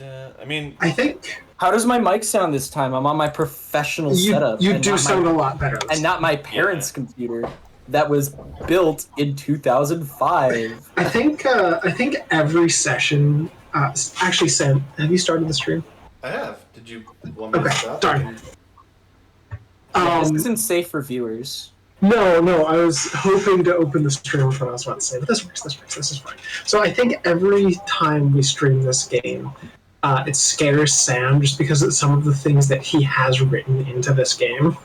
I mean, I think How does my mic sound this time? I'm on my professional setup. you and do not sound my, a lot better. and not my parents' computer that was built in 2005. I think every session. Actually, Sam, have you started the stream? I have. Did you want me to Okay, stop? darn. Yeah, this isn't safe for viewers. No, I was hoping to open the stream with what I was about to say, but this works, this is fine. So I think every time we stream this game, it scares Sam just because of some of the things that he has written into this game.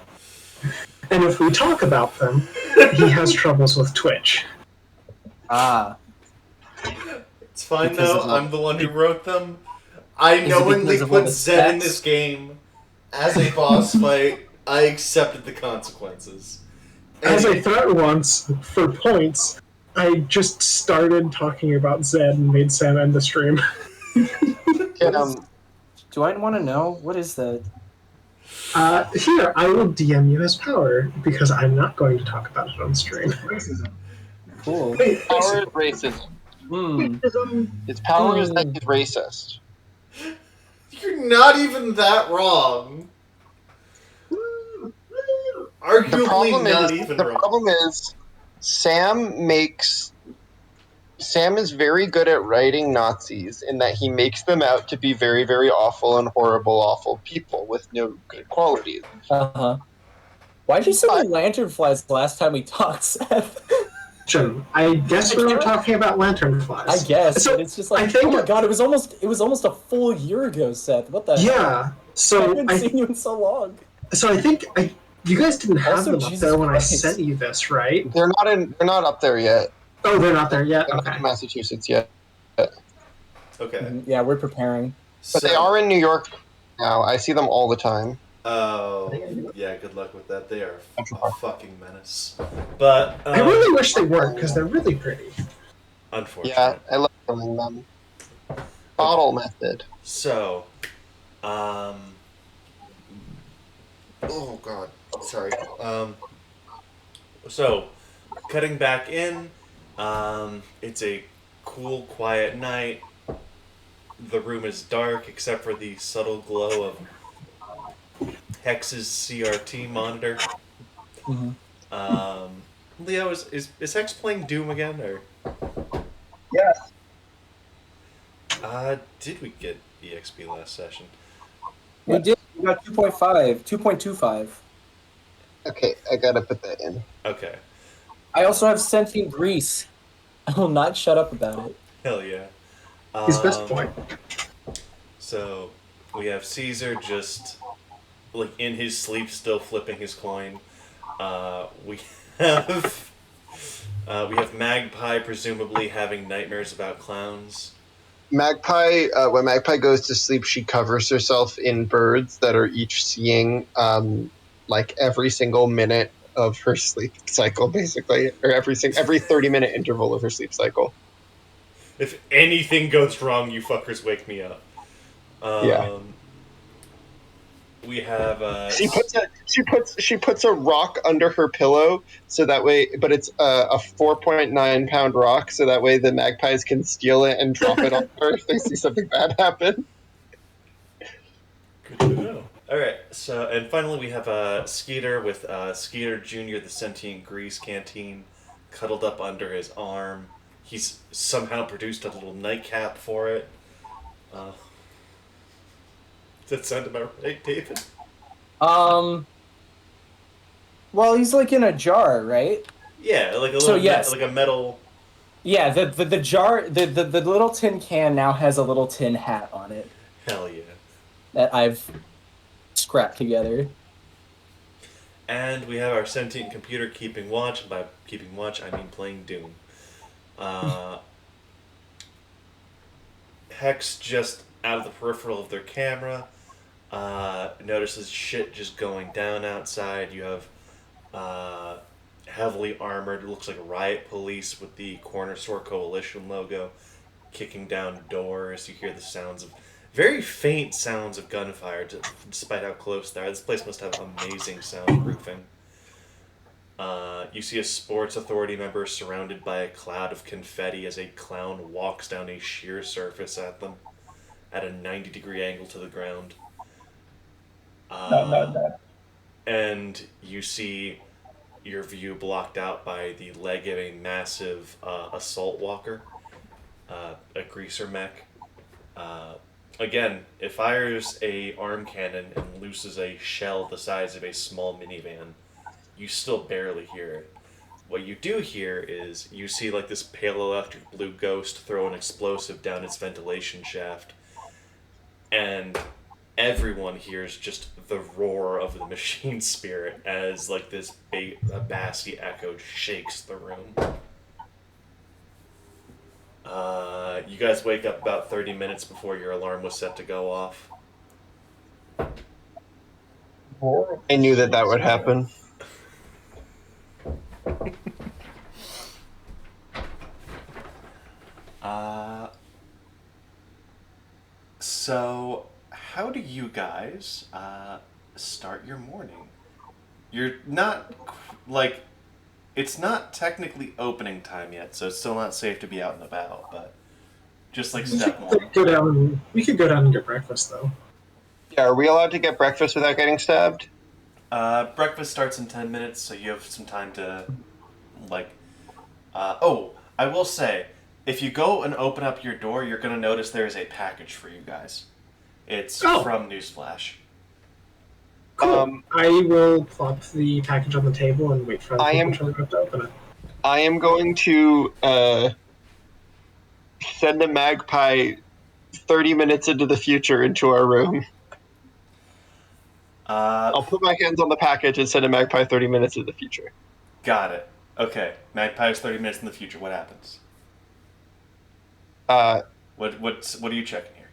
And if we talk about them, he has troubles with Twitch. Ah. It's fine Because though. of I'm the one who wrote them. I it knowingly because of all put the Zed in specs? this game as a boss fight. I accepted the consequences. As a threat once, for points, I just started talking about Zed and made Sam end the stream. Do I want to know? What is that? Here, I will DM you his power, because I'm not going to talk about it on stream. Cool. Power is racism. His power is that he's racist. You're not even that wrong. Arguably not even wrong. The problem is, Sam is very good at writing Nazis in that he makes them out to be very, very awful and horrible, awful people with no good qualities. Uh-huh. Why'd you send me lanternflies the last time we talked, Seth? Jim, I guess we were talking about lanternflies. I guess, so, but it's just like, oh my god, it was almost a full year ago, Seth. What the Yeah, heck? so I haven't seen you in so long. So I think you guys didn't have Also, them up Jesus there when Christ. I sent you this, right? They're not up there yet. Oh, they're not there yet? They're not Okay. in Massachusetts yet. Okay. Yeah, we're preparing. But they are in New York now. I see them all the time. Oh, yeah, good luck with that. They are a fucking menace. But, I really wish they weren't, because they're really pretty. Unfortunately. Yeah, I love killing them. Bottle method. So, oh god, sorry. So, cutting back in, it's a cool, quiet night. The room is dark except for the subtle glow of Hex's CRT monitor. Mm-hmm. Leo, is Hex playing Doom again, or? Yes. Did we get EXP last session? We did. We got 2.25. Okay, I gotta put that in. Okay. I also have sentient grease. I will not shut up about it. Hell yeah. His best point. So, we have Caesar just, like, in his sleep still flipping his coin. We have Magpie presumably having nightmares about clowns. Magpie, when Magpie goes to sleep, she covers herself in birds that are each seeing like every single minute of her sleep cycle, basically, or every 30-minute interval of her sleep cycle. If anything goes wrong, you fuckers wake me up. Yeah. We have she puts a rock under her pillow so that way, but it's a 4.9 pound rock, so that way the magpies can steal it and drop it on her if they see something bad happen. Good to know. All right. So, and finally, we have Skeeter with Skeeter Jr., the sentient grease canteen, cuddled up under his arm. He's somehow produced a little nightcap for it. Does that sound about right, David? Well, he's like in a jar, right? Yeah, like a little, like a metal. Yeah, the jar, the little tin can now has a little tin hat on it. Hell yeah. That I've scrapped together. And we have our sentient computer keeping watch. And by keeping watch, I mean playing Doom. Hex just out of the peripheral of their camera. Notices shit just going down outside. You have heavily armored, looks like riot police with the Corner Store Coalition logo kicking down doors. You hear the sounds of very faint sounds of gunfire, despite how close they are. This place must have amazing soundproofing. You see a Sports Authority member surrounded by a cloud of confetti as a clown walks down a sheer surface at them. at a 90-degree angle to the ground. No. And you see your view blocked out by the leg of a massive assault walker, a greaser mech. Again, it fires a arm cannon and looses a shell the size of a small minivan. You still barely hear it. What you do hear is you see like this pale electric blue ghost throw an explosive down its ventilation shaft, and everyone hears just the roar of the machine spirit as like this big bassy echo shakes the room. You guys wake up about 30 minutes before your alarm was set to go off. I knew that would happen. So how do you guys start your morning? You're not like it's not technically opening time yet, so it's still not safe to be out and about. But just like step one, We could go down and get breakfast, though. Yeah, are we allowed to get breakfast without getting stabbed? breakfast starts in 10 minutes, so you have some time to like. Oh, I will say, if you go and open up your door, you're gonna notice there is a package for you guys. It's from Newsflash. Cool. I will plop the package on the table and wait for the controller to open it. I am going to send a magpie 30 minutes into the future into our room. I'll put my hands on the package and send a magpie 30 minutes into the future. Got it. Okay, magpie is 30 minutes in the future. What happens? What are you checking here?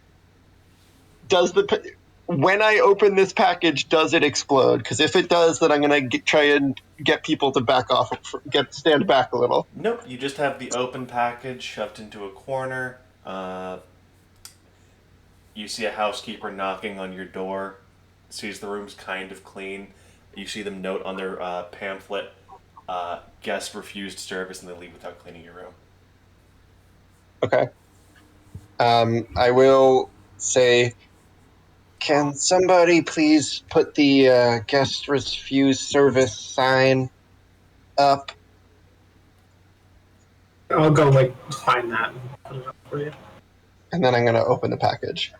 When I open this package, does it explode? Because if it does, then I'm gonna try and get people to back off, stand back a little. Nope, you just have the open package shoved into a corner. You see a housekeeper knocking on your door. Sees the room's kind of clean. You see them note on their pamphlet, guest refused service, and they leave without cleaning your room. Okay. I will say, can somebody please put the guest refused service sign up? I'll go find that and put it up for you. And then I'm gonna open the package.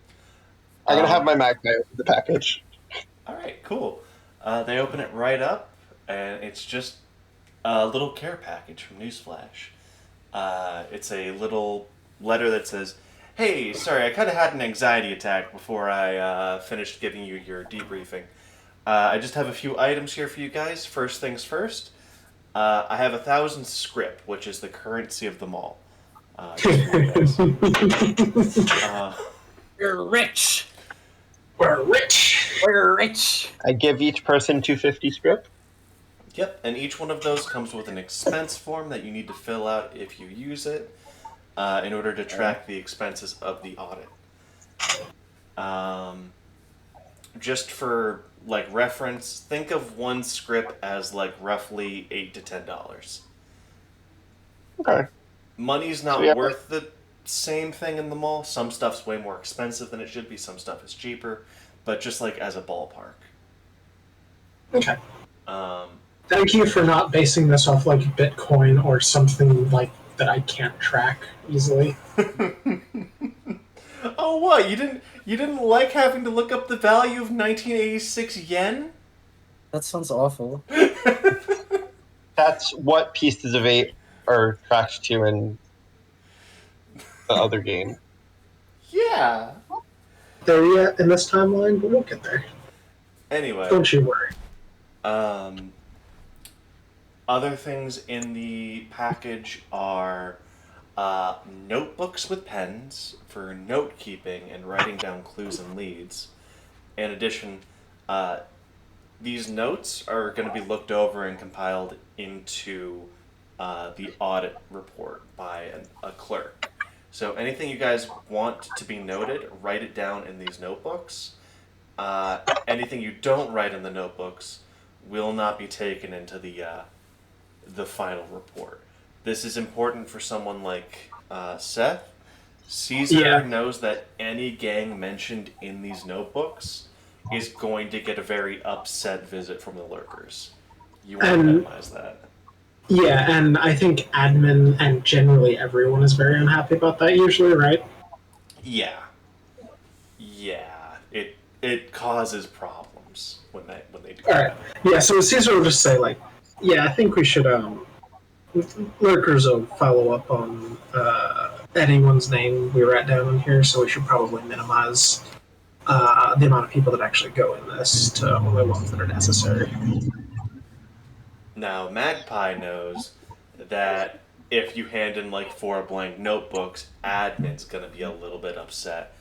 I'm gonna have my magpie open the package. All right, cool. They open it right up, and it's just a little care package from Newsflash. It's a little letter that says, "Hey, sorry, I kind of had an anxiety attack before I finished giving you your debriefing. I just have a few items here for you guys. First things first, I have 1,000 scrip, which is the currency of the mall. We're rich. We're rich. We're rich. I give each person 250 script. Yep, and each one of those comes with an expense form that you need to fill out if you use it in order to track the expenses of the audit. Just for reference, think of one script as roughly $8 to $10. Okay. Money's not So, worth the same thing in the mall. Some stuff's way more expensive than it should be. Some stuff is cheaper, but just as a ballpark. Okay. Thank you for not basing this off Bitcoin or something that I can't track easily. Oh, what? You didn't like having to look up the value of 1986 yen? That sounds awful. That's what pieces of 8 are tracked to in the other game. Yeah. There yet in this timeline, but we'll get there. Anyway. Don't you worry. Other things in the package are notebooks with pens for note keeping and writing down clues and leads. In addition, these notes are going to be looked over and compiled into the audit report by a clerk. So anything you guys want to be noted, write it down in these notebooks. Anything you don't write in the notebooks will not be taken into the final report. This is important for someone like Seth, Caesar Yeah. knows that any gang mentioned in these notebooks is going to get a very upset visit from the lurkers. You want to And minimize that. yeah, and I think admin and generally everyone is very unhappy about that usually, right? Yeah. Yeah. It causes problems when they do All right. that. Yeah, so Caesar will just say like, yeah, I think we should lurkers will follow up on anyone's name we write down in here, so we should probably minimize the amount of people that actually go in this to only ones that are necessary. Now, Magpie knows that if you hand in like 4 blank notebooks, admin's going to be a little bit upset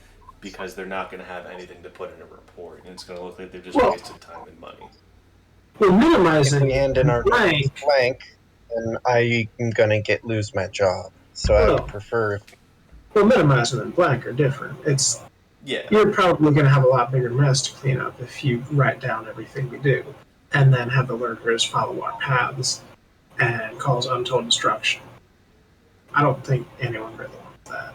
because they're not going to have anything to put in a report, and it's going to look like they've just Well- wasted time and money. We're If minimizing we hand in our blank. blank, then I'm gonna lose my job. So I Well- would prefer if Well, minimizing and blank are different. It's Yeah. you're probably going to have a lot bigger mess to clean up if you write down everything we do, and then have the lurkers follow our paths and cause untold destruction. I don't think anyone really wants that.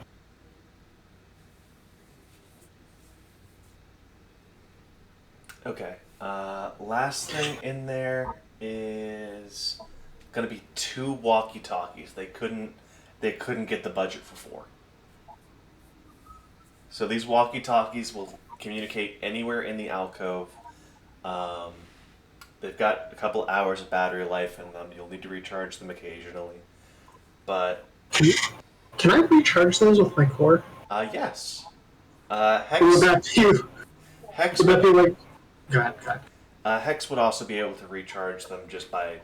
Okay. Last thing in there is gonna be 2 walkie-talkies. They couldn't get the budget for 4. So these walkie-talkies will communicate anywhere in the alcove. Um, they've got a couple hours of battery life in them. You'll need to recharge them occasionally. But Can I recharge those with my core? yes. Or would Hex that be, Hex would that be like? God. Hex would also be able to recharge them just by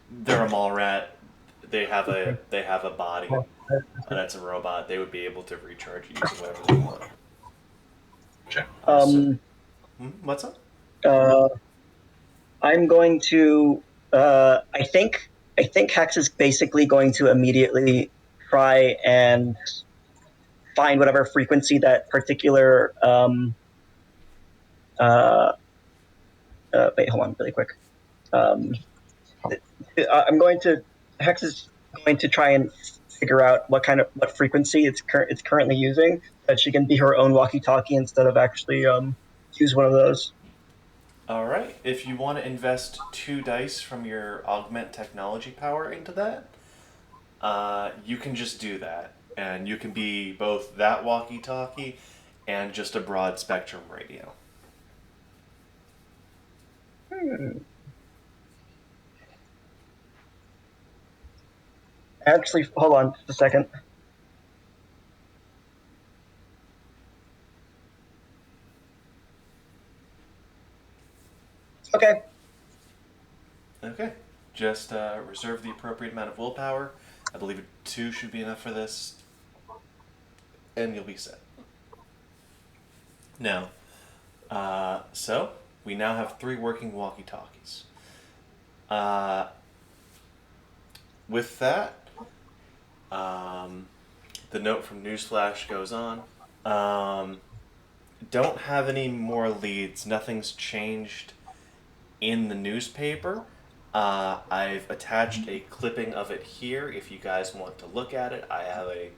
they're a mall rat. They have a body that's a robot. They would be able to recharge it using whatever they want. What's up? I'm going to. I think Hex is basically going to immediately try and find whatever frequency that particular. Wait, hold on, really quick. I'm going to. Hex is going to try and figure out what frequency it's currently using, so that she can be her own walkie-talkie instead of actually use one of those. All right. If you want to invest 2 dice from your augment technology power into that, you can just do that, and you can be both that walkie-talkie and just a broad spectrum radio. Actually, hold on just a second. Okay. Okay. Just reserve the appropriate amount of willpower. I believe 2 should be enough for this, and you'll be set. Now, so we now have 3 working walkie-talkies. With that, the note from Newsflash goes on. Don't have any more leads. Nothing's changed in the newspaper. I've attached a clipping of it here if you guys want to look at it. I have a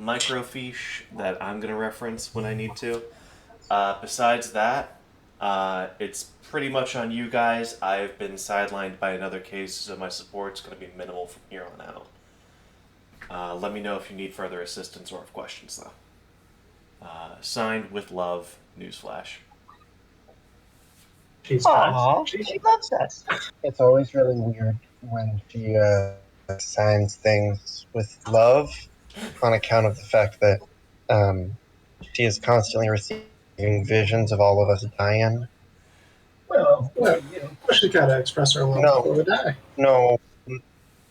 microfiche that I'm going to reference when I need to. Besides that, it's pretty much on you guys. I've been sidelined by another case, so my support's going to be minimal from here on out. Let me know if you need further assistance or have questions, though. Signed with love, Newsflash. She's Aww, she loves us. it's always really weird when she signs things with love, on account of the fact that she is constantly receiving visions of all of us dying. Well, She's got to express her love No. before we die.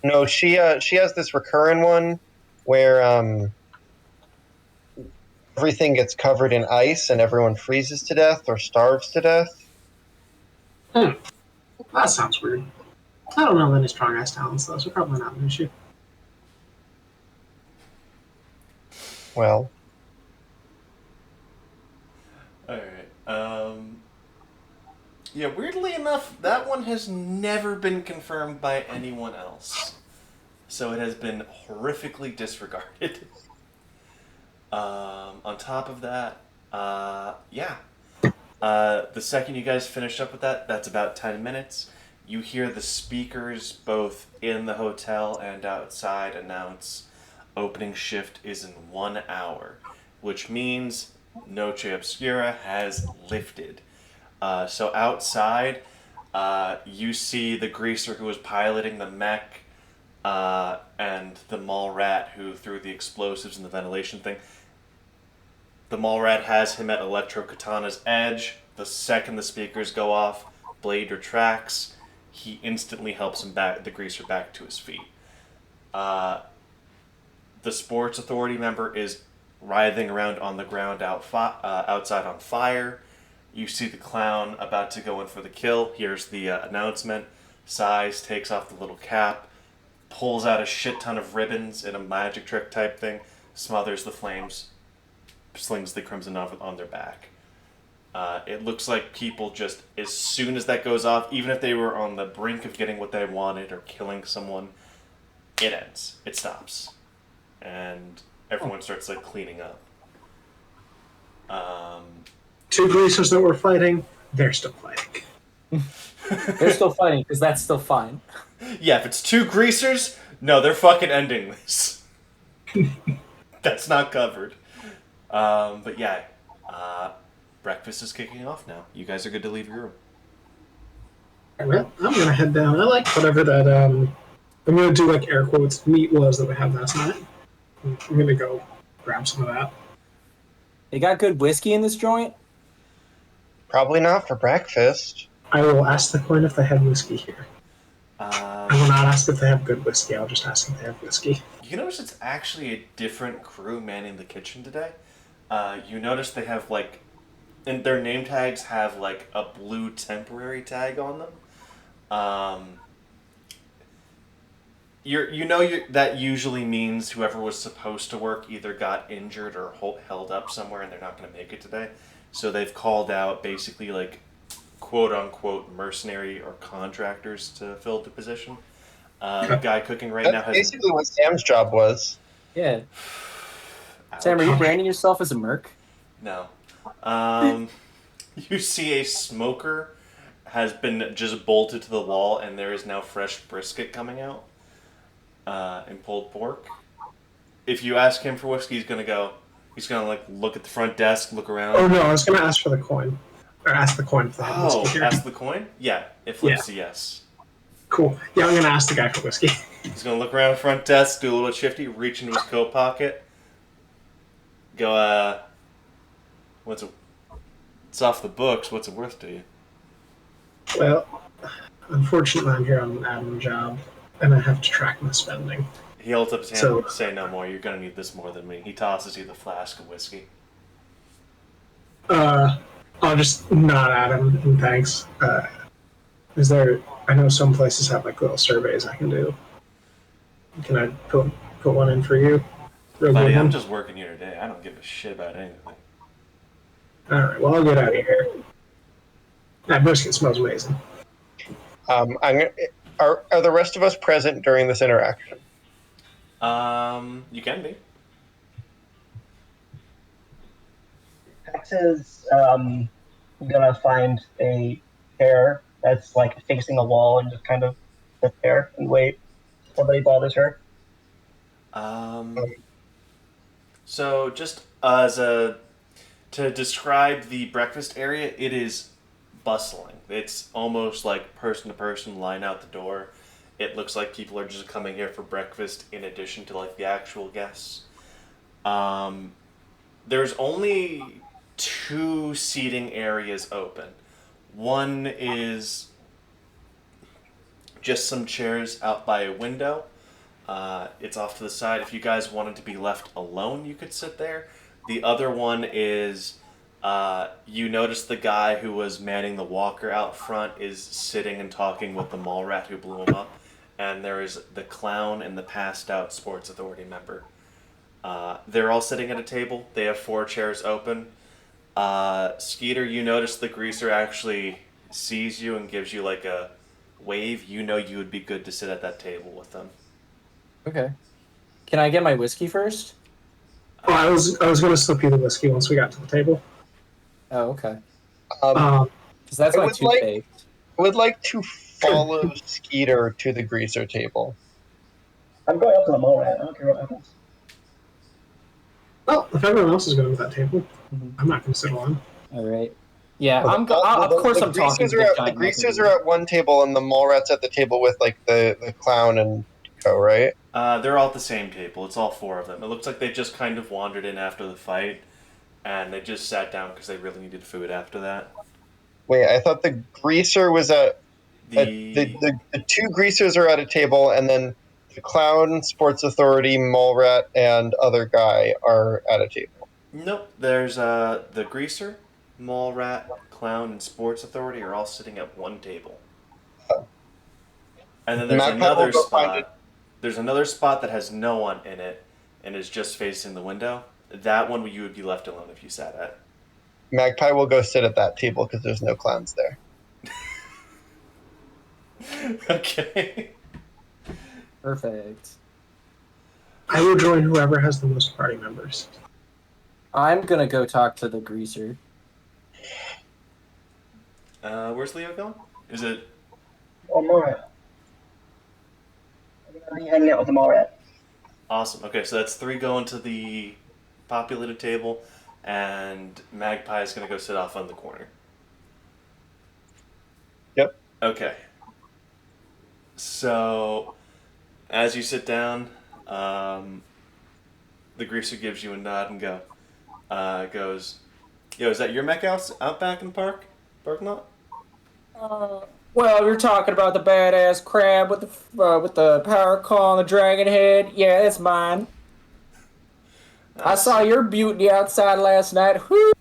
No, she has this recurring one where everything gets covered in ice and everyone freezes to death or starves to death. That sounds weird. I don't know any strong ice talents though, so probably not an issue. Well, Alright, yeah, weirdly enough, that one has never been confirmed by anyone else. So it has been horrifically disregarded. On top of that, yeah. The second you guys finish up with that, that's about 10 minutes. You hear the speakers both in the hotel and outside announce opening shift is in 1 hour, which means Noche Obscura has lifted. So outside, you see the greaser who was piloting the mech and the mall rat who threw the explosives and the ventilation thing. The mall rat has him at Electro Katana's edge. The second the speakers go off, Blade retracts. He instantly helps him back, the greaser, back to his feet. The Sports Authority member is writhing around on the ground outside on fire. You see the clown about to go in for the kill. Here's the announcement. Size takes off the little cap, pulls out a shit ton of ribbons in a magic trick type thing, smothers the flames, slings the Crimson on their back. It looks like people just, as soon as that goes off, even if they were on the brink of getting what they wanted or killing someone, it ends. It stops. And everyone starts like cleaning up. Two greasers that were fighting, they're still fighting. They're still fighting because that's still fine. Yeah, if it's two greasers, no, they're fucking ending this. That's not covered. But yeah, breakfast is kicking off now. You guys are good to leave your room. Well, I'm gonna head down. I like whatever that I'm gonna do like air quotes meat was that we had last night. I'm gonna go grab some of that. They got good whiskey in this joint. Probably not for breakfast. I will ask the coin if they have whiskey here. I will not ask if they have good whiskey. I'll just ask if they have whiskey. You notice it's actually a different crew manning the kitchen today. You notice they have like, and their name tags have like a blue temporary tag on them. That usually means whoever was supposed to work either got injured or held up somewhere and they're not going to make it today. So they've called out basically like quote unquote mercenary or contractors to fill the position. The guy cooking right now That's has basically what Sam's job was. Yeah. Ouch. Sam, are you branding yourself as a merc? No. You see a smoker has been just bolted to the wall, and there is now fresh brisket coming out and pulled pork. If you ask him for whiskey, he's gonna like look at the front desk, look around. Oh no, I was gonna ask for the coin. Or ask the coin if they have whiskey here. Ask the coin? Yeah, it flips a yes. Cool. Yeah, I'm gonna ask the guy for whiskey. He's gonna look around the front desk, do a little shifty, reach into his coat pocket, go, it's off the books, what's it worth to you? Well, unfortunately, I'm here on an admin job, and I have to track my spending. He holds up his hand So- and say no more, you're gonna need this more than me. He tosses you the flask of whiskey. I'll just nod at him and thanks. Is there? I know some places have like little surveys I can do. Can I put one in for you? Real Buddy, good I'm one? just working here today. I don't give a shit about anything. All right. Well, I'll get out of here. That brisket smells amazing. Are the rest of us present during this interaction? You can be. Hex is gonna find a chair that's like facing a wall and just kind of sit there and wait. Nobody bothers her. So just to describe the breakfast area, it is bustling. It's almost like person to person line out the door. It looks like people are just coming here for breakfast in addition to like the actual guests. There's only 2 seating areas open. One is just some chairs out by a window. It's off to the side. If you guys wanted to be left alone, you could sit there. The other one is, you notice the guy who was manning the walker out front is sitting and talking with the mall rat who blew him up. And there is the clown and the passed out Sports Authority member. They're all sitting at a table. They have 4 chairs open. Skeeter, you notice the greaser actually sees you and gives you like a wave. You know you would be good to sit at that table with them. Okay. Can I get my whiskey first? Oh, I was going to slip you the whiskey once we got to the table. Oh, okay. Um, Because that's I my would two like- fakes. I would like to follow Skeeter to the greaser table. I'm going up to the mall rat. I don't care what happens. Well, if everyone else is going to that table, Mhm. I'm not going to sit alone. All right. Yeah, Well, of course I'm talking to the The giant greasers monkey. are at one table, and the mole rats at the table with like the clown and co. Right? They're all at the same table. It's all four of them. It looks like they just kind of wandered in after the fight, and they just sat down because they really needed food after that. Wait, I thought the greaser was at The the two greasers are at a table, and then the clown, sports authority, mole rat, and other guy are at a table. Nope. There's the greaser, mall rat, clown, and sports authority are all sitting at one table. And then there's Magpie another will go find spot. There's another spot that has no one in it and is just facing the window. That one you would be left alone if you sat at. Magpie will go sit at that table because there's no clowns there. Okay. Perfect. I will join whoever has the most party members. I'm gonna go talk to the greaser. Where's Leo going? Is it? Oh, mall rat. I'm gonna be hanging out with the mall rat. Awesome. Okay, so that's 3 going to the populated table, and Magpie is going to go sit off on the corner. Yep. Okay. So, as you sit down, the greaser gives you a nod and goes, "Yo, is that your mech out back in the parking lot?" Well, you're talking about the badass crab with the power claw and the dragon head. Yeah, that's mine. I saw your beauty outside last night. Whoo!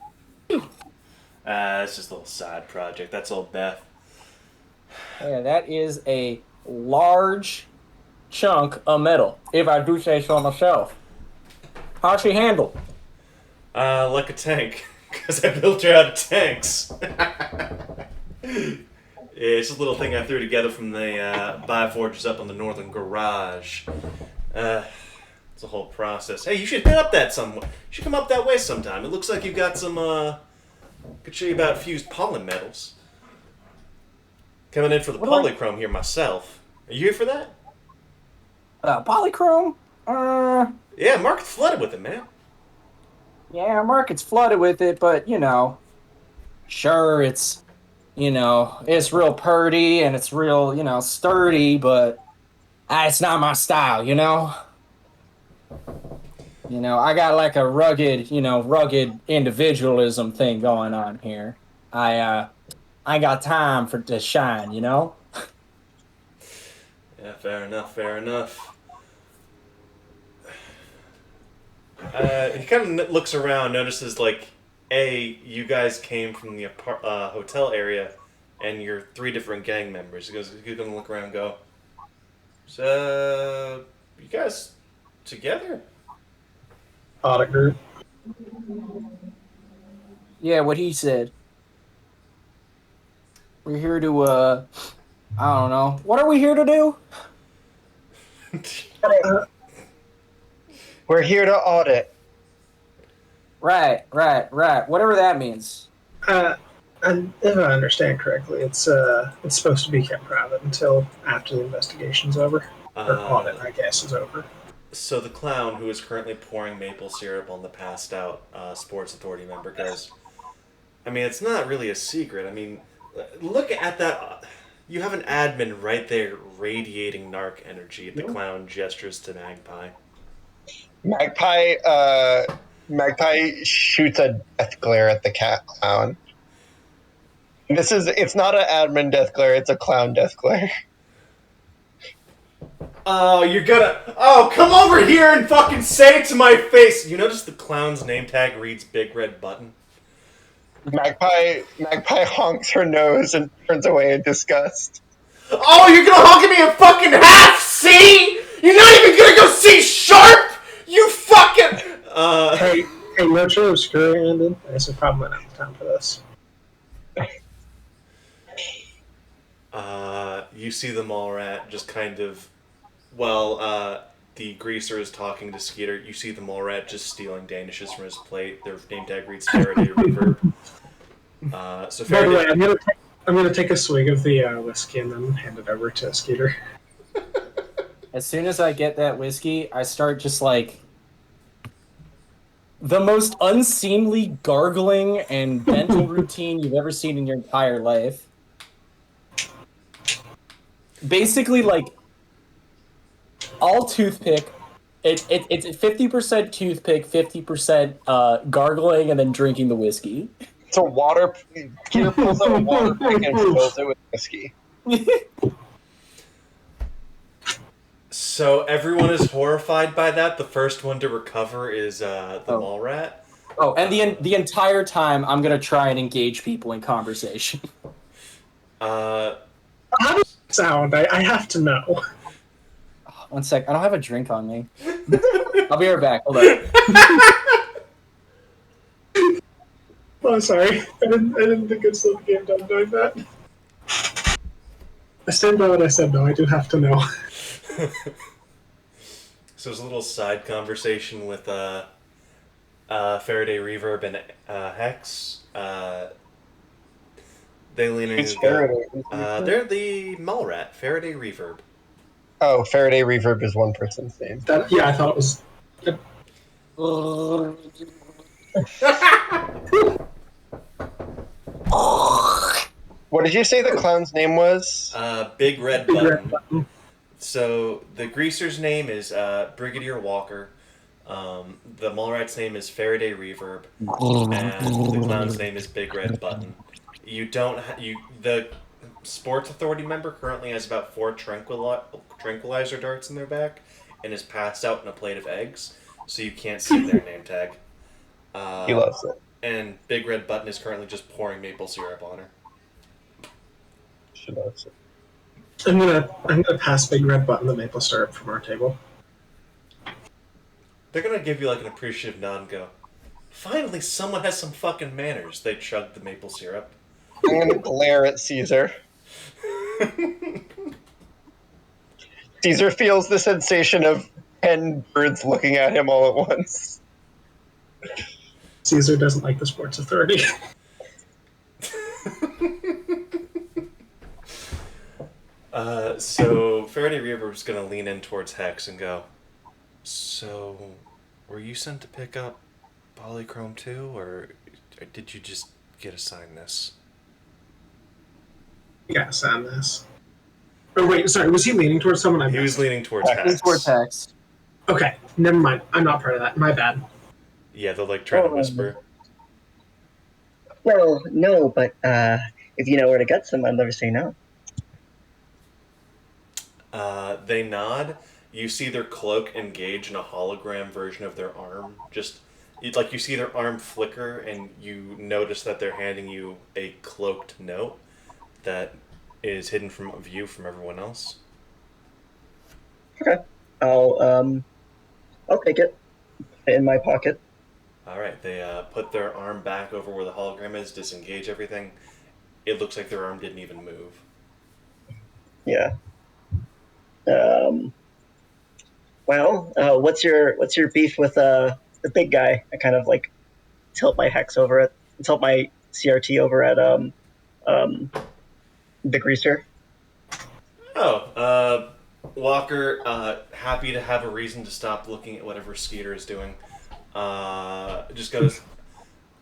It's just a little side project. That's old Beth. Yeah, that is a large chunk of metal, if I do say so myself. How's she handled? Like a tank, because I built her out of tanks. Yeah, it's just a little thing I threw together from the Bioforges up on the northern garage. It's a whole process. Hey, you should hit up that somewhere. You should come up that way sometime. It looks like you've got some, could show you about fused pollen metals. Coming in for the What do I- polychrome here myself. Are you here for that? Polychrome? Yeah, market's flooded with it, man. Yeah, market's flooded with it, but, sure, it's real purty and it's real, sturdy, but it's not my style, I got like a rugged individualism thing going on here. I got time to shine, Yeah, fair enough, fair enough. He kind of looks around, notices you guys came from the hotel area, and you're 3 different gang members. He's gonna look around and go, "So, you guys together?" Audit group. Yeah, what he said. We're here to, I don't know. What are we here to do? We're here to audit. Right. Whatever that means. And if I understand correctly, it's supposed to be kept private until after the investigation's over, or audit, I guess, is over. So the clown, who is currently pouring maple syrup on the passed out Sports Authority member, goes, I mean, it's not really a secret. I mean, look at that. You have an admin right there radiating narc energy. The clown gestures to Magpie. Magpie shoots a death glare at the cat clown. It's not an admin death glare, it's a clown death glare. Oh, come over here and fucking say it to my face. You notice the clown's name tag reads Big Red Button? Magpie honks her nose and turns away in disgust. Oh, you're gonna honk at me in fucking half, see? You're not even gonna go see Sharp? You fucking... Hey, Metro Obscura ended. This is probably not the time for this. You see the mall rat just kind of, the greaser is talking to Skeeter, you see the mole rat just stealing danishes from his plate. Their name tag reads Faraday Reverb. So By the way, Faraday, I'm gonna take a swig of the whiskey and then hand it over to Skeeter. As soon as I get that whiskey, I start just like the most unseemly gargling and dental routine you've ever seen in your entire life. Basically, like all toothpick. It's 50% toothpick, 50% gargling, and then drinking the whiskey. So water. Peter pulls out a water pick and fills it with whiskey. so everyone is horrified by that. The first one to recover is the mole rat. Oh, and the entire time I'm gonna try and engage people in conversation. Uh, How does it sound? I have to know. 1 sec, I don't have a drink on me. I'll be right back. Hold on. Oh, sorry. I didn't think I'd slow the game down doing that. I stand by what I said, though. I do have to know. So there's a little side conversation with Faraday Reverb and Hex. They lean in Who's and go, Faraday? they're the mole rat, Faraday Reverb. Oh, Faraday Reverb is one person's name. Yeah, I thought it was. What did you say the clown's name was? Big Red Big Button. red button. So the greaser's name is Brigadier Walker. The mole rat's name is Faraday Reverb, and the clown's name is Big Red Button. You don't the Sports Authority member currently has about 4 tranquilizer darts in their back, and is passed out in a plate of eggs, so you can't see their name tag. He loves it. And Big Red Button is currently just pouring maple syrup on her. She loves it. I'm gonna pass Big Red Button the maple syrup from our table. They're gonna give you like an appreciative nod and go, "Finally, someone has some fucking manners." They chug the maple syrup. I'm gonna glare at Caesar. Caesar feels the sensation of 10 birds looking at him all at once. Caesar doesn't like the Sports Authority. So Faraday Reverber's gonna lean in towards Hex and go, "So, were you sent to pick up Polychrome too, or did you just get assigned this?" You gotta sign this. Oh wait, sorry. Was he leaning towards someone? He was leaning towards Lean Hex. towards Hex. Okay, never mind. I'm not part of that. My bad. Yeah, they'll like try to whisper. Well, no, but if you know where to get some, I'd never say no. They nod. You see their cloak engage in a hologram version of their arm. You see their arm flicker, and you notice that they're handing you a cloaked note that is hidden from view from everyone else. Okay, I'll take it. Put it in my pocket. All right, they put their arm back over where the hologram is, disengage everything. It looks like their arm didn't even move. Yeah. Well, what's your beef with the big guy? I kind of like tilt my hex over it, tilt my CRT over at the greaser. Oh, Walker, happy to have a reason to stop looking at whatever Skeeter is doing. Just goes,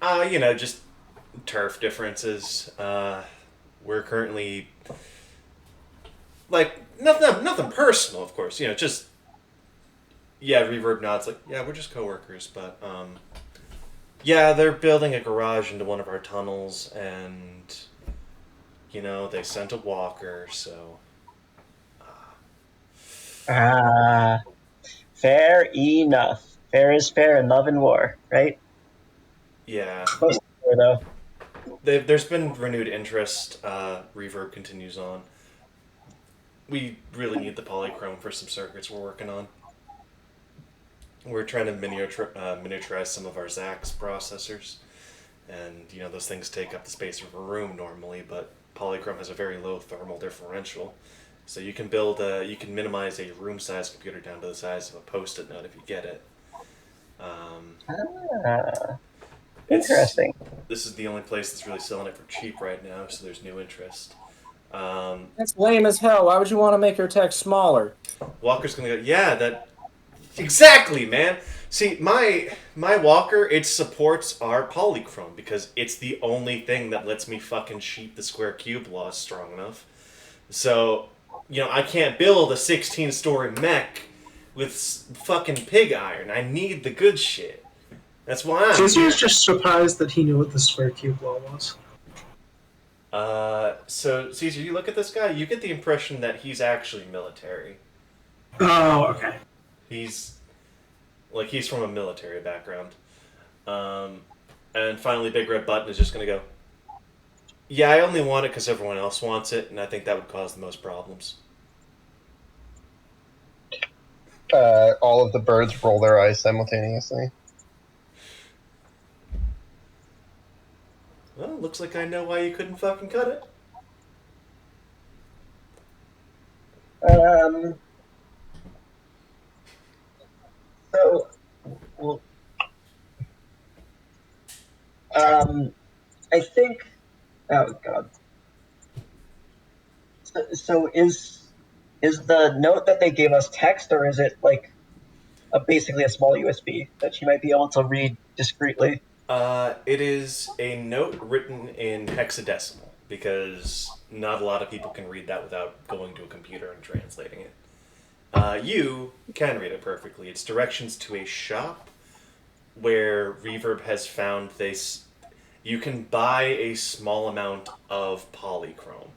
just turf differences. We're currently, like, nothing personal, of course. Just, yeah, Reverb nods, like, yeah, we're just coworkers, but, yeah, they're building a garage into one of our tunnels, and, they sent a walker, so... Fair enough. Fair is fair in love and war, right? Yeah. Most fair, though. There's been renewed interest. Reverb continues on. We really need the polychrome for some circuits we're working on. We're trying to miniaturize some of our Zax processors. And, those things take up the space of a room normally, but polychrome has a very low thermal differential. So you can minimize a room-sized computer down to the size of a Post-it note if you get it. Ah, It's interesting. This is the only place that's really selling it for cheap right now, so there's new interest. That's lame as hell. Why would you want to make your text smaller? Walker's gonna go, yeah, that exactly, man. See, my Walker, it supports our polychrome because it's the only thing that lets me fucking cheat the square cube laws strong enough. So, I can't build a 16-story mech with fucking pig iron. I need the good shit. That's why I'm Caesar here. is just surprised that he knew what the square cube law was. So Caesar, you look at this guy, you get the impression that he's actually military. Oh, okay. He's from a military background. And finally, Big Red Button is just gonna go, yeah, I only want it because everyone else wants it, and I think that would cause the most problems. All of the birds roll their eyes simultaneously. Well, looks like I know why you couldn't fucking cut it. So, well, I think. Oh God. So is the note that they gave us text, or is it like basically a small USB that she might be able to read discreetly? It is a note written in hexadecimal because not a lot of people can read that without going to a computer and translating it. You can read it perfectly. It's directions to a shop where Reverb has found you can buy a small amount of polychrome.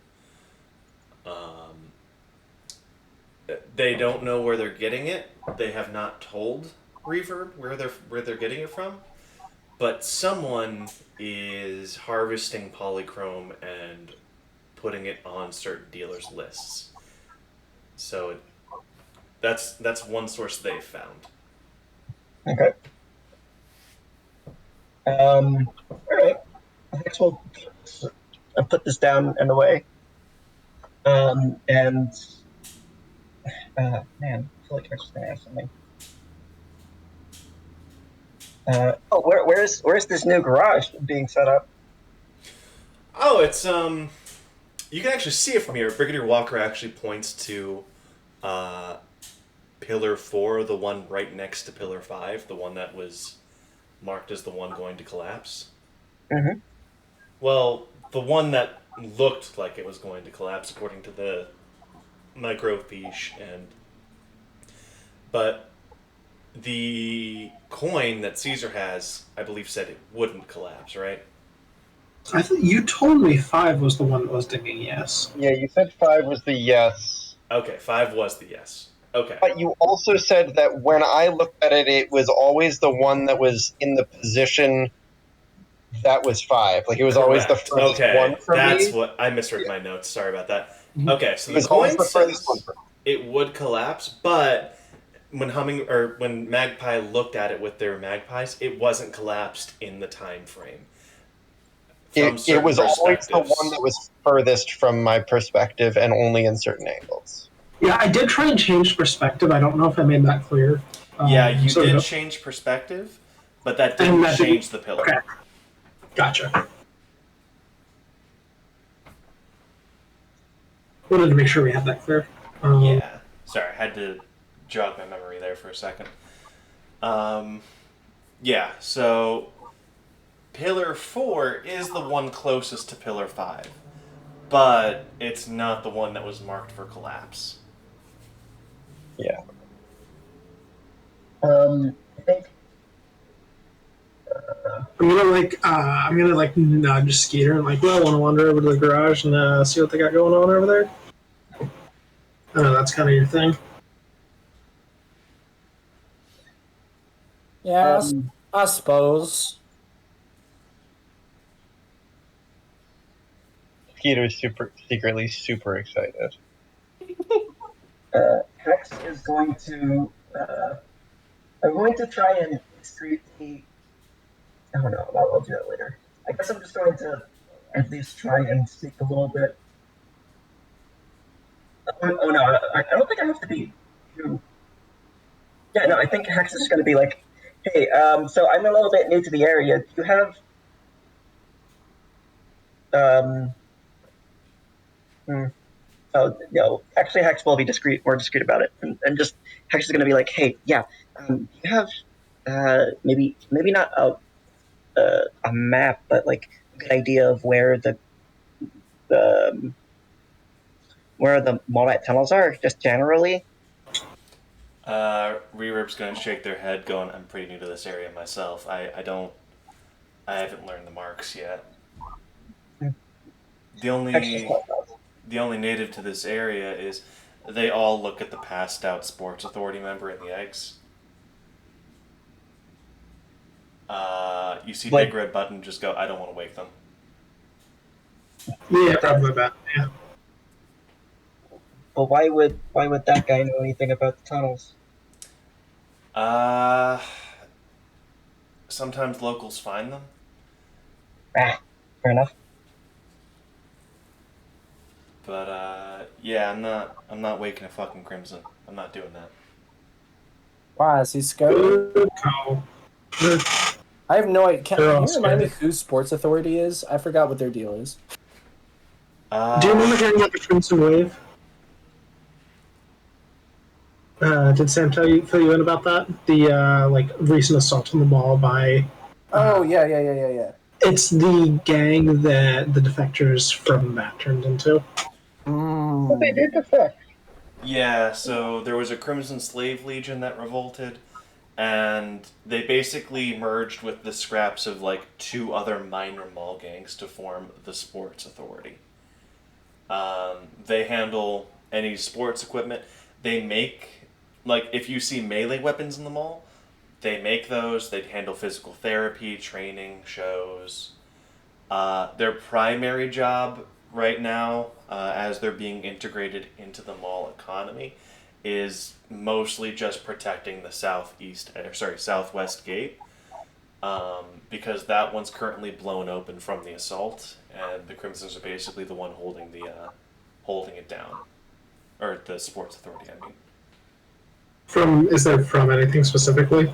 They don't know where they're getting it. They have not told Reverb where they're getting it from. But someone is harvesting polychrome and putting it on certain dealers' lists. So that's one source they've found. Okay. All right. I guess we'll put this down and away. And man, I feel like I was just gonna ask something. Where's this new garage being set up? Oh, it's you can actually see it from here. Brigadier Walker actually points to Pillar 4, the one right next to Pillar 5, the one that was marked as the one going to collapse. Mm-hmm. Well, the one that looked like it was going to collapse, according to the microfiche, but the coin that Caesar has, I believe, said it wouldn't collapse, right? I thought you told me 5 was the one that was dinging yes. Yeah, you said 5 was the yes. Okay, 5 was the yes. Okay. But you also said that when I looked at it, it was always the one that was in the position that was 5. Like, it was always the Correct. furthest Okay, one from that's me. what I misread my notes. Sorry about that. Mhm. Okay, so It the was always coin the furthest one says from me. it would collapse, but when Magpie looked at it with their magpies, it wasn't collapsed in the time frame. It was always the one that was furthest from my perspective and only in certain angles. Yeah, I did try and change perspective. I don't know if I made that clear. Yeah, you so did no- change perspective, but that And didn't that didn't- change the pillar. Okay. Gotcha. Wanted to make sure we had that clear. Yeah. Sorry, I had to jog my memory there for a second. Yeah, so Pillar 4 is the one closest to Pillar 5, but it's not the one that was marked for collapse. Yeah. I think. I'm gonna nudge Skeeter and well, I want to wander over to the garage and see what they got going on over there. I know that's kind of your thing. Yeah, I suppose. Peter's secretly super excited. Hex is going to. I'm going to try and discreetly. I don't know. I'll do that later. I guess I'm just going to at least try and speak a little bit Oh no, I don't think I have to be. Yeah, no, I think Hex is going to be like, hey, so I'm a little bit new to the area. Do you have um? hmm, Oh no, actually, Hex will be more discreet about it, and just Hex is going to be like, hey, yeah, do you have maybe not a map, but like a good idea of the where the Molat tunnels are, just generally. Reverb's gonna shake their head, going, "I'm pretty new to this area myself. I haven't learned the marks yet. The Hex just only the only native to this area is they all look at the passed out sports authority member in the eggs. You see like, Big Red Button just go, I don't want to wake them. Yeah, probably about. Yeah. but why would that guy know anything about the tunnels? Uh, Sometimes locals find them. Ah, fair enough. But yeah, I'm not waking a fucking Crimson. I'm not doing that. Why is he scared? Good call. I have no idea. They're Can all you remind me scared. who Sports Authority is? I forgot what their deal is. Do you remember hearing about the Crimson Wave? Did Sam fill you in about that? The like recent assault on the mall by. Oh yeah. It's the gang that the defectors from that turned into. But they Mm. did defect. Yeah, so there was a Crimson Slave Legion that revolted, and they basically merged with the scraps of like two other minor mall gangs to form the Sports Authority. They handle any sports equipment. They make, like, if you see melee weapons in the mall, they make those. They handle physical therapy, training, shows. Their primary job right now, as they're being integrated into the mall economy, is mostly just protecting the southwest gate, because that one's currently blown open from the assault, and the Crimsons are basically the one holding it down, or the Sports Authority. I mean, Is there from anything specifically?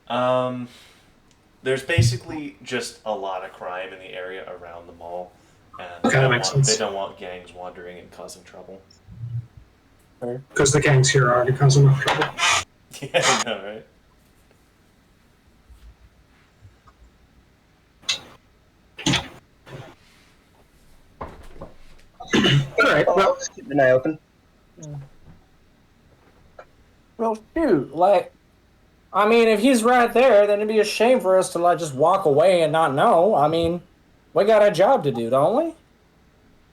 um, there's basically just a lot of crime in the area around the mall, and Okay, that makes sense. they don't want gangs wandering and causing trouble. Because the gangs here are already causing enough trouble. Yeah, I know, right? All right. I'll Well, just keep an eye open. Well, shoot, like, I mean, if he's right there, then it'd be a shame for us to like just walk away and not know. I mean, we got a job to do, don't we?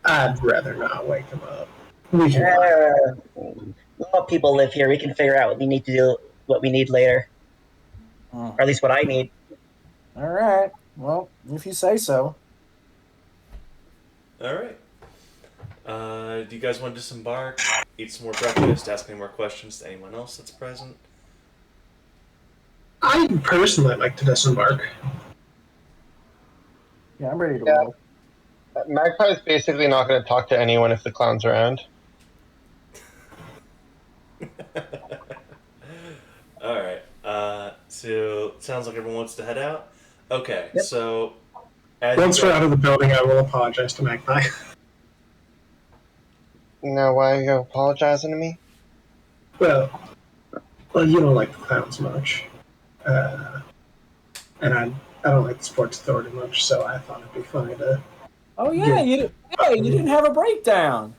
I'd rather not wake him up. We can. A lot of people live here. We can figure out what we need to do, what we need later, Oh. or at least what I need. All right. Well, if you say so. All right. Do you guys want to disembark, eat some more breakfast, ask any more questions to anyone else that's present? I'd personally like to disembark. Yeah, I'm ready to Yeah. roll. Magpie's basically not going to talk to anyone if the clown's around. All right. So sounds like everyone wants to head out. Okay. Yep. So as Once you we're guys- out of the building, I will apologize to Magpie. Now, why are you apologizing to me? well, you don't like the clowns much, and I don't like the Sports Authority much, so I thought it'd be funny to. Oh yeah, you didn't have a breakdown.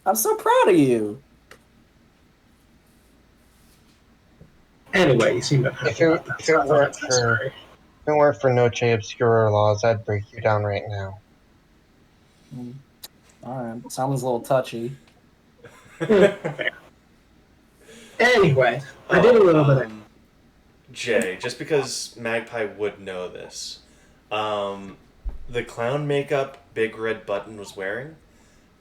I'm so proud of you. Anyway, you seem to have If it- about that. if So it I thought weren't it's for- necessary. If it weren't for Noche Obscura laws, I'd break you down right now. All right, sounds a little touchy. Anyway, I did a little bit of. Jay, just because Magpie would know this, the clown makeup Big Red Button was wearing,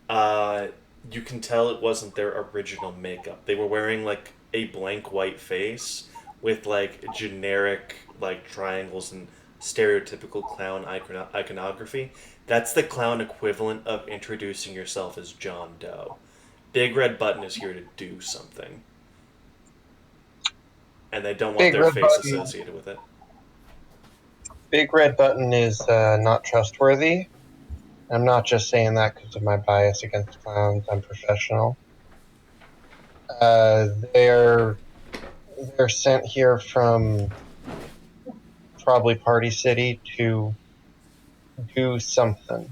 you can tell it wasn't their original makeup. They were wearing like a blank white face with like generic like triangles and stereotypical clown iconography. That's the clown equivalent of introducing yourself as John Doe. Big Red Button is here to do something, and they don't want Big their Red face Button. associated with it. Big Red Button is not trustworthy. I'm not just saying that because of my bias against clowns. I'm professional. They're sent here from probably Party City to do something.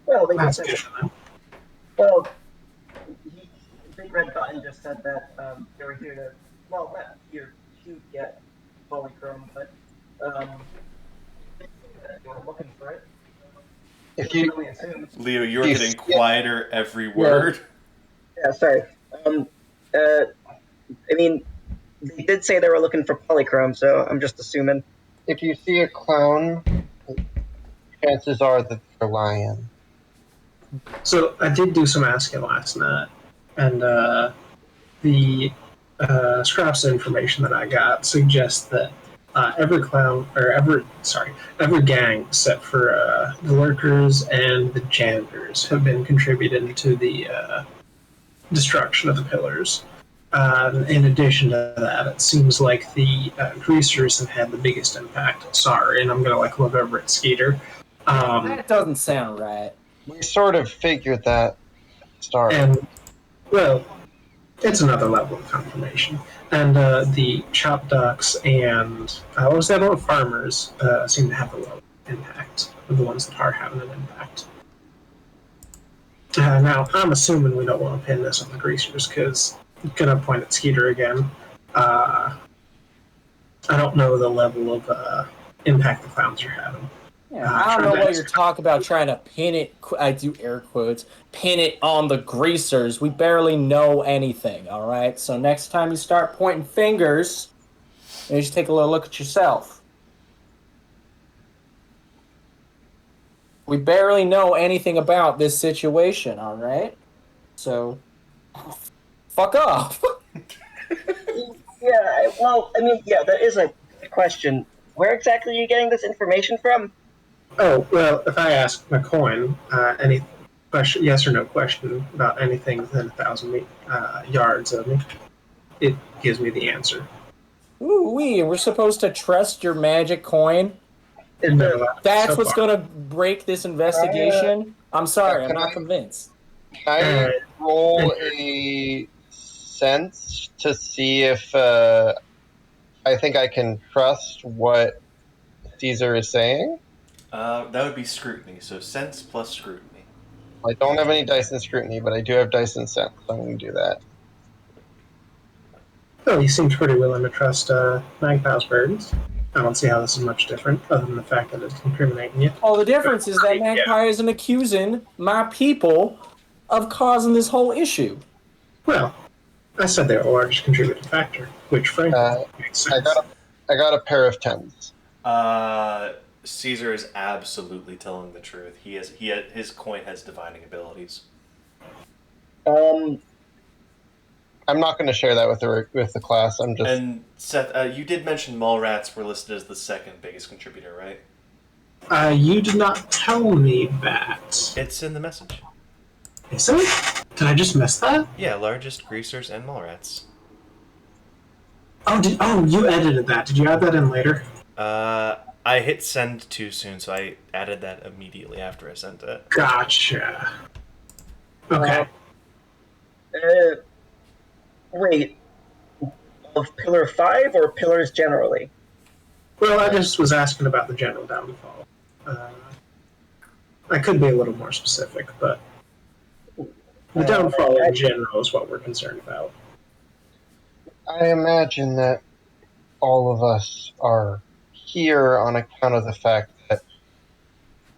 Well, they That's just good. said, well, Big Red Button just said that they were here to, well, not here to get polychrome, but they were looking for it. If you Really assumed. Leo, you're You getting see- quieter every word. Yeah, sorry. I mean, they did say they were looking for polychrome, so I'm just assuming. if you see a clown, chances are that they're lying. So I did do some asking last night, and the scraps of information that I got suggests that every clown, or every gang except for the lurkers and the janitors have been contributed to the destruction of the pillars. In addition to that, it seems like the greasers have had the biggest impact. Sorry, and I'm gonna look over at Skeeter. That doesn't sound right. We sort of figured that start. And well, it's another level of confirmation. And the chop ducks and what was that? Farmers seem to have a low impact. Are the ones that are having an impact. Now, I'm assuming we don't want to pin this on the greasers because I'm gonna point at Skeeter again. I don't know the level of impact the clowns are having. Yeah, I don't know what you're talking about trying to pin it, I do air quotes, pin it on the greasers. We barely know anything, all right? So next time you start pointing fingers, you should take a little look at yourself. We barely know anything about this situation, all right? So, fuck off. Yeah, well, I mean, yeah, that is a good question. Where exactly are you getting this information from? Oh, well, if I ask McCoy any question, yes or no question about anything within 1,000 yards of me, it gives me the answer. Ooh-wee, we're supposed to trust your magic coin? Is Never there, left That's so what's far. gonna break this investigation? I'm sorry, I'm Can not I- convinced. Can I roll a sense to see if I think I can trust what Caesar is saying? That would be scrutiny. So sense plus scrutiny. I don't have any dice in scrutiny, but I do have dice in sense, so I'm going to do that. Oh, he seems pretty willing to trust Magpie's burdens. I don't see how this is much different, other than the fact that it's incriminating you. Well, the difference is that Magpie isn't accusing my people of causing this whole issue. Well, I said they're the largest contributing factor, which frankly makes sense. I got a pair of tens. Caesar is absolutely telling the truth. His coin has divining abilities. I'm not going to share that with the class. I'm just. And Seth, you did mention mall rats were listed as the second biggest contributor, right? You did not tell me that. It's in the message. Is it? Did I just miss that? Yeah, largest greasers and mall rats. Oh, you edited that. Did you add that in later? I hit send too soon, so I added that immediately after I sent it. Gotcha. Okay. Wait, of Pillar 5 or pillars generally? Well, I just was asking about the general downfall. I could be a little more specific, but the downfall in general is what we're concerned about. I imagine that all of us are here on account of the fact that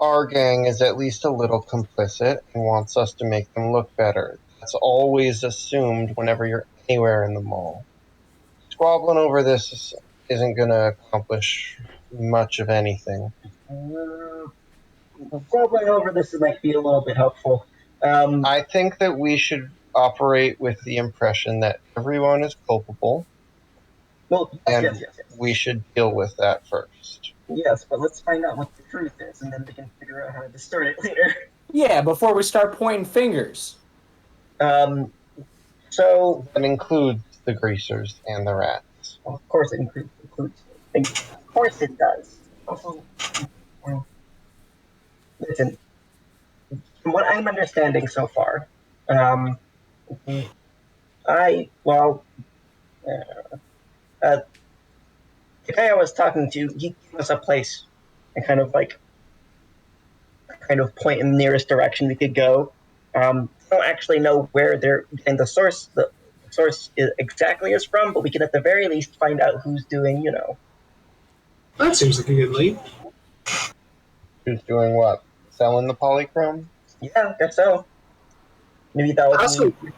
our gang is at least a little complicit and wants us to make them look better. That's always assumed whenever you're anywhere in the mall. Squabbling over this isn't going to accomplish much of anything. Squabbling over this might be a little bit helpful. I think that we should operate with the impression that everyone is culpable, Well, and yes. we should deal with that first. Yes, but let's find out what the truth is, and then we can figure out how to distort it later. Yeah, before we start pointing fingers. Um, so, That includes the greasers and the rats. well, of course, it includes. Of course, it does. Also, listen. From what I'm understanding so far, um, I well, uh, the guy I was talking to, he gave us a place and kind of point in the nearest direction we could go. I don't actually know where they're getting the source. The source exactly is from, but we can at the very least find out who's doing. That seems like a good lead. Who's doing what? Selling the polychrome? Yeah, I guess so. Maybe that I would also, be.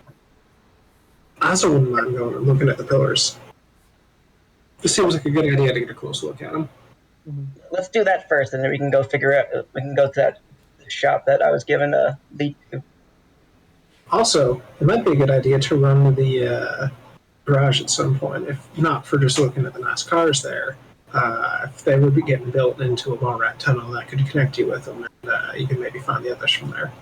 I also wouldn't mind going and looking at the pillars. This seems like a good idea to get a close look at them. Let's do that first, and then we can go figure out. We can go to that shop that I was given a lead to. Also, it might be a good idea to run the garage at some point, if not for just looking at the nice cars there. If they would be getting built into a mall rat tunnel, that could connect you with them, and you can maybe find the others from there.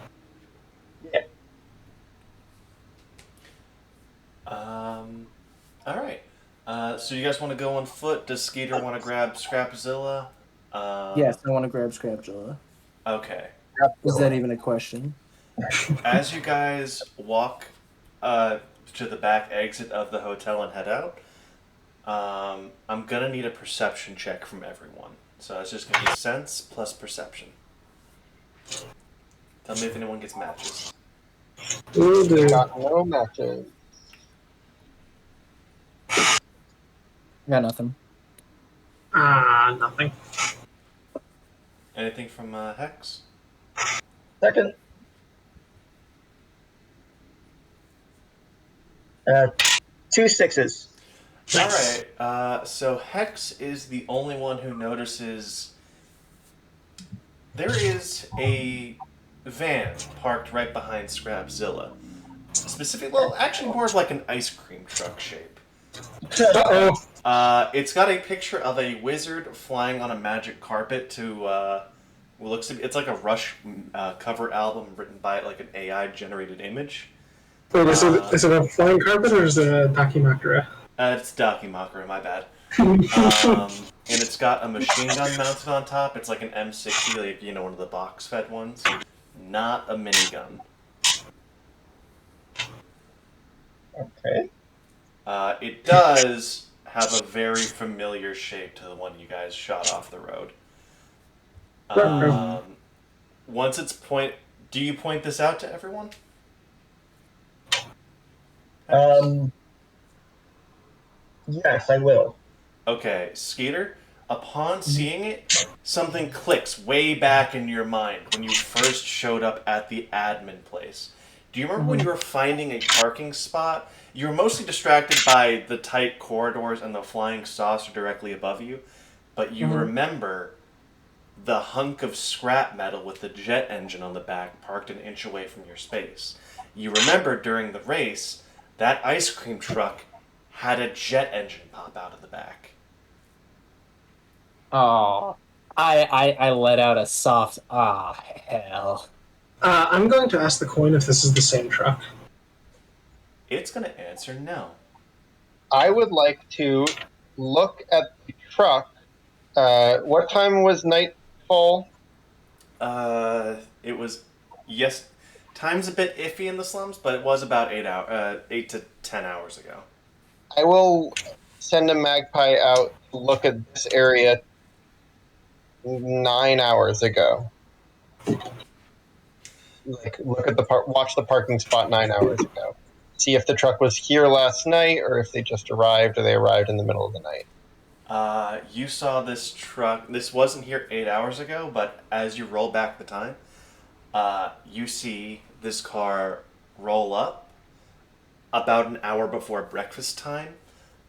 All right. So you guys want to go on foot? Does Skeeter want to grab Scrapzilla? Yes, I want to grab Scrapzilla. Okay. Is that even a question? As you guys walk to the back exit of the hotel and head out, I'm gonna need a perception check from everyone. So it's just gonna be sense plus perception. Tell me if anyone gets matches. Will do. Got no matches. Got nothing. Nothing. Anything from Hex? Second. 2 6s. All right. So Hex is the only one who notices there is a van parked right behind Scrapzilla. Specifically, well, actually more of like an ice cream truck shape. Uh-oh. It's got a picture of a wizard flying on a magic carpet to what looks to be, it's like a Rush cover album written by like an AI generated image. Wait, is it a flying carpet or is it a Dakimakura? It's Dakimakura, my bad. And it's got a machine gun mounted on top. It's like an M60, like one of the box fed ones, not a minigun. Okay. It does have a very familiar shape to the one you guys shot off the road. Once it's do you point this out to everyone? Yes, I will. Okay, Skeeter, upon seeing it, something clicks way back in your mind when you first showed up at the admin place. Do you remember when you were finding a parking spot? You were mostly distracted by the tight corridors and the flying saucer directly above you, but you remember the hunk of scrap metal with the jet engine on the back parked an inch away from your space. You remember during the race, that ice cream truck had a jet engine pop out of the back. Oh, I let out a soft hell. I'm going to ask the coin if this is the same truck. It's going to answer no. I would like to look at the truck. What time was nightfall? It was, yes, time's a bit iffy in the slums, but it was about 8 to 10 hours ago. I will send a magpie out to look at this area 9 hours ago. Like, watch the parking spot 9 hours ago. See if the truck was here last night, or if they just arrived, or they arrived in the middle of the night. You saw this truck. This wasn't here 8 hours ago, but as you roll back the time, you see this car roll up about an hour before breakfast time.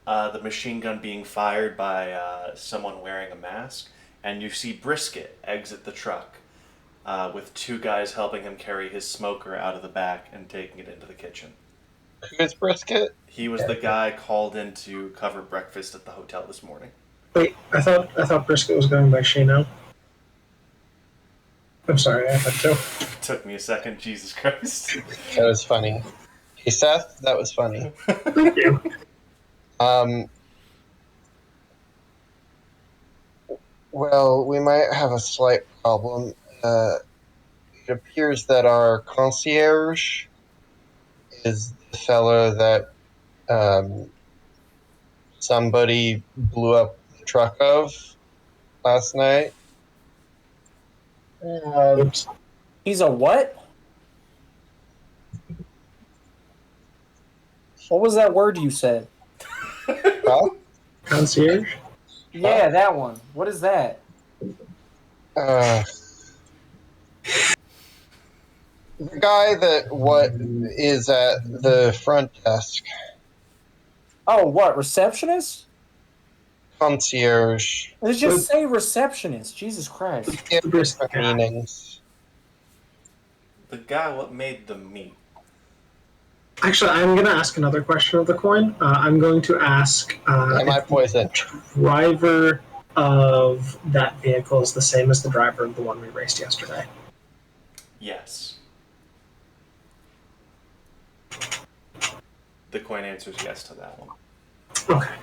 The machine gun being fired by someone wearing a mask, and you see Brisket exit the truck with 2 guys helping him carry his smoker out of the back and taking it into the kitchen. Who is Brisket? He was the guy called in to cover breakfast at the hotel this morning. Wait, I thought Brisket was going by Shino. I'm sorry, I had to. Took me a second. Jesus Christ. That was funny. Hey, Seth, that was funny. Thank you. Well, we might have a slight problem. It appears that our concierge is the fellow that somebody blew up the truck of last night. Oops. He's a what? What was that word you said? Huh? Concierge? Yeah, that one. What is that? The guy that is at the front desk, Oh, what? Receptionist? concierge. Let's just say receptionist. Jesus Christ. They have The Brisket different guy. meanings. The guy what made the meat. Actually, I'm going to ask another question of the coin. I'm going to ask Am I if poisoned? the driver of that vehicle is the same as the driver of the one we raced yesterday. Yes. The coin answers yes to that one. Okay.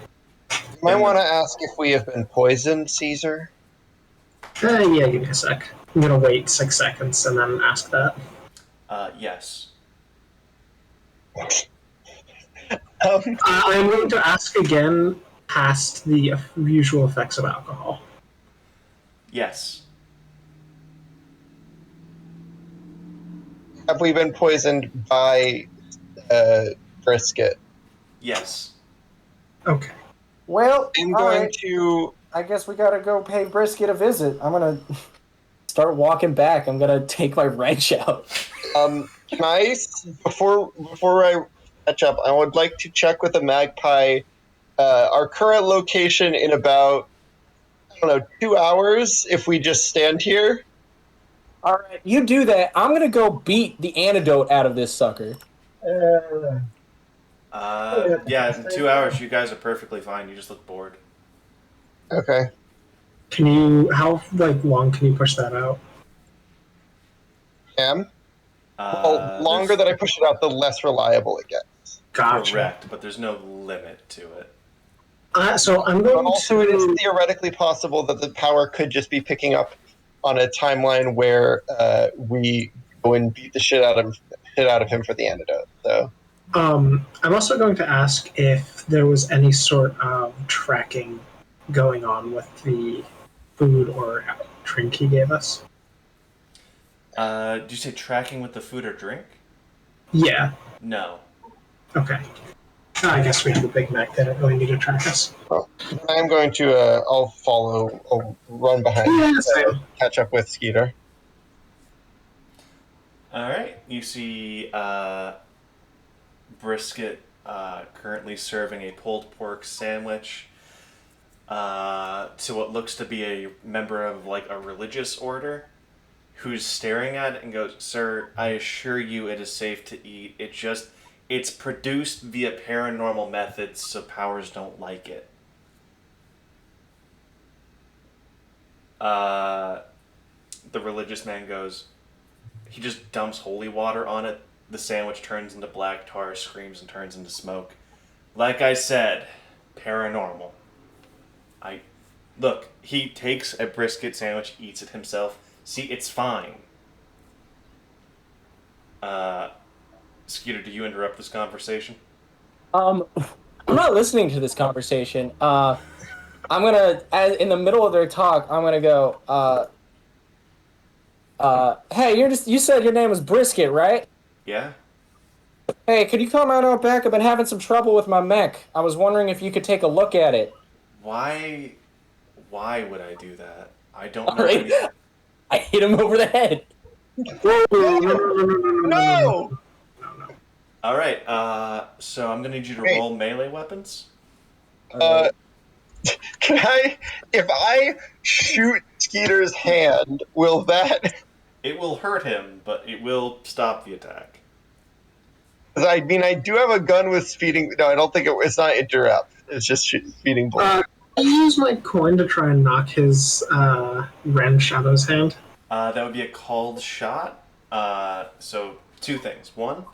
You might want to ask if we have been poisoned, Caesar. Yeah, give me a sec. I'm going to wait 6 seconds and then ask that. Yes. I'm going to ask again past the usual effects of alcohol. Yes. Have we been poisoned by Brisket? Yes. Okay. Well, I'm all going right. to. I guess we gotta go pay Brisket a visit. I'm gonna start walking back. I'm gonna take my wrench out. Can I, before I catch up, I would like to check with the Magpie our current location in about, I don't know, 2 hours if we just stand here. All right, you do that. I'm gonna go beat the antidote out of this sucker. Yeah, in 2 hours you guys are perfectly fine. You just look bored. Okay. How long can you push that out? Well, longer that I push it out, the less reliable it gets. Gotcha. Correct, but there's no limit to it. So I'm going But also, it is to. theoretically possible that the power could just be picking up on a timeline where we go and beat the shit out of him for the antidote. So, I'm also going to ask if there was any sort of tracking going on with the food or drink he gave us. Did you say tracking with the food or drink? Yeah. No. Okay. I guess we have a Big Mac. They don't really need to track us. I'm going to. I'll follow. I'll run behind. Yeah, same. Catch up with Skeeter. All right. You see Brisket currently serving a pulled pork sandwich to what looks to be a member of like a religious order, who's staring at it and goes, "Sir, I assure you it is safe to eat. It's produced via paranormal methods, so powers don't like it." The religious man goes, he just dumps holy water on it. The sandwich turns into black tar, screams, and turns into smoke. Like I said, paranormal. Look, he takes a brisket sandwich, eats it himself. See, it's fine. Skeeter, do you interrupt this conversation? I'm not listening to this conversation. I'm gonna, in the middle of their talk, I'm gonna go. Hey, you said your name was Brisket, right? Yeah? Hey, could you come on out back? I've been having some trouble with my mech. I was wondering if you could take a look at it. Why would I do that? I don't All know right. anything. I hit him over the head. No! All right, so I'm gonna need you to Wait. roll melee weapons. Can I? If I shoot Skeeter's hand, will that? It will hurt him, but it will stop the attack. I mean, I do have a gun with speeding. No, I don't think it's not interrupt. It's just speeding bullets. I use my coin to try and knock his wrench out of his hand. That would be a called shot. So, two things. One,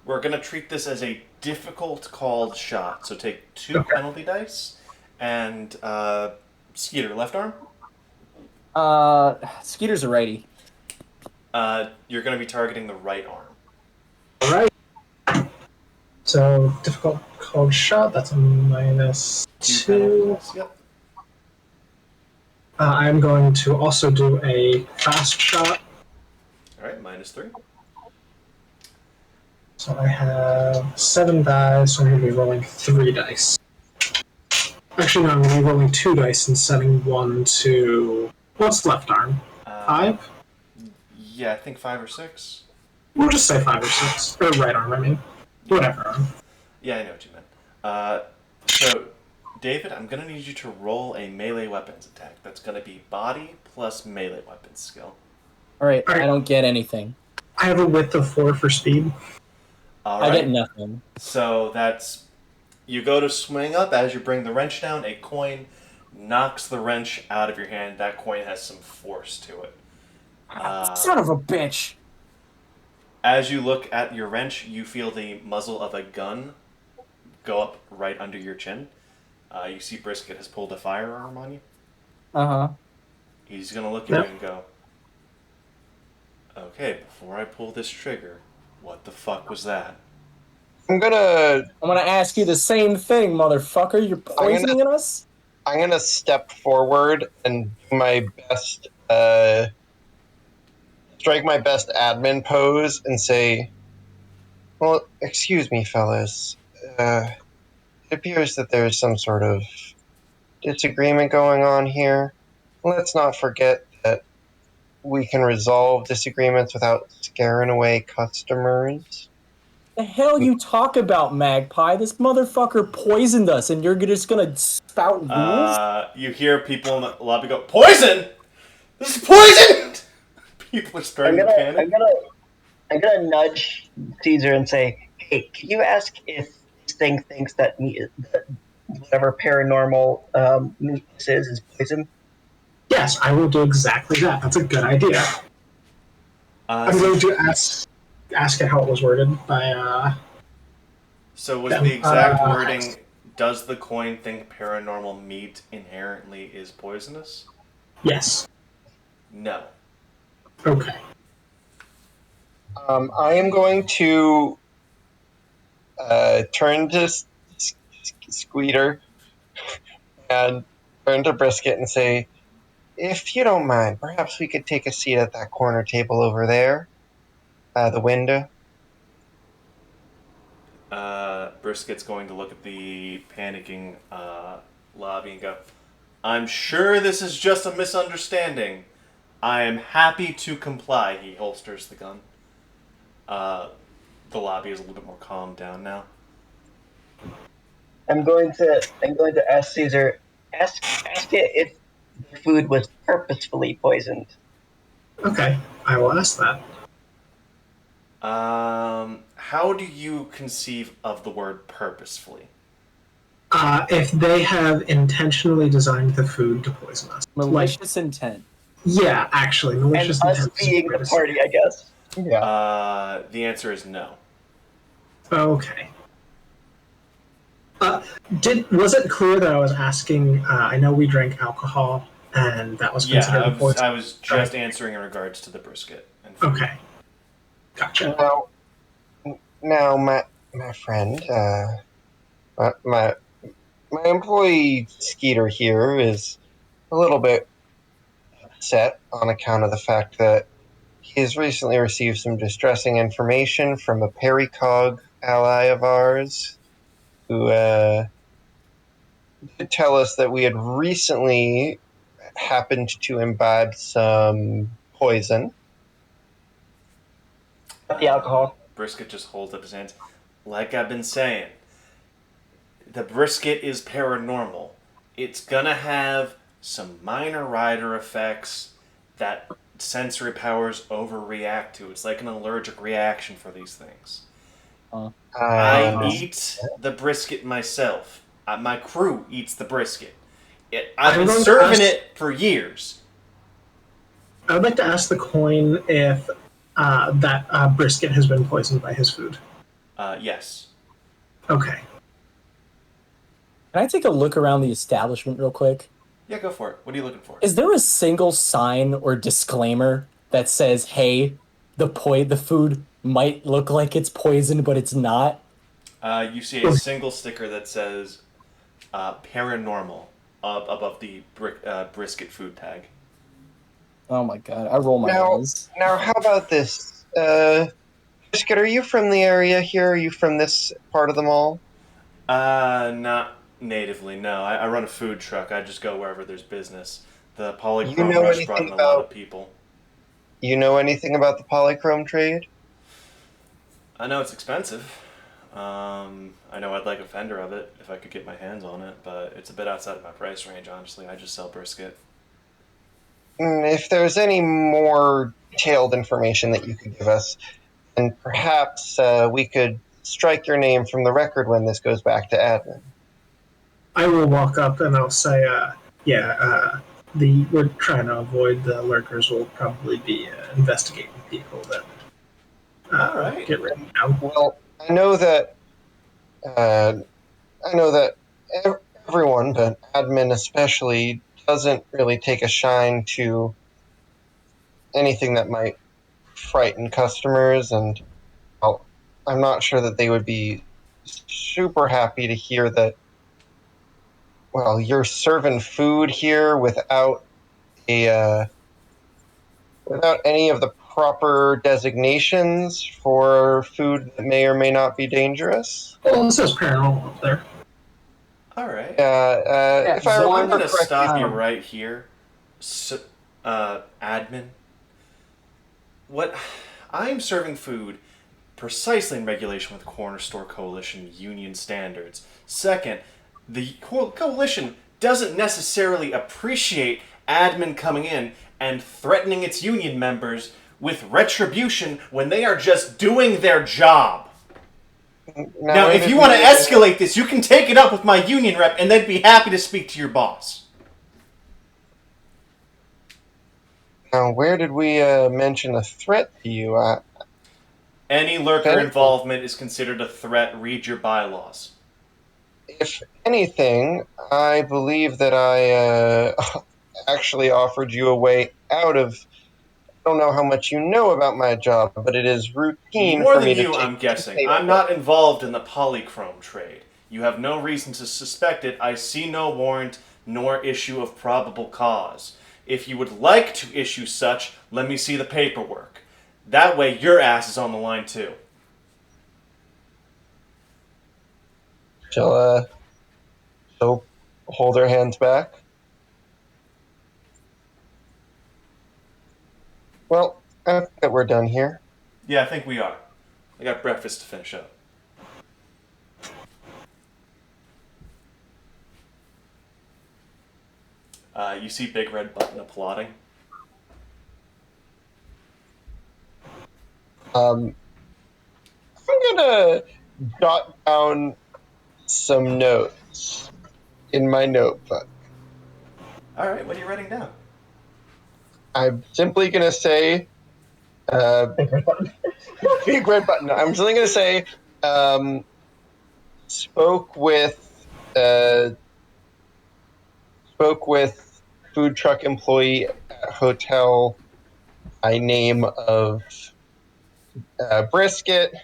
we're going to treat this as a difficult called shot. So, take 2 Okay. penalty dice. And, Skeeter, left arm? Skeeter's a righty. You're going to be targeting the right arm. All right. So difficult called shot. That's a minus 2 two. penalties. Yep. I'm going to also do a fast shot. Alright, -3. So I have 7 dice. So I'm going to be rolling 3 dice. Actually, no, I'm going to be rolling 2 dice and setting 1 to what's left arm? 5. Yeah, I think 5 or 6. We'll just say 5 or 6, or right arm. I mean, whatever arm. Yeah, I know what you meant. So, David, I'm going to need you to roll a melee weapons attack. That's going to be body plus melee weapons skill. Alright, Alright. I don't get anything. I have a width of 4 for speed. Alright. I get nothing. So that's... You go to swing up. As you bring the wrench down, a coin knocks the wrench out of your hand. That coin has some force to it. Son of a bitch! As you look at your wrench, you feel the muzzle of a gun go up right under your chin. You see Brisket has pulled a firearm on you. Uh-huh. He's going to look at you and go, okay, before I pull this trigger, what the fuck was that? I'm gonna ask you the same thing, motherfucker. You're poisoning us? I'm gonna step forward and do my best, strike my best admin pose and say, well, excuse me, fellas. It appears that there's some sort of disagreement going on here. Let's not forget that we can resolve disagreements without scaring away customers. The hell you talk about, Magpie? This motherfucker poisoned us, and you're just gonna spout rules? You hear people in the lobby go, poison! This is poison! People are starting to panic. I'm gonna nudge Caesar and say, "Hey, can you ask if this thing thinks that whatever paranormal meat this is poison?" Yes, I will do exactly that. That's a good idea. I'm going to ask it how it was worded by. So was the exact wording, does the coin think paranormal meat inherently is poisonous? Yes. No. Okay. I am going to turn to Squeeter and turn to Brisket and say, if you don't mind, perhaps we could take a seat at that corner table over there, by the window. Brisket's going to look at the panicking lobby and go, I'm sure this is just a misunderstanding. I am happy to comply. He holsters the gun. The lobby is a little bit more calmed down now. I'm going to ask Caesar, ask it if the food was purposefully poisoned. Okay, I will ask that. How do you conceive of the word purposefully? If they have intentionally designed the food to poison us. Malicious intent. Yeah, actually, malicious And us intent. being the party, I guess. Yeah. The answer is no. Okay. Was it clear that I was asking? I know we drank alcohol, and that was considered a poison. I was just answering in regards to the brisket. And food. Okay. Gotcha. Now, my friend, my employee Skeeter here is a little bit upset on account of the fact that he has recently received some distressing information from a Pericog ally of ours who did tell us that we had recently happened to imbibe some poison. The alcohol. Brisket just holds up his hands. Like I've been saying, the brisket is paranormal. It's gonna have some minor rider effects that sensory powers overreact to. It's like an allergic reaction for these things. I eat the brisket myself. My crew eats the brisket. I've been going to serving ask- it for years. I would like to ask the coin if that brisket has been poisoned by his food. Yes. Okay. Can I take a look around the establishment real quick? Yeah, go for it. What are you looking for? Is there a single sign or disclaimer that says, "Hey, the food might look like it's poisoned, but it's not"? You see a single sticker that says paranormal above the brisket food tag. Oh my god, I roll my Now, eyes. now, how about this? Biscuit, are you from the area here? Are you from this part of the mall? Not natively, no. I run a food truck. I just go wherever there's business. The Polychrome You know Rush brought anything in a lot about- of people. You know anything about the polychrome trade? I know it's expensive. I know I'd like a fender of it if I could get my hands on it, but it's a bit outside of my price range, honestly. I just sell brisket. If there's any more detailed information that you could give us, then perhaps we could strike your name from the record when this goes back to admin. I will walk up and I'll say, we're trying to avoid the lurkers. Will probably be investigating people that All right. get written down. Well, I know that everyone, but admin especially, doesn't really take a shine to anything that might frighten customers, and well, I'm not sure that they would be super happy to hear that. Well, you're serving food here without without any of the proper designations for food that may or may not be dangerous. Well, it says paranormal up there. All right. If I so I'm remember going to correctly, stop you right here, admin. What I'm serving food precisely in regulation with Corner Store Coalition union standards. Second, the coalition doesn't necessarily appreciate admin coming in and threatening its union members with retribution when they are just doing their job. Now, if you want to escalate this, you can take it up with my union rep, and they'd be happy to speak to your boss. Now, where did we mention a threat to you? Any lurker Okay. involvement is considered a threat. Read your bylaws. If anything, I believe that I actually offered you a way out of. I don't know how much you know about my job, but it is routine More for than me to you, take I'm guessing. payment. I'm not involved in the polychrome trade. You have no reason to suspect it. I see no warrant nor issue of probable cause. If you would like to issue such, let me see the paperwork. That way your ass is on the line too. She'll hold her hands back. Well, I think that we're done here. Yeah, I think we are. I got breakfast to finish up. You see Big Red Button applauding? I'm gonna jot down some notes in my notebook. Alright, what are you writing down? I'm simply gonna say, big red button. I'm simply gonna say, spoke with food truck employee at hotel by name of Brisket.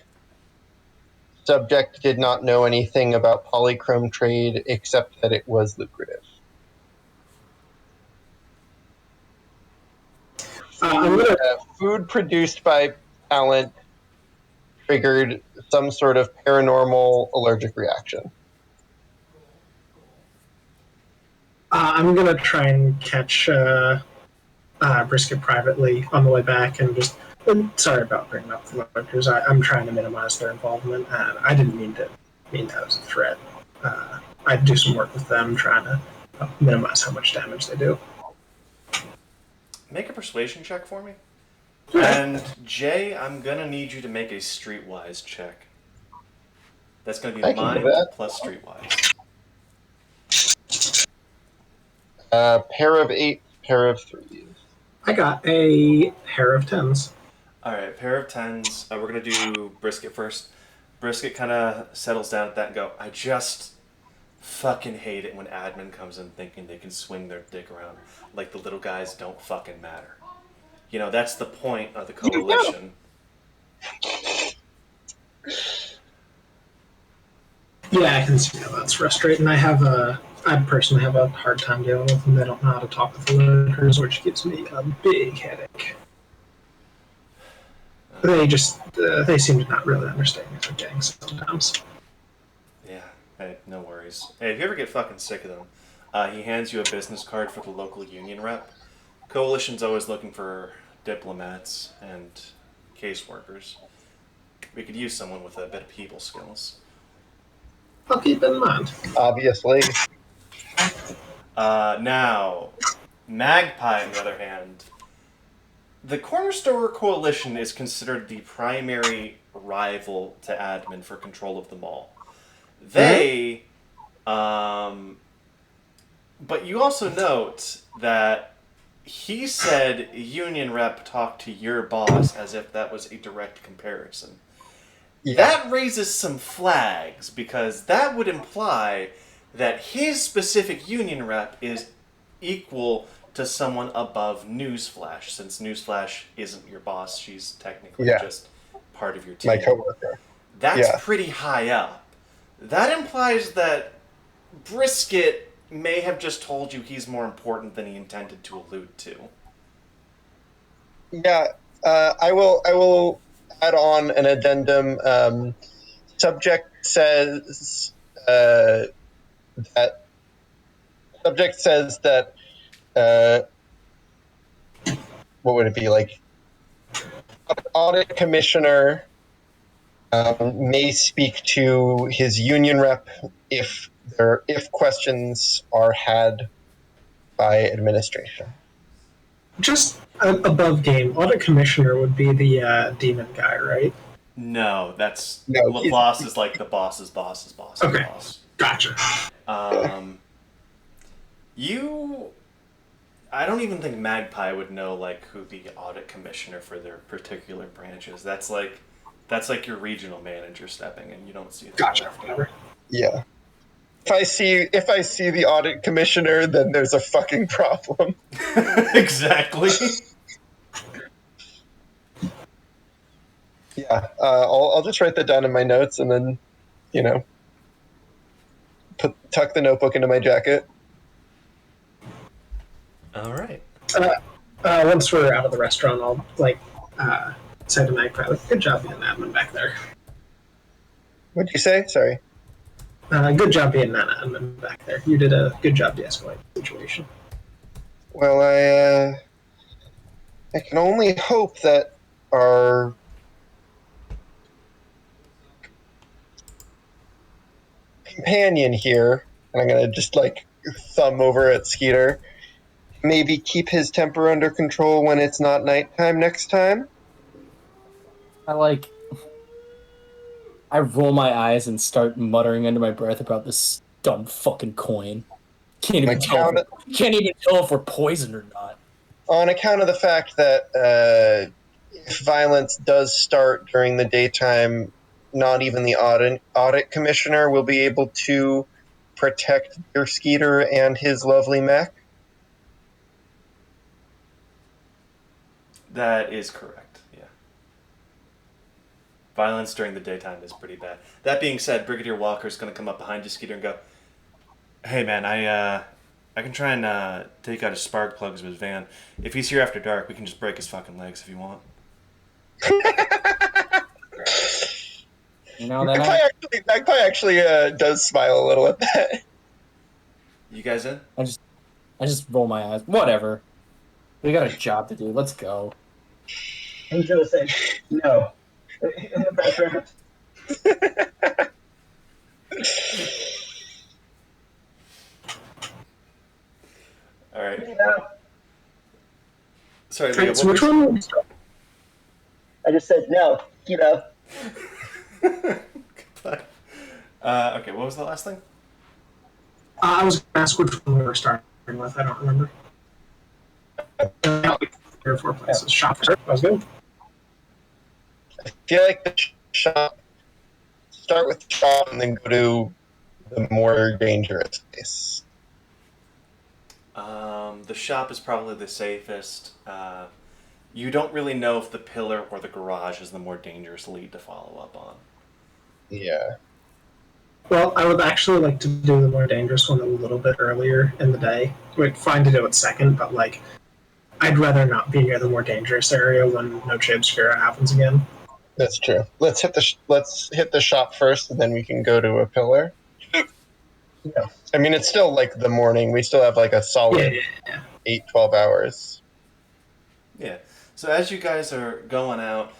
Subject did not know anything about polychrome trade except that it was lucrative. Food produced by talent triggered some sort of paranormal allergic reaction. I'm gonna try and catch Brisket privately on the way back, and just. Sorry about bringing up the lurkers. I'm trying to minimize their involvement, and I didn't mean that as a threat. I do some work with them, trying to minimize how much damage they do. Make a persuasion check for me. And Jay, I'm gonna need you to make a streetwise check. That's gonna be I can do mind that. plus streetwise. Pair of 8, pair of 3. I got a pair of 10s. All right, pair of 10s. We're gonna do Brisket first. Brisket kind of settles down at that and go, I just fucking hate it when admin comes in thinking they can swing their dick around like the little guys don't fucking matter. You know, that's the point of the coalition. Yeah, I can see how that's frustrating. I personally have a hard time dealing with them. They don't know how to talk with the workers, which gives me a big headache. They seem to not really understand what they're getting sometimes. Yeah, hey, no worries. Hey, if you ever get fucking sick of them, he hands you a business card for the local union rep. Coalition's always looking for diplomats and caseworkers. We could use someone with a bit of people skills. I'll keep in mind. Obviously. Now, Magpie, on the other hand, the Corner Store Coalition is considered the primary rival to admin for control of the mall. They, but you also note that he said union rep talked to your boss as if that was a direct comparison. Yeah. That raises some flags because that would imply that his specific union rep is equal to someone above Newsflash, since Newsflash isn't your boss, she's technically just part of your team. My coworker. That's pretty high up. That implies that Brisket may have just told you he's more important than he intended to allude to. Yeah, I will add on an addendum. Subject says that what would it be like? Audit commissioner may speak to his union rep if questions are had by administration. Just above game, audit commissioner would be the demon guy, right? No, No, Laplace is like the boss's boss's boss. Okay. Boss. Gotcha. I don't even think Magpie would know like who the audit commissioner for their particular branch is. That's like your regional manager stepping in. You don't see that. Gotcha. often. Whatever. Yeah. If I see the audit commissioner, then there's a fucking problem. Exactly. Yeah. I'll just write that down in my notes and then, tuck the notebook into my jacket. All right. Once we're out of the restaurant, I'll say to Magpie, good job being an admin back there. What'd you say? Sorry. Good job being an admin back there. You did a good job de-escalating the situation. Well, I can only hope that our companion here, and I'm gonna just thumb over at Skeeter, maybe keep his temper under control when it's not nighttime next time. I roll my eyes and start muttering under my breath about this dumb fucking coin. Can't even tell if we're poisoned or not. On account of the fact that if violence does start during the daytime, not even the audit commissioner will be able to protect your Skeeter and his lovely mech. That is correct. Yeah. Violence during the daytime is pretty bad. That being said, Brigadier Walker's going to come up behind you, Skeeter, and go, "Hey, man, I can try and take out his spark plugs of his van. If he's here after dark, we can just break his fucking legs if you want." Magpie actually does smile a little at that. You guys in? I just roll my eyes. Whatever. We got a job to do. Let's go. He's gonna say no in the background. All right. No. Sorry, Right, Leah, so what which were one? I just said no. okay, what was the last thing? I was going to ask which one we were starting with. I don't remember. Like 3 or 4 places. Shop. That was good. I feel like the shop. Start with the shop and then go to the more dangerous place. The shop is probably the safest. You don't really know if the pillar or the garage is the more dangerous lead to follow up on. Yeah. Well, I would actually like to do the more dangerous one a little bit earlier in the day. We'd fine to do it second, but like, I'd rather not be near the more dangerous area when No Chi Obscura happens again. That's true. Let's hit the shop first, and then we can go to a pillar. Yeah. I mean, it's still like the morning. We still have like a solid Yeah. 8-12 hours. Yeah. So as you guys are going out,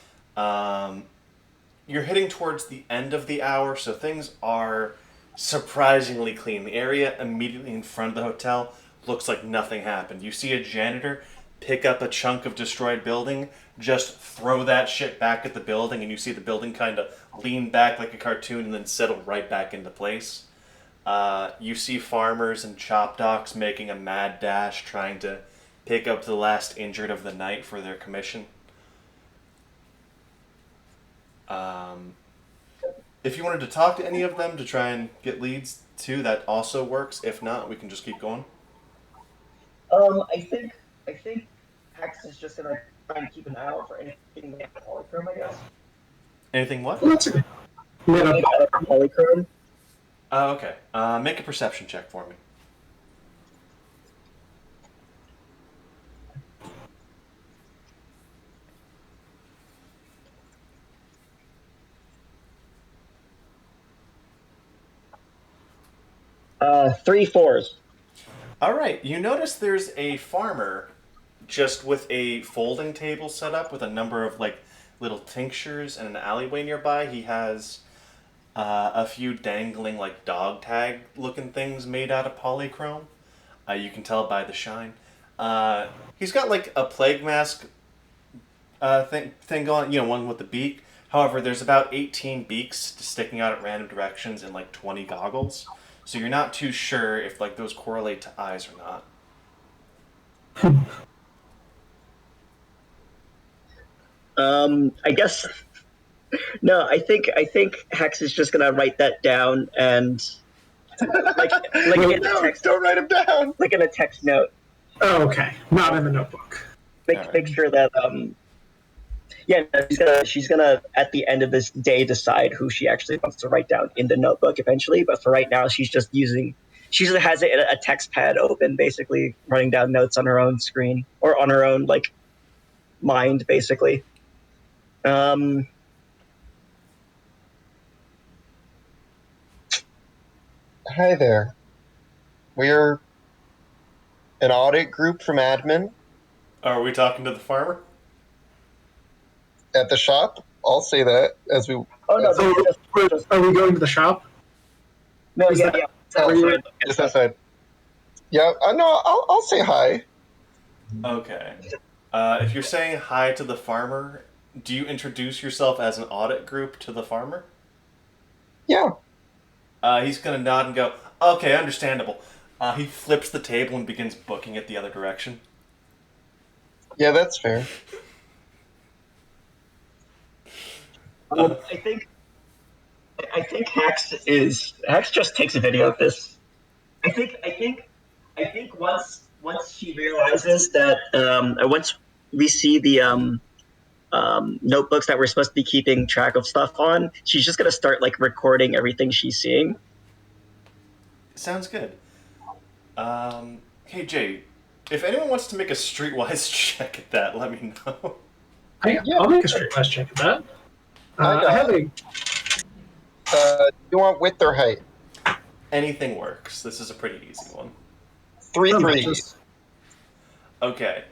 you're heading towards the end of the hour, so things are surprisingly clean. The area immediately in front of the hotel looks like nothing happened. You see a janitor pick up a chunk of destroyed building, just throw that shit back at the building, and you see the building kind of lean back like a cartoon and then settle right back into place. You see farmers and chop docks making a mad dash trying to pick up the last injured of the night for their commission. If you wanted to talk to any of them to try and get leads too, that also works. If not, we can just keep going. I think Hex is just gonna try and keep an eye out for anything like polychrome, I guess. Anything what? Well, that's okay. Made Anything up. out of polychrome. Okay. Make a perception check for me. Three fours. All right. You notice there's a farmer just with a folding table set up with a number of like little tinctures and an alleyway nearby. He has a few dangling like dog tag looking things made out of polychrome. You can tell by the shine. He's got like a plague mask thing going, one with the beak. However, there's about 18 beaks sticking out at random directions and like 20 goggles. So you're not too sure if like those correlate to eyes or not. I guess no. I think Hex is just gonna write that down and like in a text, Don't write them down. like in a text note. Oh, okay. Not in the notebook. Make sure that yeah, no, she's gonna at the end of this day decide who she actually wants to write down in the notebook eventually. But for right now, she just has a text pad open, basically running down notes on her own screen or on her own like mind, basically. Hi there. We're an audit group from admin Are we talking to the farmer? at the shop. I'll say that as we. Oh no, So, are we going to the shop? no, is yeah, that- yeah. where you- Just outside. Yeah, no, I'll say hi. Okay. If you're saying hi to the farmer, do you introduce yourself as an audit group to the farmer? Yeah. He's gonna nod and go, okay, understandable. He flips the table and begins booking it the other direction. Yeah, that's fair. I think Hex just takes a video of this. I think once she realizes that once we see the notebooks that we're supposed to be keeping track of stuff on, she's just gonna start like recording everything she's seeing. Sounds good. Hey Jay, if anyone wants to make a streetwise check at that, let me know. I'll make a straight flash check of that. I I have a you want width or height? Anything works. This is a pretty easy one. 3 no 3. matches. Okay.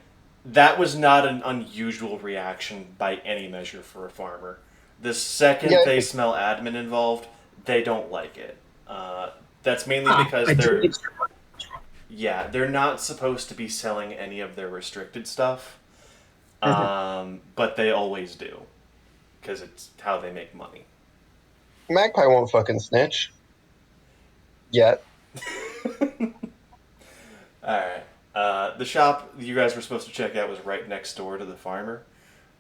That was not an unusual reaction by any measure for a farmer. The second Yeah. they smell admin involved, they don't like it. That's mainly because I do they're need straight flash. they're not supposed to be selling any of their restricted stuff, but they always do because it's how they make money. Magpie won't fucking snitch. Yet. All right. The shop you guys were supposed to check out was right next door to the farmer.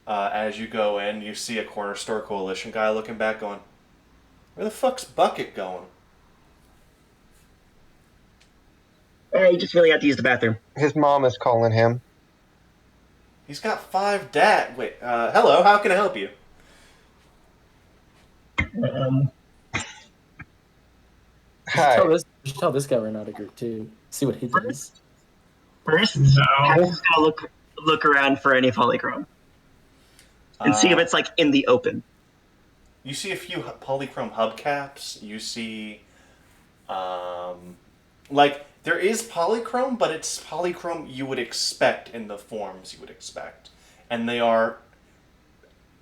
As you go in, you see a corner store coalition guy looking back, going, "Where the fuck's Bucket going?" He just really had to use the bathroom. His mom is calling him. He's got 5 dad. Wait. Hello. How can I help you? Hi. Tell this guy we're not a group too. See what he does. First, No. I just gotta look around for any polychrome and see if it's like in the open. You see a few polychrome hubcaps. You see, like there is polychrome, but it's polychrome you would expect in the forms you would expect, and they are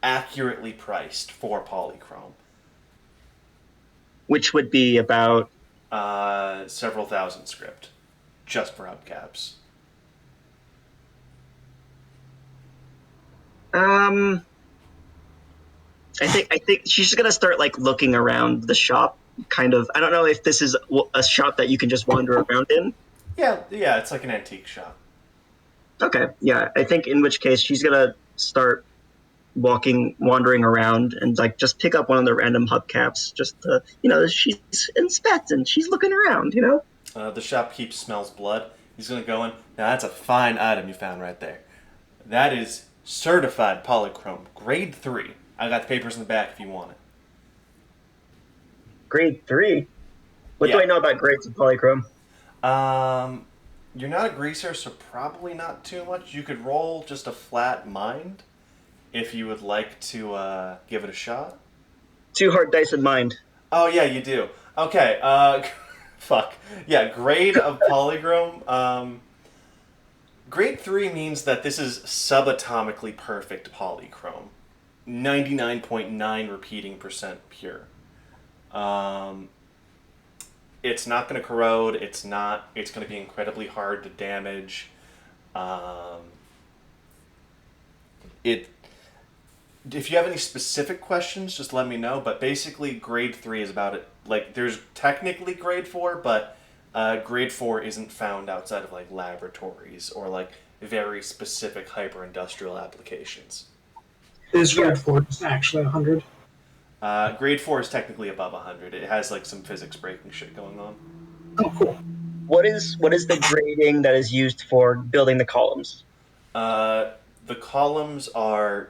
accurately priced for polychrome. Which would be about Several thousand script, just for hubcaps. I think she's just gonna start like looking around the shop. Kind of. I don't know if this is a shop that you can just wander around in. Yeah, it's like an antique shop. Okay, yeah. I think in which case she's gonna start wandering around, and like just pick up one of the random hubcaps. Just to, she's inspecting. She's looking around. The shopkeep smells blood. He's gonna go in. Now that's a fine item you found right there. That is certified polychrome, grade 3. I got the papers in the back if you want it. Grade 3. What do Yeah. I know about grades of polychrome? You're not a greaser, so probably not too much. You could roll just a flat mind if you would like to give it a shot. 2 hard dice in mind. Oh yeah, you do. Okay. Fuck. Yeah, grade of polychrome. Grade 3 means that this is subatomically perfect polychrome. 99.9 repeating percent pure. It's not going to corrode. It's going to be incredibly hard to damage. If you have any specific questions, just let me know. But basically, grade 3 is about it. Like, there's technically grade 4, but grade 4 isn't found outside of like laboratories or like very specific hyper-industrial applications. Is grade 4 just actually 100? Grade 4 is technically above 100. It has like some physics breaking shit going on. Oh, cool. What is the grading that is used for building the columns? The columns are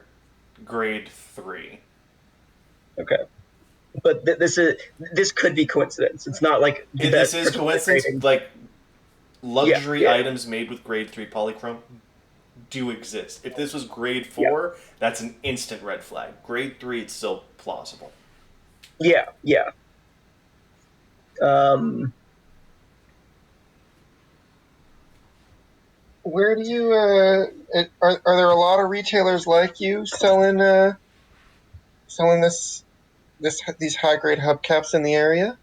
grade 3. Okay, but this could be coincidence. It's not like This is coincidence. grading. Like luxury Yeah. items made with grade 3 polychrome do exist. If this was grade 4, that's an instant red flag. Grade 3, it's still plausible. Yeah. Where do you? Are there a lot of retailers like you selling these high grade hubcaps in the area?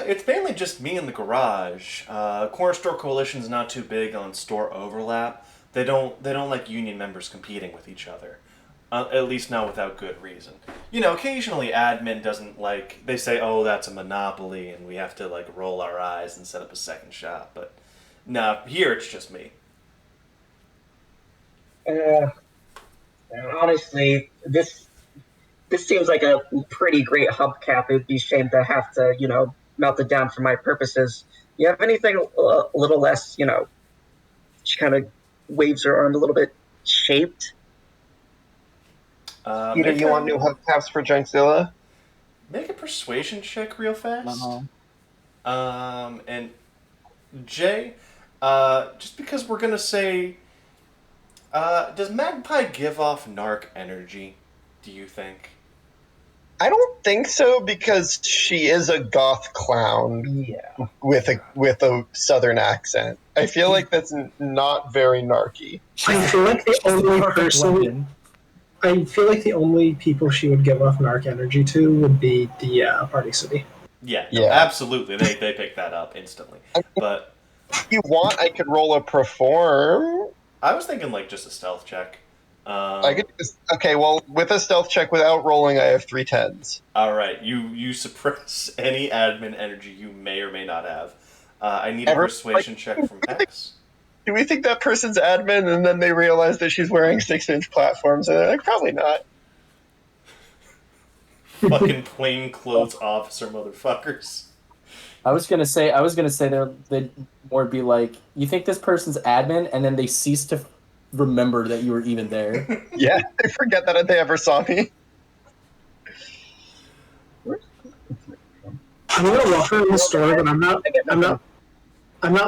It's mainly just me in the garage. Corner Store Coalition's not too big on store overlap. They don't like union members competing with each other. At least not without good reason. Occasionally admin doesn't like. They say, "Oh, that's a monopoly," and we have to like roll our eyes and set up a second shop. But no, here it's just me. Honestly, this seems like a pretty great hubcap. It'd be a shame to have to, melt it down for my purposes. You have anything a little less, she kind of waves her arm a little bit, shaped? Peter, you want new hubcaps for Junkzilla? Make a persuasion check real fast. Uh-huh. And Jay, just because we're gonna say, does Magpie give off narc energy? Do you think? I don't think so because she is a goth clown Yeah. with a southern accent. I feel like that's not very narky. I feel like the only Perfect person. weapon. I feel like the only people she would give off narc energy to would be the Party City. Yeah, no, Yeah. absolutely. They pick that up instantly. But If you want, I could roll a perform. I was thinking like just a stealth check. I could just, okay, well, with a stealth check without rolling, I have 3 10s. All right, you suppress any admin energy you may or may not have. I need a Ever- persuasion check from Hex. Do we think that person's admin, and then they realize that she's wearing 6-inch platforms, and they're like, probably not. Fucking plainclothes officer motherfuckers. I was gonna say they'd more be like, you think this person's admin, and then they cease to remember that you were even there. Yeah, they forget that they ever saw me. I'm gonna walk around the store, but I'm not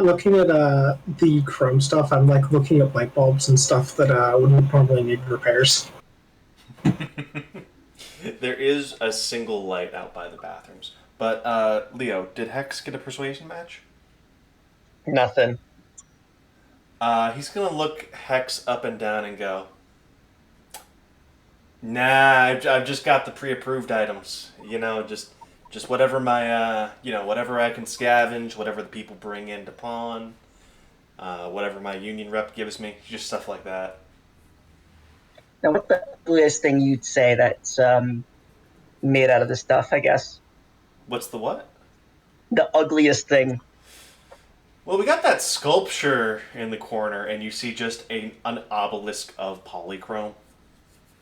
looking at the chrome stuff. I'm like looking at light bulbs and stuff that would probably need repairs. There is a single light out by the bathrooms. But, Leo, did Hex get a persuasion match? Nothing. He's gonna look Hex up and down and go, nah, I've just got the pre-approved items. You know, just whatever my, whatever I can scavenge, whatever the people bring in to pawn, whatever my union rep gives me, just stuff like that. Now, what's the ugliest thing you'd say that's made out of this stuff, I guess? What's the what? The ugliest thing. Well, we got that sculpture in the corner, and you see just an obelisk of polychrome.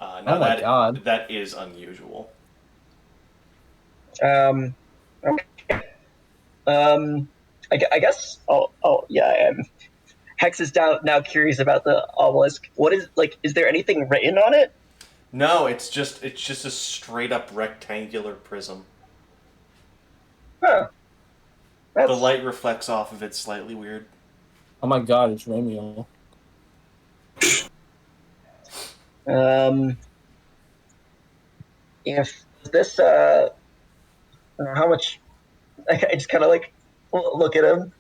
Oh my God. That is unusual. Okay. I guess. Yeah. I am. Hex is now curious about the obelisk. What is Is there anything written on it? No, it's just a straight up rectangular prism. Huh. The light reflects off of it slightly weird. Oh my God, it's Romeo. If this how much? I just kind of look at him.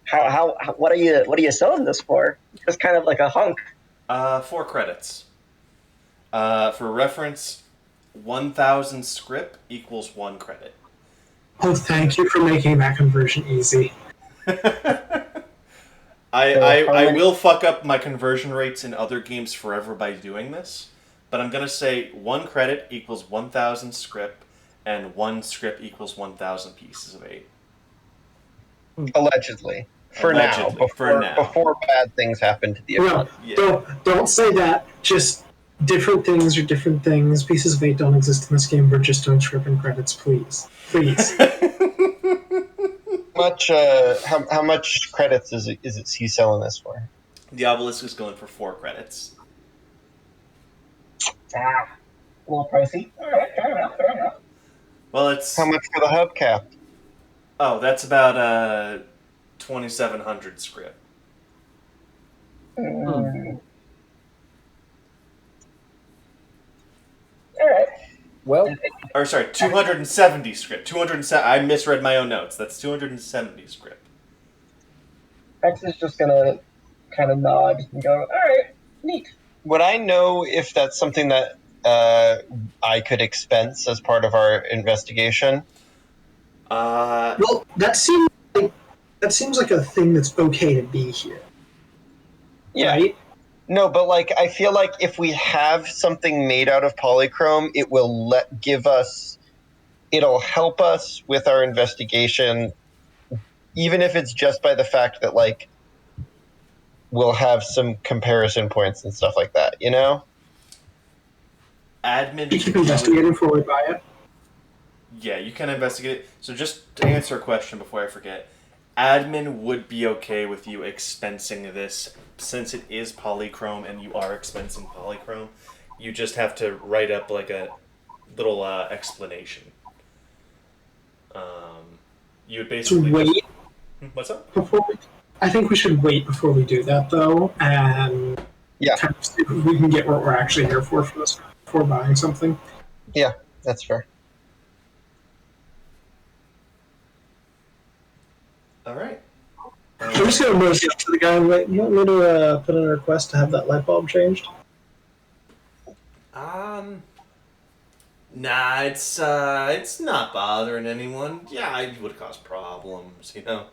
How what are you selling this for? Just kind of like a hunk. 4 credits. For reference, 1,000 script equals 1 credit. Oh, thank you for making that conversion easy. I will fuck up my conversion rates in other games forever by doing this, but I'm gonna say 1 credit equals 1,000 script, and 1 script equals 1,000 pieces of 8. Allegedly. For Allegedly, now. Before bad things happen to the No, account. Yeah. don't say that. Just different things are different things. Pieces of 8 don't exist in this game. We're just doing script and credits, please. Please. How much credits is he selling this for? The obelisk is going for 4 credits. A little pricey. All right, fair enough. Well, it's How much for the hubcap? that's about 2,700 script. All right. Well, Or sorry, 270 script. 207. I misread my own notes. That's 270 script. X is just gonna kind of nod and go, "All right, neat." Would I know if that's something that I could expense as part of our investigation? Well, that seems like a thing that's okay to be here. Yeah. Right? No, but I feel like if we have something made out of polychrome, it will it'll help us with our investigation, even if it's just by the fact that we'll have some comparison points and stuff like that, you know? Admin. You keep investigating before we buy it. Yeah, you can investigate it. So just to answer a question before I forget, admin would be okay with you expensing this since it is polychrome and you are expensing polychrome. You just have to write up a little explanation. You would basically Wait What's up? before I think we should wait before we do that, though, and Yeah. kind of see if we can get what we're actually here for this before buying something. Yeah, that's fair. All right. I'm just gonna mosey up to the guy and wait. You want me to put in a request to have that light bulb changed? Nah, it's not bothering anyone. Yeah, it would cause problems, you know.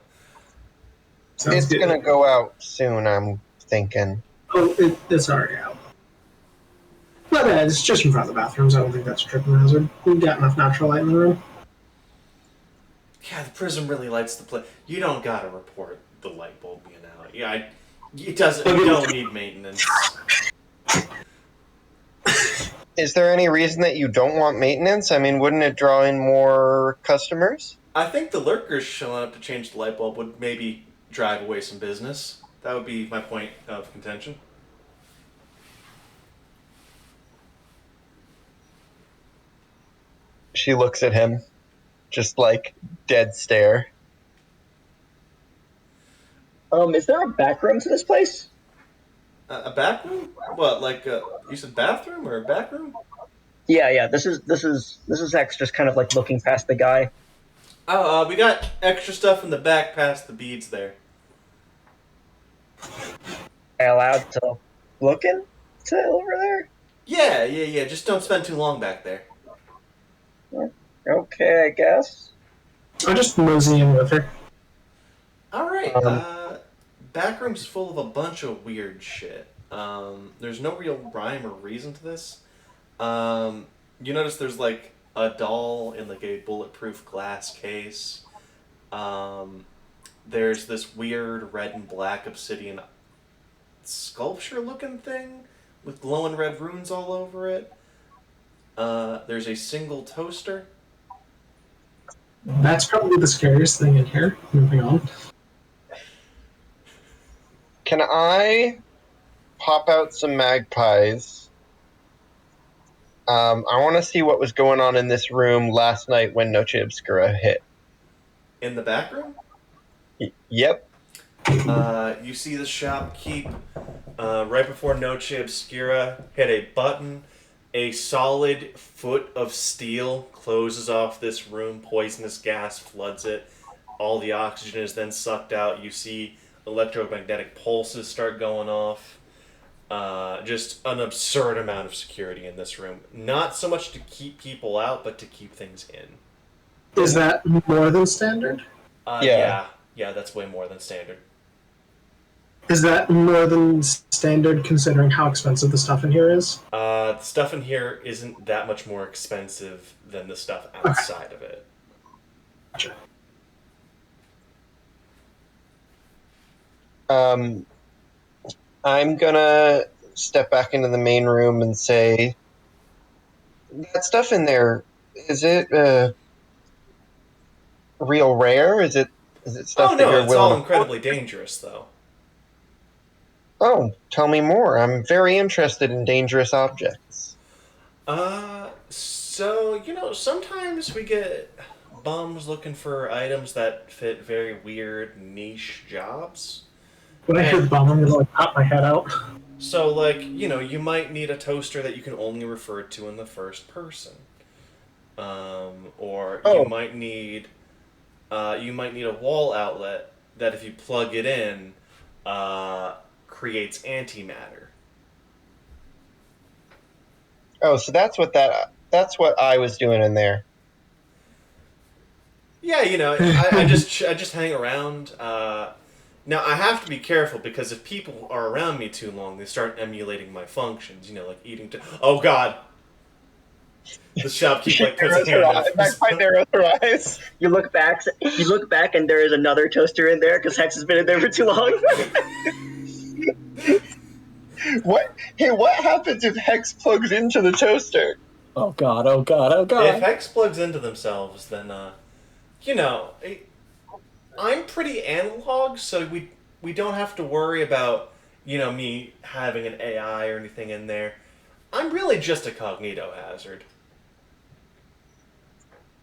Sounds It's good. gonna go out soon, I'm thinking. Oh, it's already out. But it's just in front of the bathrooms. I don't think that's a tripping hazard. We've got enough natural light in the room. Yeah, the Prism really lights the place. You don't gotta report the light bulb being out. Yeah, it doesn't. You don't need maintenance. Is there any reason that you don't want maintenance? I mean, wouldn't it draw in more customers? I think the lurkers showing up to change the light bulb would maybe drive away some business. That would be my point of contention. She looks at him, just like dead stare. Is there a back room to this place? A back room? What, like you said, bathroom or a back room? Yeah. This is Hex just kind of like looking past the guy. Oh, we got extra stuff in the back past the beads there. Am I allowed to look into over there? Yeah. Just don't spend too long back there. Okay, I guess. I'll just mosey in with her. All right. Back room's full of a bunch of weird shit. There's no real rhyme or reason to this. You notice there's like a doll in like a bulletproof glass case. There's this weird red and black obsidian sculpture looking thing with glowing red runes all over it. There's a single toaster. That's probably the scariest thing in here. Moving on. Can I pop out some magpies? I want to see what was going on in this room last night when Noche Obscura hit. In the back room? Yep. You see the shopkeep right before Noche Obscura hit a button. A solid foot of steel closes off this room. Poisonous gas floods it. All the oxygen is then sucked out. You see electromagnetic pulses start going off. Just an absurd amount of security in this room. Not so much to keep people out, but to keep things in. Is that more than standard? Yeah, that's way more than standard. Is that more than standard considering how expensive the stuff in here is? The stuff in here isn't that much more expensive than the stuff outside of it. Gotcha. I'm gonna step back into the main room and say, that stuff in there, is it real rare? Is it stuff Oh that no, you're it's willing all to... incredibly dangerous, though. Oh, tell me more. I'm very interested in dangerous objects. So, sometimes we get bums looking for items that fit very weird niche jobs. When I hear bomb, I'm gonna pop my head out. So, you might need a toaster that you can only refer to in the first person. Or Oh. you might need a wall outlet that if you plug it in, creates antimatter. Oh, so that's what I was doing in there. Yeah, I just hang around. Now I have to be careful because if people are around me too long, they start emulating my functions. Like eating. Oh God! The shopkeep puts a hand up. Magpie narrows her eyes. You look back, and there is another toaster in there because Hex has been in there for too long. What? Hey, what happens if Hex plugs into the toaster? Oh god, oh god, oh If god. Hex plugs into themselves, then I'm pretty analog, so we don't have to worry about me having an AI or anything in there. I'm really just a cognito hazard.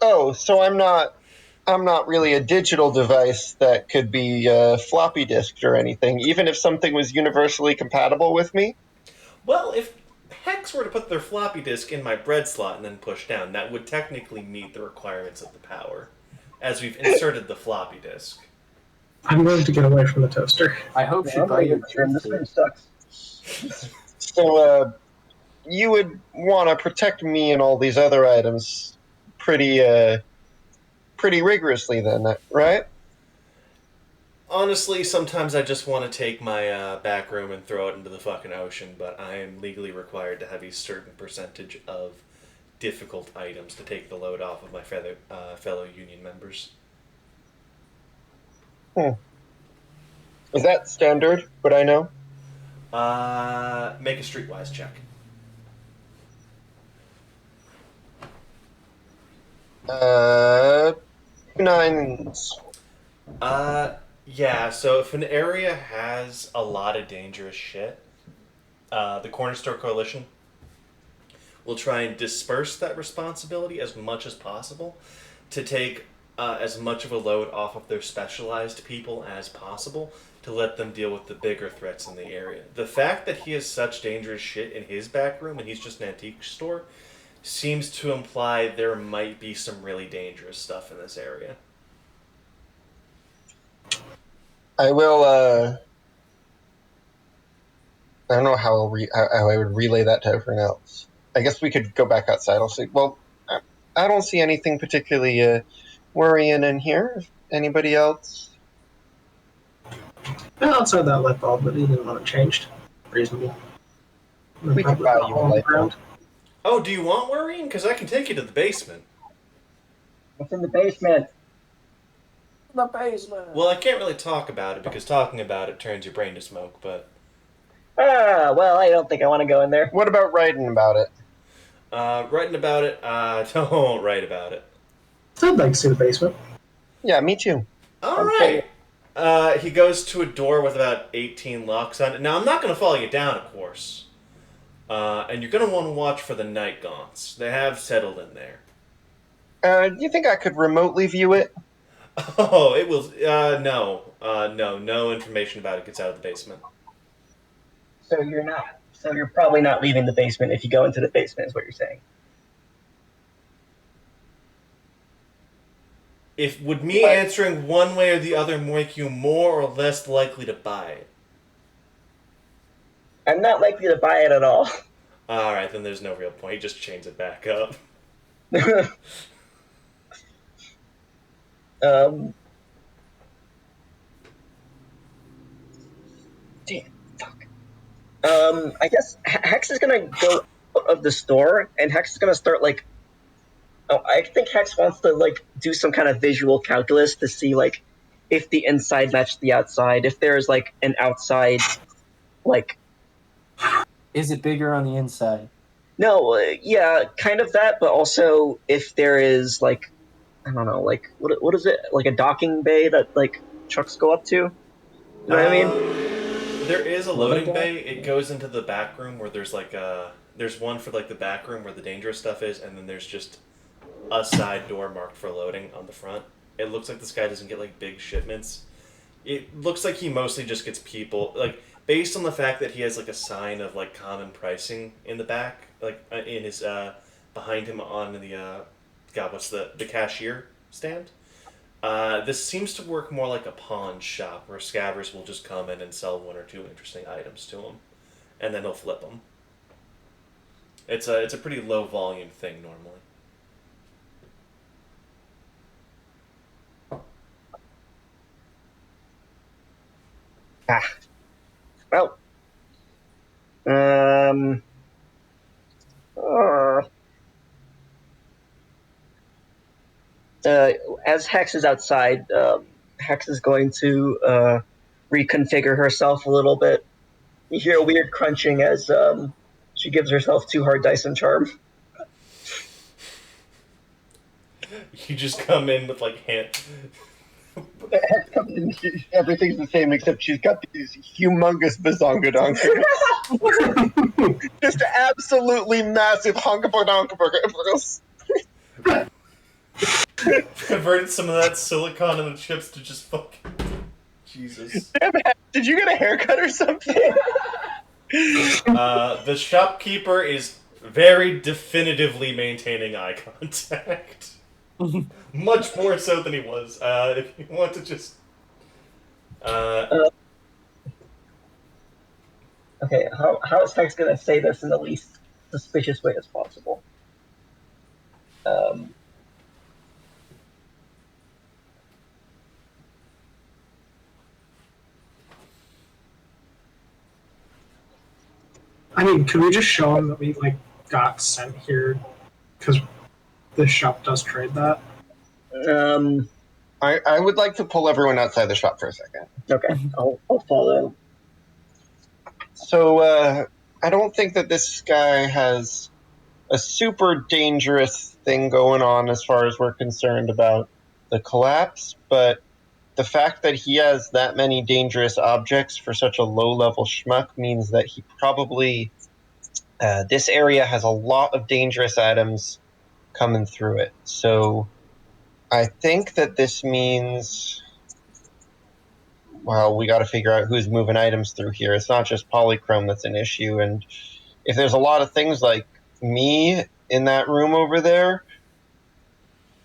Oh, so I'm not really a digital device that could be floppy disked or anything, even if something was universally compatible with me? Well, if Hex were to put their floppy disk in my bread slot and then push down, that would technically meet the requirements of the power, as we've inserted the floppy disk. I'm going to get away from the toaster. I hope she I'm buys leaving this room. This room sucks. So, you would want to protect me and all these other items pretty rigorously then, right? Honestly, sometimes I just want to take my back room and throw it into the fucking ocean, but I am legally required to have a certain percentage of difficult items to take the load off of my fellow union members. Is that standard? Would I know? Make a streetwise check. Uh, 9s. Yeah, so if an area has a lot of dangerous shit, the Corner Store Coalition will try and disperse that responsibility as much as possible to take as much of a load off of their specialized people as possible to let them deal with the bigger threats in the area. The fact that he has such dangerous shit in his back room and he's just an antique store seems to imply there might be some really dangerous stuff in this area. I will. I don't know how how I would relay that to everyone else. I guess we could go back outside. I'll say, well, I don't see anything particularly worrying in here. Anybody else? Outside that light bulb, but he didn't want it changed. Reasonable. We could Probably buy the you a hole in the light bulb. ground. Oh, do you want worrying? Because I can take you to the basement. What's in the basement? The basement. Well, I can't really talk about it because talking about it turns your brain to smoke, but Well, I don't think I want to go in there. What about writing about it? writing about it, don't write about it. So I'd like to see the basement. Yeah, me too. All Okay. right. He goes to a door with about 18 locks on it. Now, I'm not going to follow you down, of course. And you're going to want to watch for the night gaunts. They have settled in there. Do you think I could remotely view it? Oh, it will. No. No information about it gets out of the basement. So you're not. So you're probably not leaving the basement if you go into the basement, is what you're saying. Would me answering one way or the other make you more or less likely to buy it? I'm not likely to buy it at all. Alright, then there's no real point. He just chains it back up. Damn, fuck. I guess Hex is gonna go out of the store, and Hex is gonna start like. Oh, I think Hex wants to like do some kind of visual calculus to see like if the inside matched the outside, if there's like an outside, like Is it bigger on the inside? no, yeah, kind of that, but also if there is like I don't know, like what is it like a docking bay that like trucks go up to? You know what I mean? There is a loading Loading bay. It goes into the back room where there's like there's one for like the back room where the dangerous stuff is, and then there's just a side door marked for loading on the front. It looks like this guy doesn't get like big shipments. It looks like he mostly just gets people like based on the fact that he has like a sign of like common pricing in the back, like in his behind him on the God, what's the cashier stand? This seems to work more like a pawn shop where scabbers will just come in and sell one or two interesting items to him, and then he'll flip them. It's a pretty low volume thing normally. Well, as Hex is outside, Hex is going to reconfigure herself a little bit. You hear a weird crunching as she gives herself 2 hard dice and charm. You just come in with like Hex comes in, everything's the same except she's got these humongous bazongadonkers. Just absolutely massive honkabodonkabogers. converted some of that silicon in the chips to just fucking Jesus. Damn it, did you get a haircut or something? The shopkeeper is very definitively maintaining eye contact. Much more so than he was. If you want to just... Okay, how is Hex going to say this in the least suspicious way as possible? I mean, could we just show him that we like got sent here because this shop does trade that? I would like to pull everyone outside the shop for a second. Okay, I'll follow. So, I don't think that this guy has a super dangerous thing going on as far as we're concerned about the collapse, but the fact that he has that many dangerous objects for such a low level schmuck means that he probably. This area has a lot of dangerous items coming through it. So, I think that this means. Well, we got to figure out who's moving items through here. It's not just polychrome that's an issue, and if there's a lot of things like me in that room over there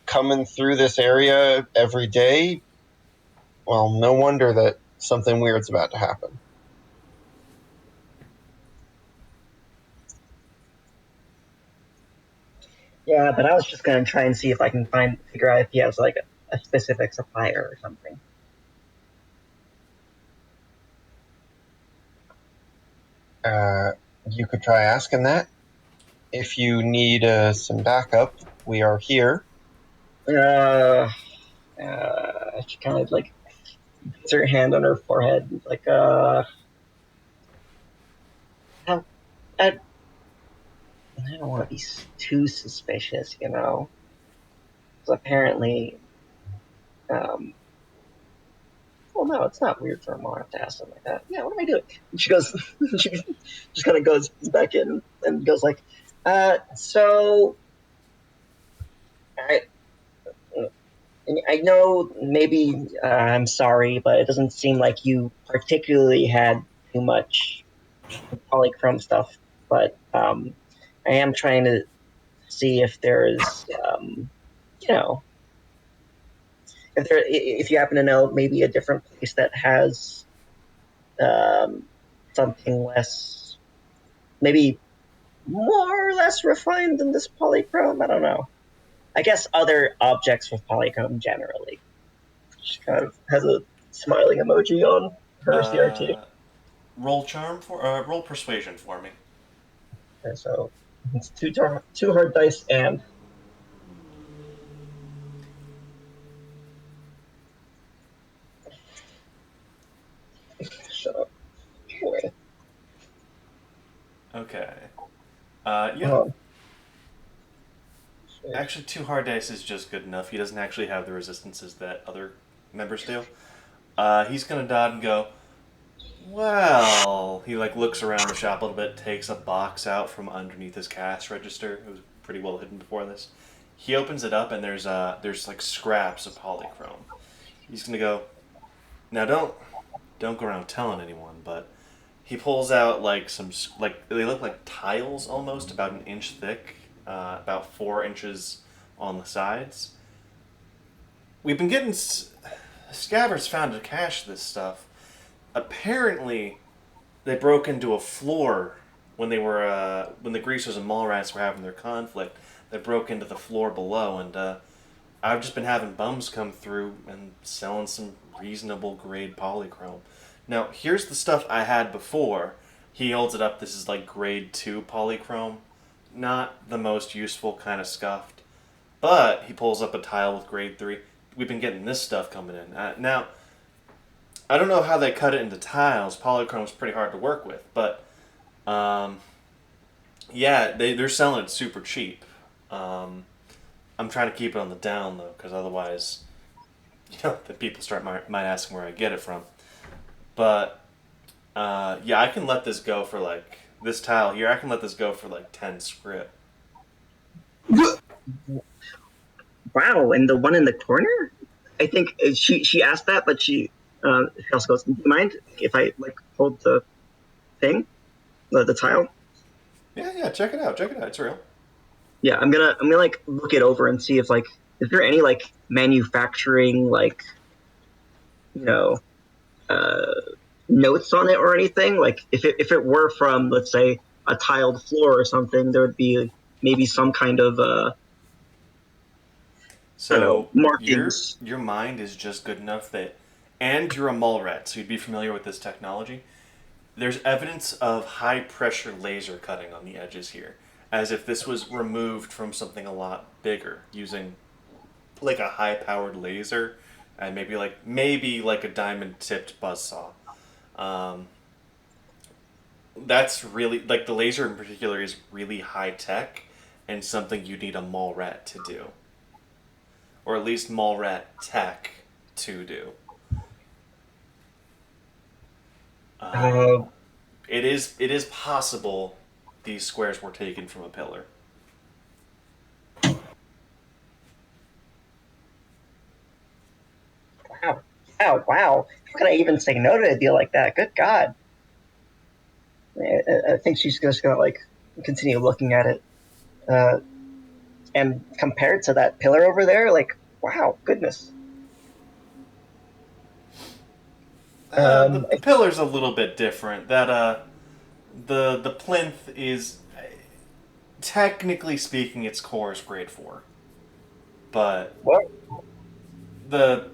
coming through this area every day, well, no wonder that something weird's about to happen. Yeah, but I was just gonna try and see if I can figure out if he has like a specific supplier or something. You could try asking that. If you need some backup, we are here. She kind of like puts her hand on her forehead, like, I, I don't want to be too suspicious, you know. Because apparently, well, no, it's not weird for a monarch to ask something like that. Yeah, what am I doing? And she goes, she just kind of goes back in and goes like, so, I, I know maybe I'm sorry, but it doesn't seem like you particularly had too much polychrome stuff. But I am trying to see if there's, you know, if you happen to know maybe a different place that has something less, maybe more or less refined than this polychrome. I don't know. I guess other objects with polychrome generally. She kind of has a smiling emoji on her CRT. Roll persuasion for me. Okay, so it's two hard dice and shut up. Boy. Okay. Oh, Actually, 2 hard dice is just good enough. He doesn't actually have the resistances that other members do. He's gonna nod and go, well, he like looks around the shop a little bit, takes a box out from underneath his cash register. It was pretty well hidden before this. He opens it up and there's like scraps of polychrome. He's gonna go, now don't go around telling anyone, but he pulls out like some like they look like tiles almost, about an inch thick, about 4 inches on the sides. We've been getting scabbers found to cache this stuff. Apparently, they broke into a floor when they were when the Greasers and Mallrats were having their conflict. They broke into the floor below, and I've just been having bums come through and selling some reasonable grade polychrome. Now, here's the stuff I had before. He holds it up. This is like grade 2 polychrome. Not the most useful, kind of scuffed. But he pulls up a tile with grade 3. We've been getting this stuff coming in. Now, I don't know how they cut it into tiles. Polychrome's pretty hard to work with. But, yeah, they're selling it super cheap. I'm trying to keep it on the down, though, because otherwise, the people might ask where I get it from. But, yeah, I can let this go for, like, this tile here, I can let this go for, like, 10 script. wow! And the one in the corner, I think she asked that, but she also goes, "Do you mind if I like hold the thing, the tile?" Yeah, check it out, it's real. Yeah, I'm gonna like look it over and see if like is there any like manufacturing like you know notes on it or anything. Like if it were from let's say a tiled floor or something, there would be maybe some kind of So markings. your mind is just good enough that, and you're a Mallrat, so you'd be familiar with this technology. There's evidence of high pressure laser cutting on the edges here, as if this was removed from something a lot bigger using like a high powered laser and maybe like a diamond tipped buzzsaw. That's really like the laser in particular is really high tech and something you need a mall rat to do, or at least mall rat tech to do. It is possible these squares were taken from a pillar. Wow. Wow. How can I even say no to a deal like that? Good God. I think she's just going to, like, continue looking at it. And compared to that pillar over there, like, wow, goodness. The pillar's a little bit different. That the plinth is, technically speaking, its core is grade 4, but What? the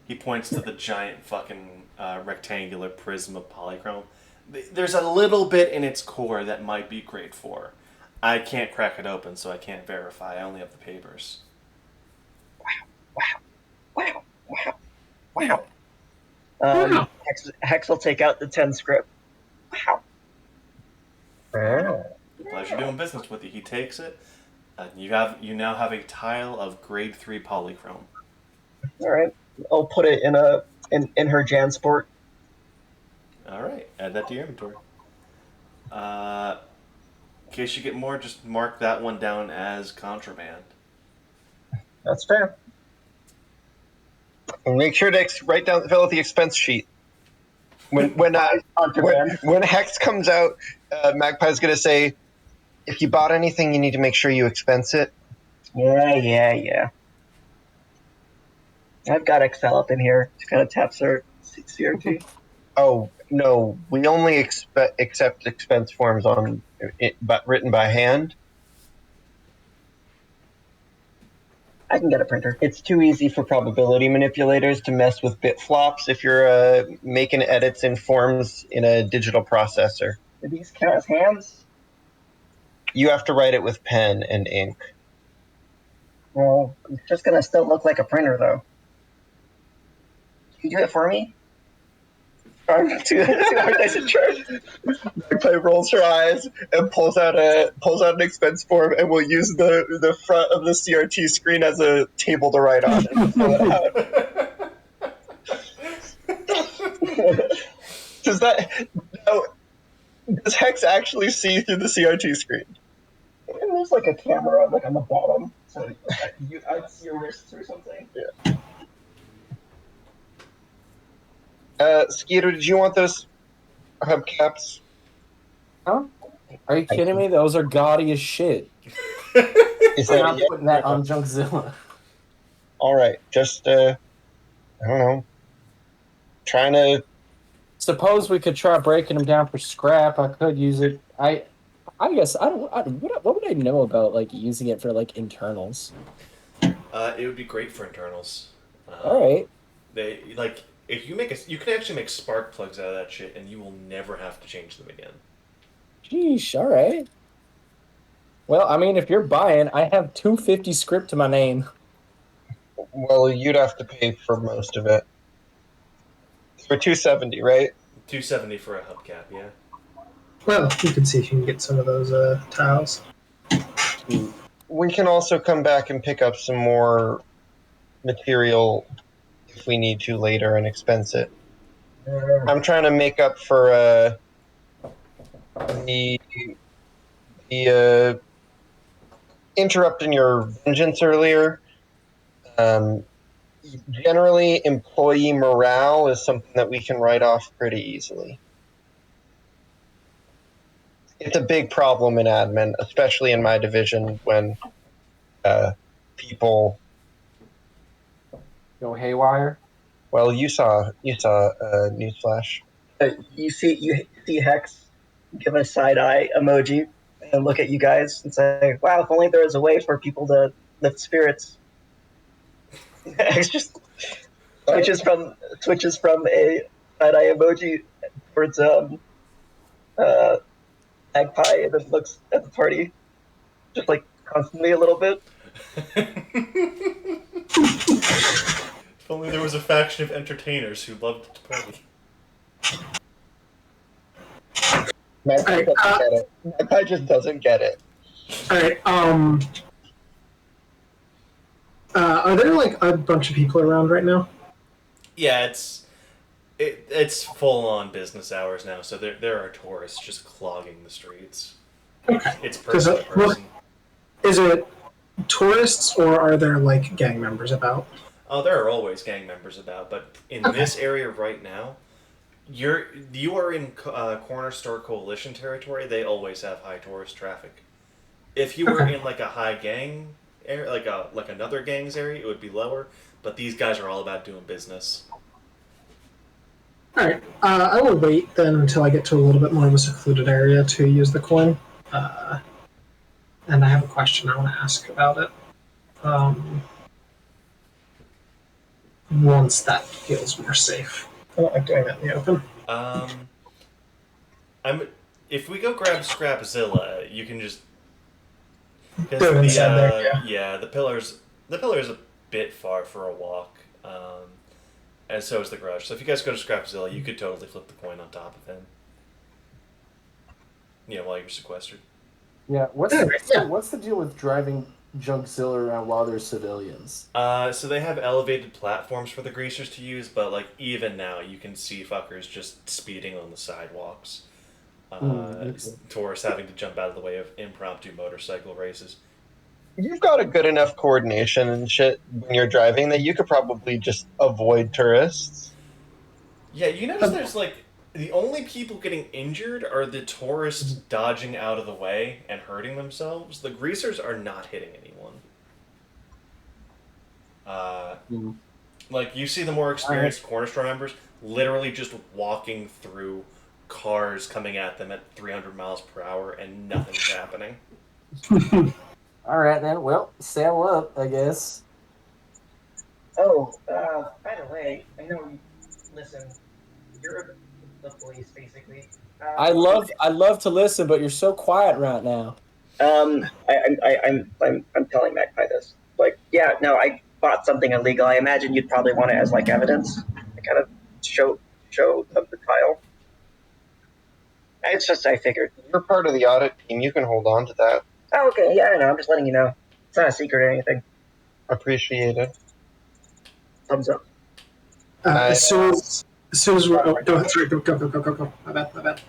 he points to the giant fucking rectangular prism of polychrome. There's a little bit in its core that might be grade 4. I can't crack it open, so I can't verify. I only have the papers. Wow. Wow. Hex will take out the 10 script. Wow. Pleasure doing business with you. He takes it, and you now have a tile of grade 3 polychrome. All right. I'll put it in her Jansport. All right, add that to your inventory. In case you get more, just mark that one down as contraband. That's fair. And make sure to fill out the expense sheet. When Hex comes out, Magpie's going to say, if you bought anything, you need to make sure you expense it. Yeah. I've got Excel up in here. Just kind of taps her CRT. Oh, no. We only accept expense forms written by hand. I can get a printer. It's too easy for probability manipulators to mess with bit flops if you're making edits in forms in a digital processor. Do these count as hands? You have to write it with pen and ink. Well, it's just going to still look like a printer, though. Can you do it for me? Too nice and charged. Magpie rolls her eyes and pulls out an expense form, and will use the front of the CRT screen as a table to write on and fill it out. Does Hex actually see through the CRT screen? And there's like a camera like on the bottom, so I'd see your wrists or something. Yeah. Skeeter, did you want those hubcaps? Huh? Are you kidding me? Those are gaudy as shit. Is I'm that not putting that on Junkzilla. all right? Just I don't know. Trying to. Suppose we could try breaking them down for scrap. I could use it. I guess what would I know about like using it for like internals? It would be great for internals. All right. They like if you you can actually make spark plugs out of that shit, and you will never have to change them again. Sheesh. All right. Well, I mean, if you're buying, I have 250 script to my name. Well, you'd have to pay for most of it. For 270, right? 270 for a hubcap, yeah. Well, you can see if you can get some of those tiles. We can also come back and pick up some more material if we need to later and expense it. I'm trying to make up for the interrupting your vengeance earlier. Generally, employee morale is something that we can write off pretty easily. It's a big problem in admin, especially in my division when people Go haywire. Well, you saw Newsflash. You see Hex give a side eye emoji and look at you guys and say, "Wow, if only there was a way for people to lift spirits." Hex just switches from a side eye emoji towards Magpie and then looks at the party just like constantly a little bit. If only there was a faction of entertainers who loved to party. Magpie Alright, doesn't get it. Magpie just doesn't get it. All right. Are there like a bunch of people around right now? Yeah, it's full on business hours now, so there are tourists just clogging the streets. Okay. It's person to person. Is it tourists or are there like gang members about? Oh, there are always gang members about, but in this area right now, you are in Corner Store Coalition territory. They always have high tourist traffic. If you were in like a high gang area, like another gang's area, it would be lower. But these guys are all about doing business. All right. I will wait then until I get to a little bit more of a secluded area to use the coin. And I have a question I want to ask about it. Once that feels more safe. I don't like doing that in the open. If we go grab Scrapzilla, you can just. Do it inside there, yeah. The pillar's a bit far for a walk, and so is the garage. So if you guys go to Scrapzilla, you could totally flip the coin on top of him. While you're sequestered. Yeah, what's the deal with driving Junkzilla around while there's civilians? So they have elevated platforms for the greasers to use, but like even now you can see fuckers just speeding on the sidewalks. Tourists having to jump out of the way of impromptu motorcycle races. You've got a good enough coordination and shit when you're driving that you could probably just avoid tourists. Yeah, you notice there's like the only people getting injured are the tourists dodging out of the way and hurting themselves. The greasers are not hitting anyone. Like you see the more experienced corner store members literally just walking through cars coming at them at 300 miles per hour and nothing's happening. All right then. Well, sail up, I guess. Oh, by the way, I know. Listen, you're the police, basically. I love to listen, but you're so quiet right now. I'm telling Magpie this. Like, yeah, no, I bought something illegal. I imagine you'd probably want it as like evidence to kind of show them the tile. It's just I figured. You're part of the audit team. You can hold on to that. Oh, okay, yeah, I know. I'm just letting you know. It's not a secret or anything. Appreciate it. Thumbs up. As soon as we're go. My bad.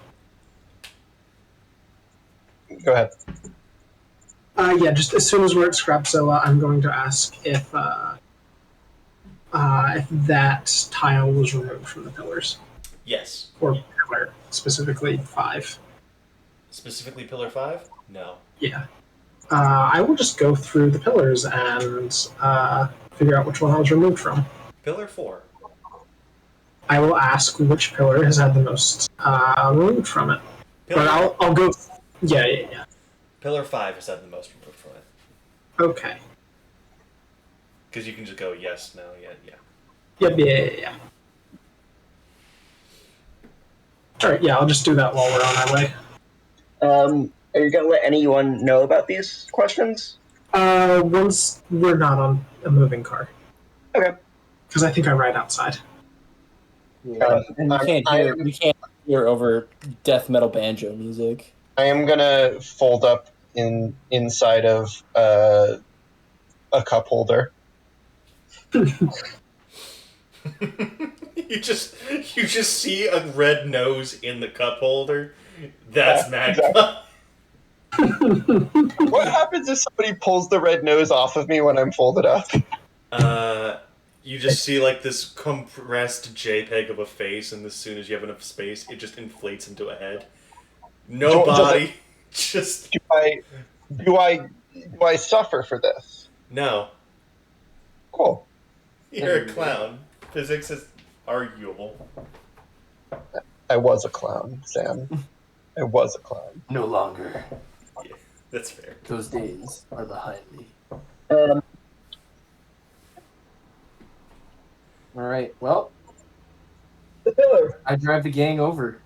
Go ahead. Yeah, just as soon as we're at Scrapzilla, I'm going to ask if that tile was removed from the pillars. Yes. Or pillar, specifically 5. Specifically pillar 5? No. Yeah. I will just go through the pillars and figure out which one I was removed from. Pillar 4. I will ask which pillar has had the most removed from it. Pillar, But I'll go... Yeah. Pillar 5 has had the most removed from it. Okay. Because you can just go yes, no, yeah. Yep, yeah. Alright, yeah, I'll just do that while we're on our way. Are you gonna let anyone know about these questions? Once we're not on a moving car. Okay. Because I think I ride outside. Yeah. And you can't hear over death metal banjo music. I am gonna fold up inside of a cup holder. You just see a red nose in the cup holder. That's Magpie. What happens if somebody pulls the red nose off of me when I'm folded up? You just see like this compressed JPEG of a face, and as soon as you have enough space, it just inflates into a head. No body. Just Do I suffer for this? no. Cool. You're a clown. Physics is arguable. I was a clown, Sam. I was a clown. No longer. Yeah, that's fair. Those days are behind me. All right. Well, The pillar. I drive the gang over.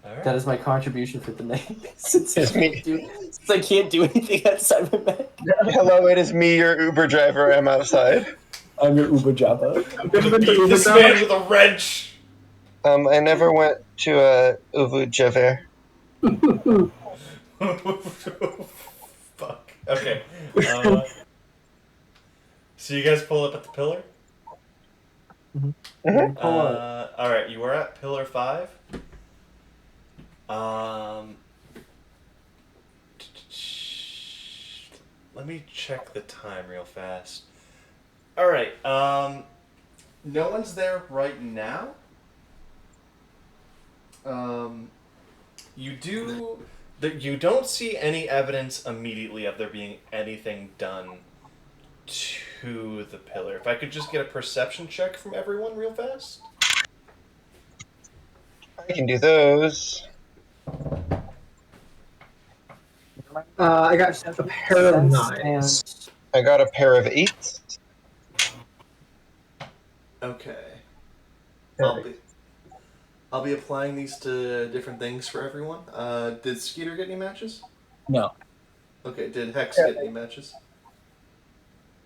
All right. That is my contribution for the night. since It's me. I can't do anything outside my bed. Hello, it is me, your Uber driver. I'm outside. I'm your Uber Java. I've never been to Beat this Uber. man with a wrench. I never went to Uvu Javer. Fuck. Okay. So you guys pull up at the pillar? All right, you are at pillar 5. Let me check the time real fast. All right. No one's there right now. You don't see any evidence immediately of there being anything done to the pillar. If I could just get a perception check from everyone real fast. I can do those. I got a pair of 9s. I got a pair of 8s. Okay. Perfect. I'll be applying these to different things for everyone. Did Skeeter get any matches? No. Okay, did Hex get any matches?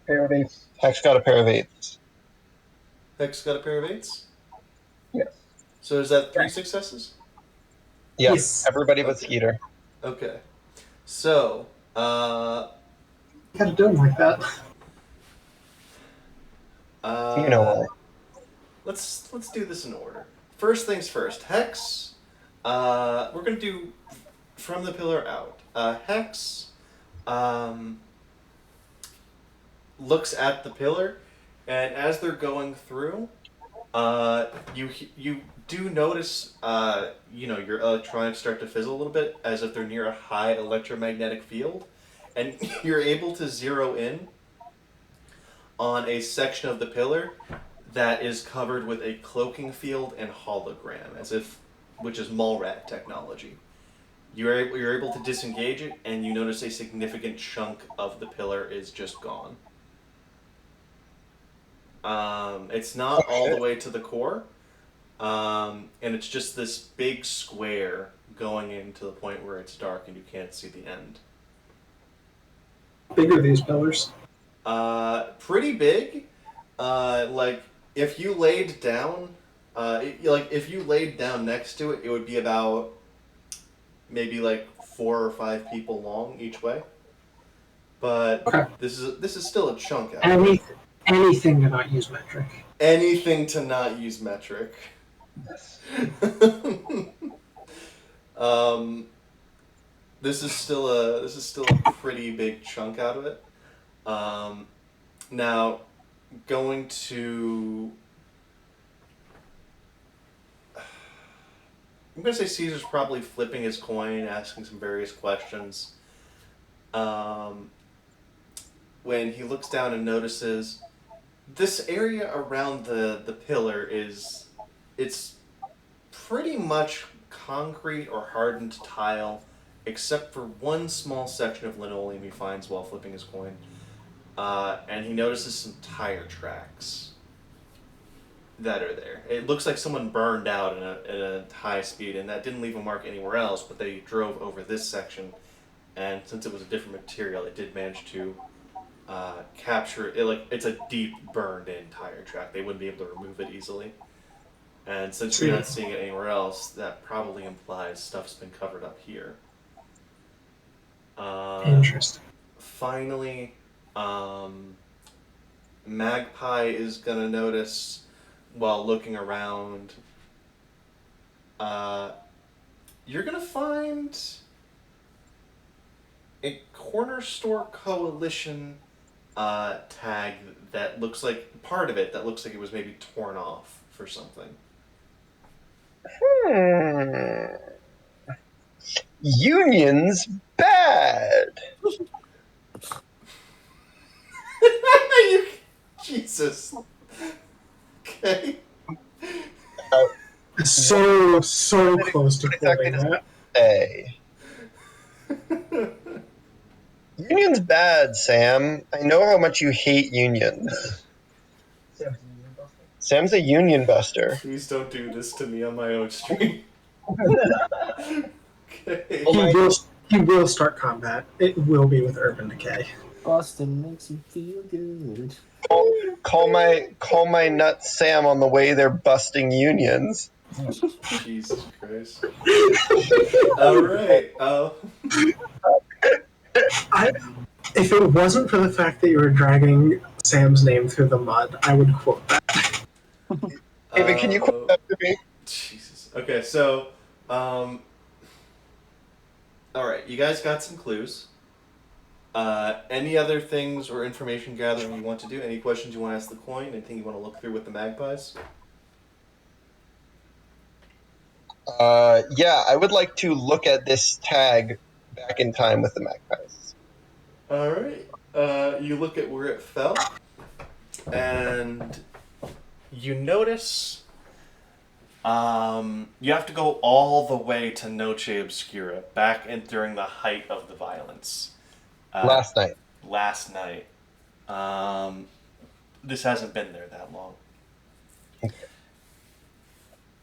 Pair of 8s. Hex got a pair of 8s. Hex got a pair of 8s? Yes. So is that 3 successes? Yes, Yes. everybody but Okay. Skeeter. Okay. So, Gotta do them like that. You know what? Let's do this in order. First things first. Hex. We're gonna do from the pillar out. Hex. Looks at the pillar, and as they're going through, you do notice, your electronics start to fizzle a little bit, as if they're near a high electromagnetic field, and you're able to zero in on a section of the pillar that is covered with a cloaking field and hologram, which is Mulrat technology. You're able to disengage it, and you notice a significant chunk of the pillar is just gone. It's not all the way to the core, and it's just this big square going in to the point where it's dark and you can't see the end. Big are these pillars? Pretty big. If you laid down, if you laid down next to it, it would be about maybe 4 or 5 people long each way. But Okay. this is still a chunk out of it. Anything to not use metric. Anything to not use metric. This is still a pretty big chunk out of it. Now, going to, I'm gonna say Caesar's probably flipping his coin, asking some various questions. When he looks down and notices this area around the pillar it's pretty much concrete or hardened tile, except for one small section of linoleum he finds while flipping his coin. And he notices some tire tracks that are there. It looks like someone burned out at a high speed, and that didn't leave a mark anywhere else, but they drove over this section, and since it was a different material, it did manage to capture it. It's a deep burned in tire track. They wouldn't be able to remove it easily. And since you're not seeing it anywhere else, that probably implies stuff's been covered up here. Interesting. Finally, Magpie is gonna notice while looking around. You're gonna find a corner store coalition tag that looks like part of it that looks like it was maybe torn off for something. Union's bad. Jesus. Okay. So close to Exactly quoting that. Hey. Union's bad, Sam. I know how much you hate unions. Sam's a union buster. Please don't do this to me on my own stream. Okay. He will start combat. It will be with Urban Decay. Boston makes you feel good. Call my nut Sam on the way they're busting unions. Jesus Christ. All right. If it wasn't for the fact that you were dragging Sam's name through the mud, I would quote that. David, can you quote that to me? Jesus. Okay, so, all right, you guys got some clues. Any other things or information gathering you want to do? Any questions you want to ask the coin? Anything you want to look through with the magpies? Yeah, I would like to look at this tag back in time with the magpies. All right. You look at where it fell, and you notice you have to go all the way to Noche Obscura, back in during the height of the violence. Last night. Last night. This hasn't been there that long.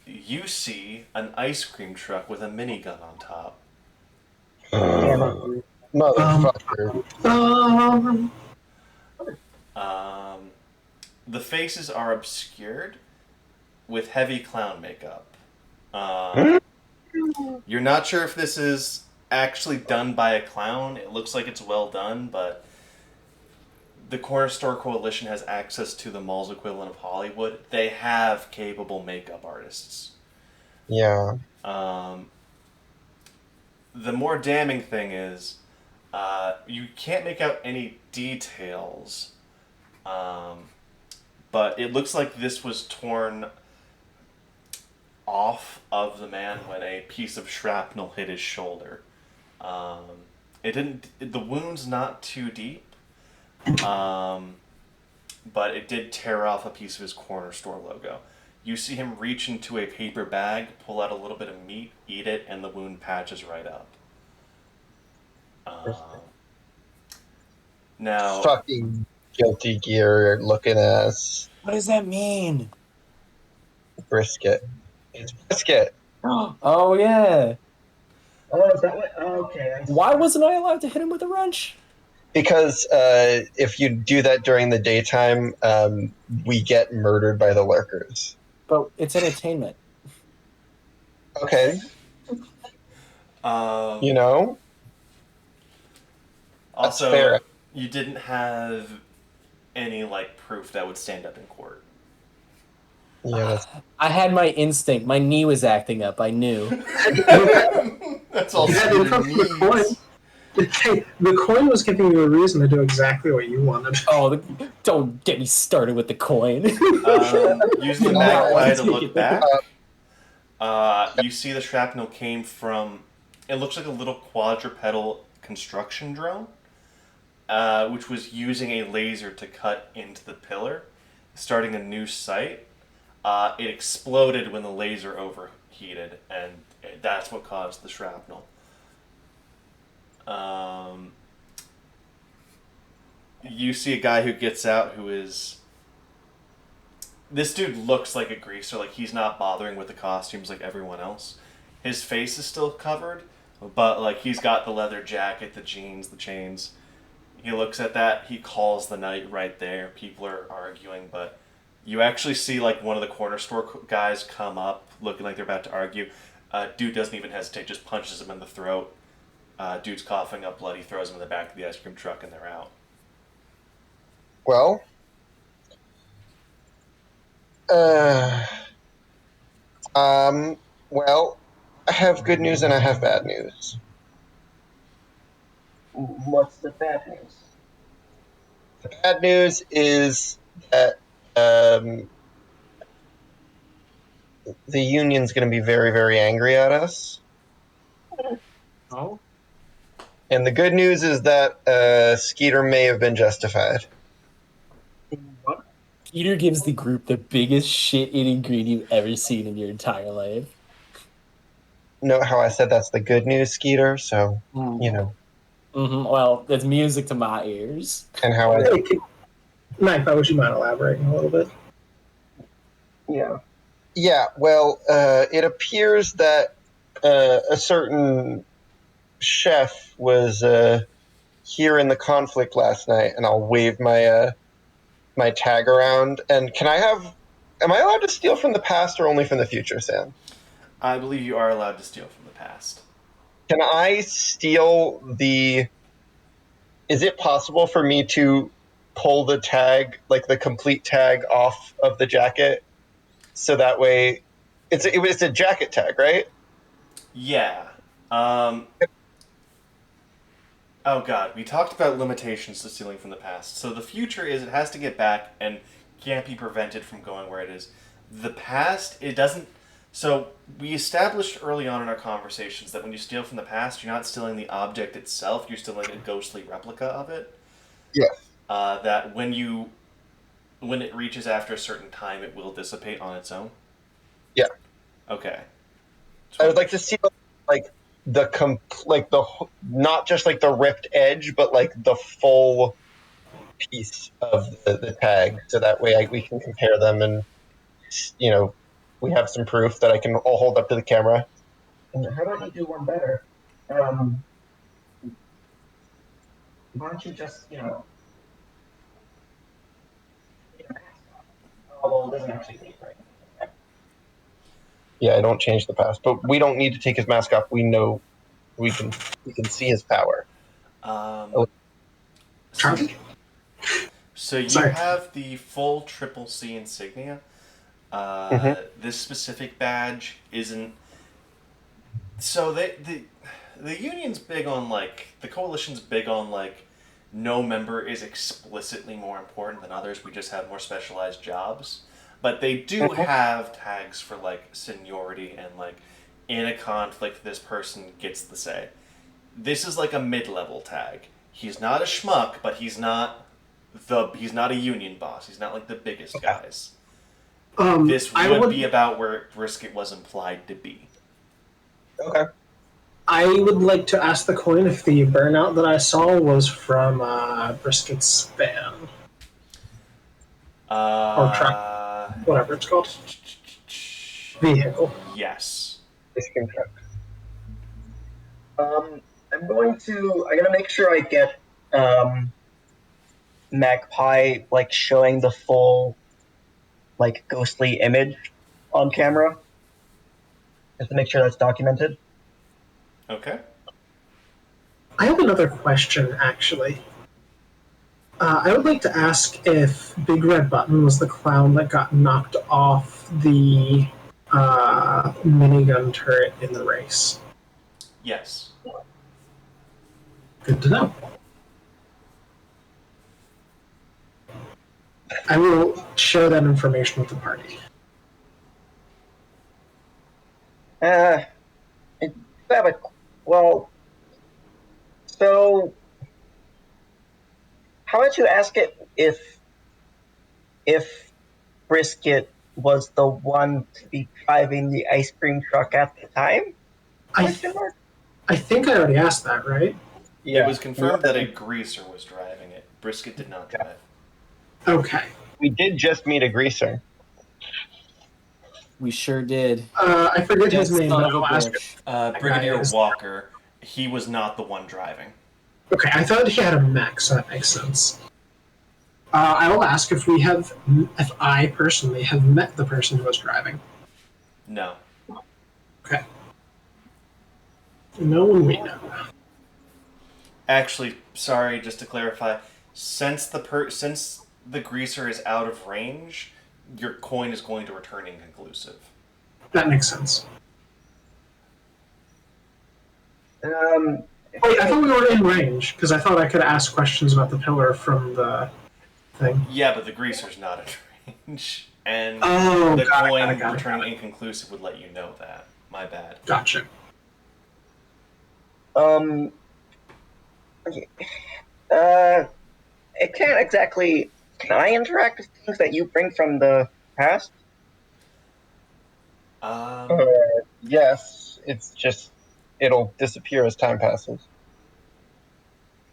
You see an ice cream truck with a minigun on top. Motherfucker. The faces are obscured with heavy clown makeup. You're not sure if this is actually done by a clown. It looks like it's well done, but the Corner Store Coalition has access to the mall's equivalent of Hollywood. They have capable makeup artists. Yeah. The more damning thing is you can't make out any details, but it looks like this was torn off of the man when a piece of shrapnel hit his shoulder. It didn't. The wound's not too deep, but it did tear off a piece of his corner store logo. You see him reach into a paper bag, pull out a little bit of meat, eat it, and the wound patches right up. Now, Fucking guilty gear looking ass What does that mean? brisket. It's brisket. Oh yeah. Oh, is that what? Oh, okay. I see. Why wasn't I allowed to hit him with a wrench? Because if you do that during the daytime, we get murdered by the lurkers. But it's entertainment. Okay, you know? That's also, fair. you didn't have any proof that would stand up in court. Yeah, that's I had my instinct. My knee was acting up. I knew. That's all. Yeah, they took the coin. Hey, the coin was giving you a reason to do exactly what you wanted. Oh, don't get me started with the coin. Use the magpie to Take look it. back. You see the shrapnel came from. It looks like a little quadrupedal construction drone, which was using a laser to cut into the pillar, starting a new site. It exploded when the laser overheated, and that's what caused the shrapnel. You see a guy who gets out who is... This dude looks like a greaser, like he's not bothering with the costumes like everyone else. His face is still covered, but he's got the leather jacket, the jeans, the chains. He looks at that, he calls the night right there. People are arguing, but you actually see one of the corner store guys come up looking like they're about to argue. Dude doesn't even hesitate, just punches him in the throat. Dude's coughing up blood, he throws him in the back of the ice cream truck and they're out. well. Well, I have good news and I have bad news. What's the bad news? The bad news is that the union's going to be very, very angry at us. Oh? And the good news is that Skeeter may have been justified. What? Peter gives the group the biggest shit-eating green you've ever seen in your entire life. Note how I said that's the good news, Skeeter, so, you know. Well, it's music to my ears. And how I... Hey, Knife, I wish you might elaborate a little bit. Yeah. Yeah, well, it appears that a certain chef was here in the conflict last night, and I'll wave my my tag around. And can I have? Am I allowed to steal from the past or only from the future, Sam? I believe you are allowed to steal from the past. Can I steal the? Is it possible for me to pull the tag, like the complete tag, off of the jacket, so that way it's a jacket tag, right? Yeah. Oh god, we talked about limitations to stealing from the past. So the future is it has to get back and can't be prevented from going where it is. The past, it doesn't. So we established early on in our conversations that when you steal from the past, you're not stealing the object itself. You're stealing a ghostly replica of it. Yes. That when it reaches after a certain time, it will dissipate on its own. Yeah. Okay. I would like to see like like the not just like the ripped edge, but like the full piece of the tag, so that way we can compare them, and we have some proof that I can all hold up to the camera. And how about you do one better? Why don't you just, oh, well, it doesn't actually need, right? Yeah, I don't change the past, but we don't need to take his mask off. We know we can see his power. So, Charlie? so you Sorry. have the full Triple C insignia. This specific badge isn't. So the union's big on the coalition's big on no member is explicitly more important than others. We just have more specialized jobs, but they do have tags for seniority and in a conflict this person gets the say. This is like a mid-level tag. He's not a schmuck, but he's not a union boss. He's not like the biggest guys. This would be about where Brisket was implied to be. Okay. I would like to ask the coin if the burnout that I saw was from Brisket's van. Or truck. Whatever it's called. Vehicle. Yes. I'm gonna make sure I get Magpie showing the full ghostly image on camera, just to make sure that's documented. Okay. I have another question, actually. I would like to ask if Big Red Button was the clown that got knocked off the minigun turret in the race. Yes. Good to know. I will share that information with the party. So how about you ask it if Brisket was the one to be driving the ice cream truck at the time? I think I already asked that, right? Yeah. It was confirmed that a greaser was driving it. Brisket did not drive. Okay. We did just meet a greaser. We sure did. I forget his name, Son but of a I'll ask bitch. Brigadier is- Walker. He was not the one driving. Okay, I thought he had a mech, so that makes sense. I will ask if I personally have met the person who was driving. No. Okay. No one we know. Actually, sorry, just to clarify, since the greaser is out of range, your coin is going to return inconclusive. That makes sense. Wait, I thought we were in range, because I thought I could ask questions about the pillar from the thing. Yeah, but the greaser's not at range. And Oh, the got it, coin got it. returning inconclusive would let you know that. My bad. Gotcha. It can't exactly. Can I interact with things that you bring from the past? Yes, it's just it'll disappear as time passes.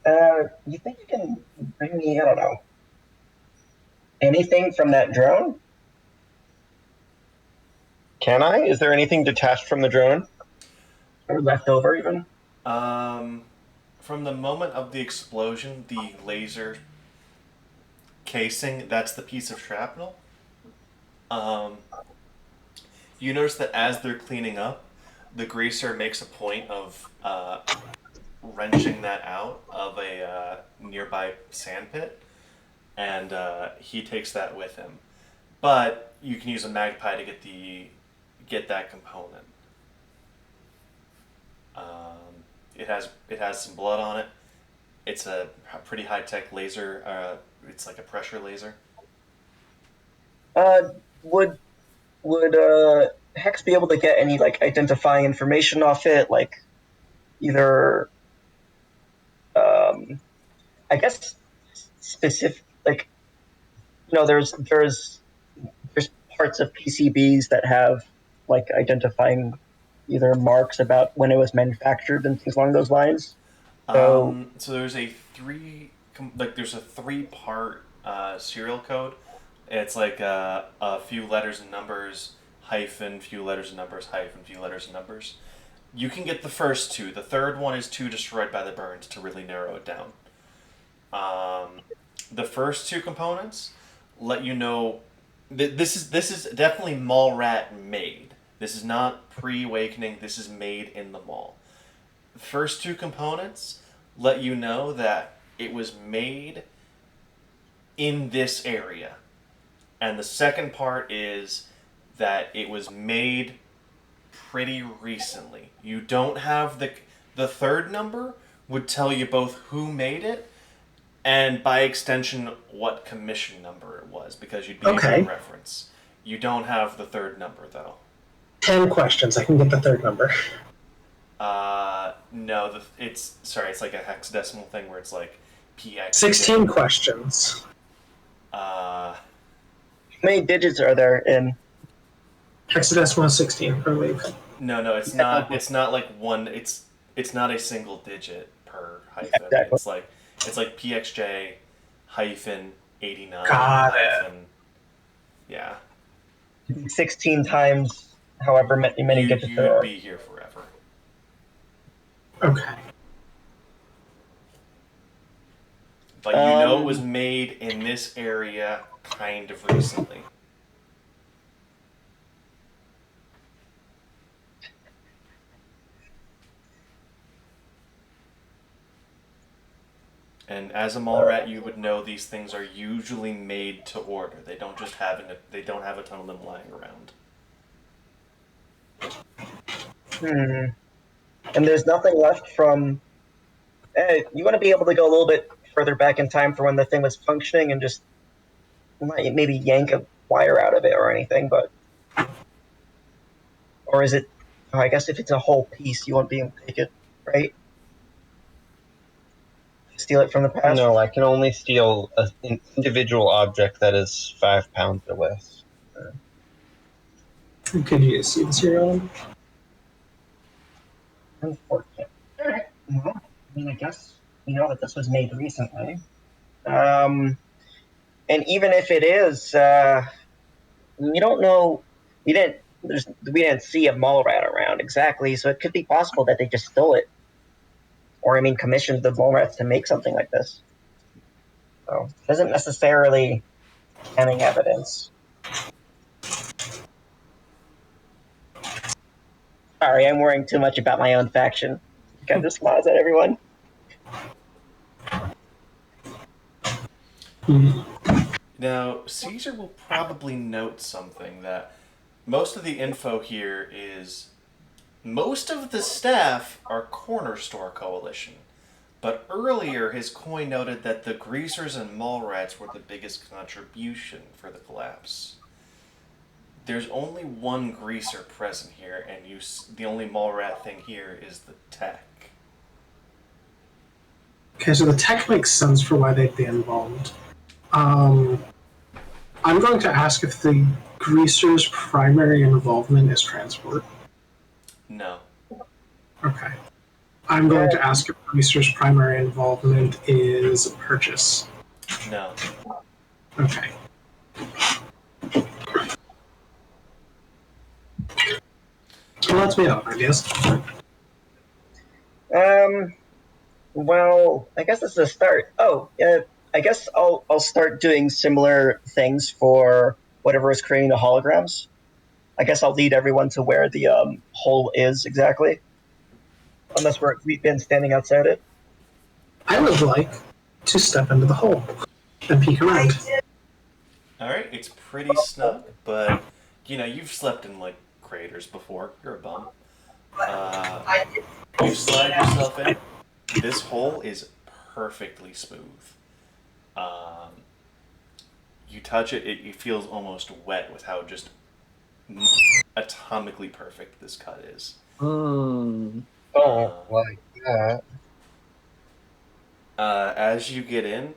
You think you can bring me? I don't know. Anything from that drone? Can I? Is there anything detached from the drone? Or left over, even? from the moment of the explosion, the laser casing, that's the piece of shrapnel. Um, you notice that as they're cleaning up, the greaser makes a point of wrenching that out of a nearby sand pit, and he takes that with him. But you can use a magpie to get that component. It has some blood on it. It's a pretty high tech laser. It's like a pressure laser. Uh, would Hex be able to get any like identifying information off it, like either I guess specific, like there's parts of PCBs that have like identifying either marks about when it was manufactured and things along those lines. So So there's a 3-part serial code. It's like a few letters and numbers hyphen few letters and numbers hyphen few letters and numbers. You can get the first 2. The third one is too destroyed by the burns to really narrow it down. The first 2 components let you know this is definitely Mallrat made. This is not pre-awakening. This is made in the mall. The first 2 components let you know that it was made in this area. And the second part is that it was made pretty recently. You don't have the third number would tell you both who made it and by extension what commission number it was, because you'd be able Okay. to reference. You don't have the third number though. 10 questions. I can get the third number. No, it's like a hexadecimal thing where it's like PX. 16 questions. how many digits are there in? Hexadecimal 16, I believe. No, it's not. It's not like one. It's not a single digit per hyphen. Exactly. It's like PXJ hyphen 89 Got it. hyphen. Yeah. 16 times however many digits there You'd are. be here forever. Okay. But you know it was made in this area kind of recently. And as a mall rat, you would know these things are usually made to order. They don't just have they don't have a ton of them lying around. And there's nothing left from. You want to be able to go a little bit further back in time for when the thing was functioning and just maybe yank a wire out of it or anything, but. Or is it. Oh, I guess if it's a whole piece, you won't be able to take it, right? Steal it from the past? No, I can only steal an individual object that is 5 pounds or less. Could you see the serial number? Unfortunate. Alright. Well, I mean, I guess we know that this was made recently. And even if it is, we don't know. We didn't see a mall rat around exactly, so it could be possible that they just stole it. Or, I mean, commissioned the mall rats to make something like this. So, it isn't necessarily any evidence. Sorry, I'm worrying too much about my own faction. Kind of smiles at everyone. Now, Caesar will probably note something that most of the info here is most of the staff are Corner Store Coalition. But earlier, his coin noted that the greasers and mall rats were the biggest contribution for the collapse. There's only one greaser present here, and the only mall rat thing here is the tech. Okay, so the tech makes sense for why they'd be involved. I'm going to ask if the greaser's primary involvement is transport. No. Okay. I'm going to ask if greaser's primary involvement is purchase. No. Okay. Well, let's be honest, I guess. Well, I guess this is a start. Oh, I guess I'll start doing similar things for whatever is creating the holograms. I guess I'll lead everyone to where the hole is exactly, unless we've been standing outside it. I would like to step into the hole and peek around. All right, it's pretty snug, but you've slept in like craters before. You're a bum. You slide yourself in. This hole is perfectly smooth. Um, you touch it, it feels almost wet with how just atomically perfect this cut is. Hmm. Oh, like that. As you get in,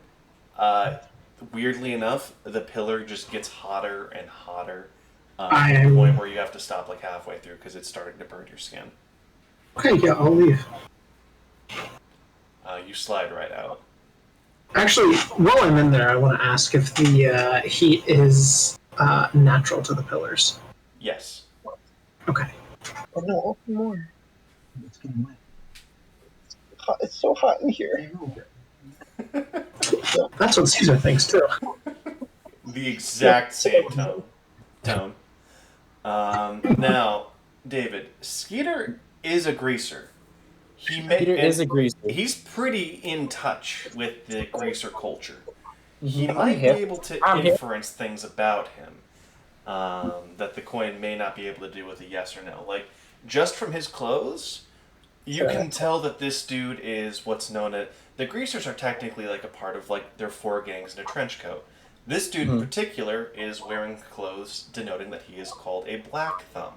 weirdly enough, the pillar just gets hotter and hotter to the point where you have to stop like halfway through because it's starting to burn your skin. Okay, yeah, I'll leave. You slide right out. Actually, while I'm in there, I want to ask if the heat is natural to the pillars. Yes. Okay. Oh no, open more. It's getting wet. It's so hot in here. That's what Caesar thinks, too. The exact same tone. Now, David, Skeeter is a greaser. Peter is a greaser. He's pretty in touch with the greaser culture. He I'm might be hip. able to I'm hip. inference things about him that the coin may not be able to do with a yes or no. Like, just from his clothes, you can tell that this dude is what's known as... The greasers are technically like a part of like their four gangs in a trench coat. This dude in particular is wearing clothes denoting that he is called a Black Thumb,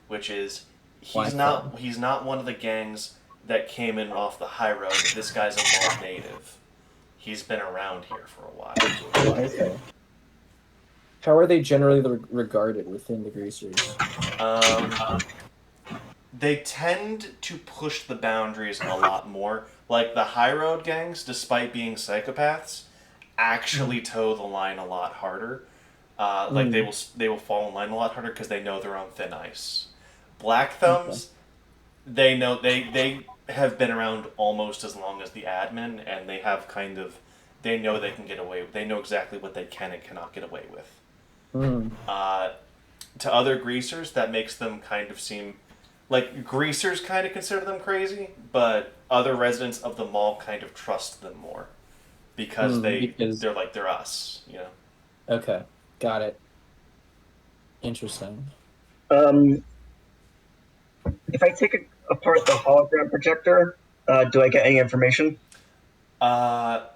which is he's not one of the gangs that came in off the high road. This guy's a Mall native. He's been around here for a while. Okay. How are they generally regarded within the greasers? They tend to push the boundaries a lot more. Like the high road gangs, despite being psychopaths, actually toe the line a lot harder. Like they will fall in line a lot harder because they know they're on thin ice. Black Thumbs, they know they have been around almost as long as the admin, and they have they know they can get away. They know exactly what they can and cannot get away with. To other greasers, that makes them kind of seem like greasers kind of consider them crazy, but other residents of the mall kind of trust them more because they're us, Okay, got it. Interesting. If I take apart the hologram projector, do I get any information? Not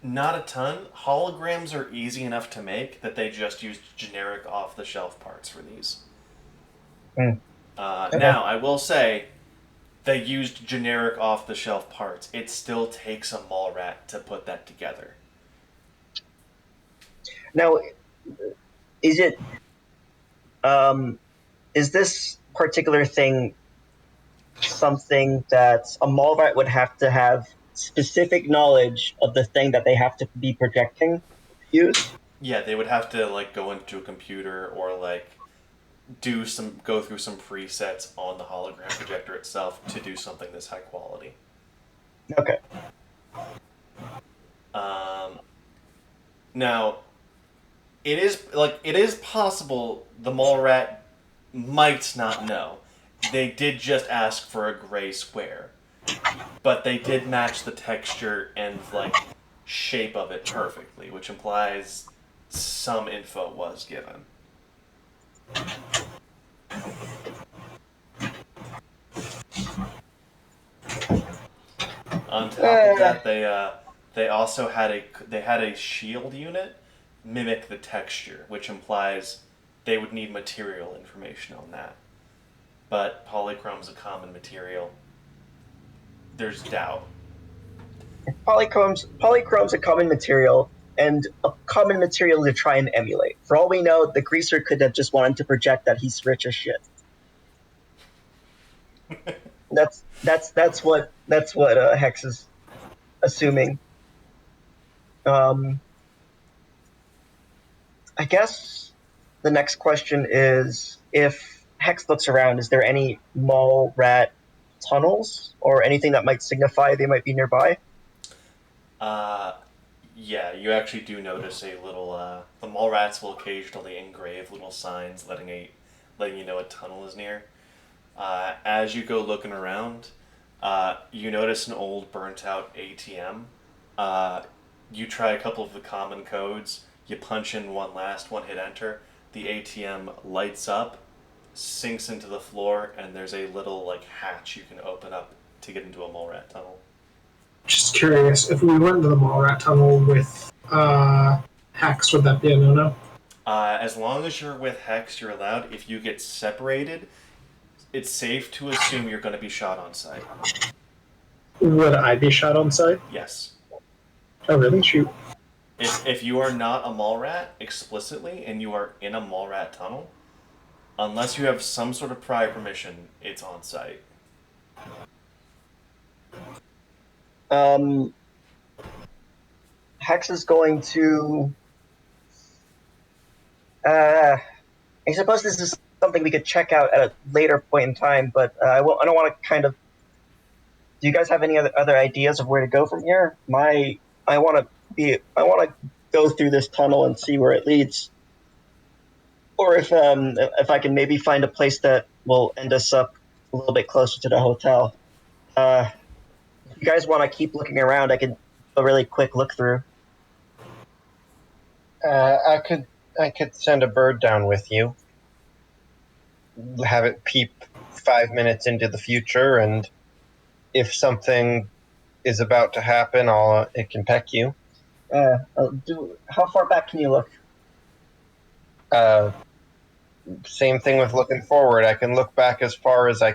a ton. Holograms are easy enough to make that they just use generic off-the-shelf parts for these. Now, I will say, they used generic off-the-shelf parts. It still takes a mall rat to put that together. Now, is it is this particular thing something that a mall rat would have to have specific knowledge of the thing that they have to be projecting to use? Yeah, they would have to like go into a computer or like go through some presets on the hologram projector itself to do something this high quality. Okay. Now, it is possible the mall rat might not know. They did just ask for a gray square, but they did match the texture and like shape of it perfectly, which implies some info was given. On top of that, they also had a shield unit mimic the texture, which implies they would need material information on that. But polychrome's a common material. There's doubt. Polychrome's a common material, and a common material to try and emulate. For all we know, the greaser could have just wanted to project that he's rich as shit. That's what Hex is assuming. I guess the next question is, if Hex looks around, is there any mall rat tunnels or anything that might signify they might be nearby? Yeah, you actually do notice a little. The mall rats will occasionally engrave little signs letting you know a tunnel is near. As you go looking around, you notice an old burnt out ATM. You try a couple of the common codes. You punch in one last one, hit enter. The ATM lights up, sinks into the floor, and there's a little like hatch you can open up to get into a mole rat tunnel. Just curious, if we went into the mall rat tunnel with Hex, would that be a no-no? As long as you're with Hex, you're allowed. If you get separated, it's safe to assume you're going to be shot on sight. Would I be shot on sight? Yes. Oh, really? Shoot. If you are not a mall rat explicitly and you are in a mall rat tunnel, unless you have some sort of prior permission, it's on site. Hex is going to. I suppose this is something we could check out at a later point in time, but I don't want to kind of. Do you guys have any other ideas of where to go from here? I want to go through this tunnel and see where it leads, or if I can maybe find a place that will end us up a little bit closer to the hotel. If you guys want to keep looking around, I could do a really quick look through. I could send a bird down with you. Have it peep 5 minutes into the future, and if something is about to happen, it can peck you. How far back can you look? Same thing with looking forward. I can look back as far as I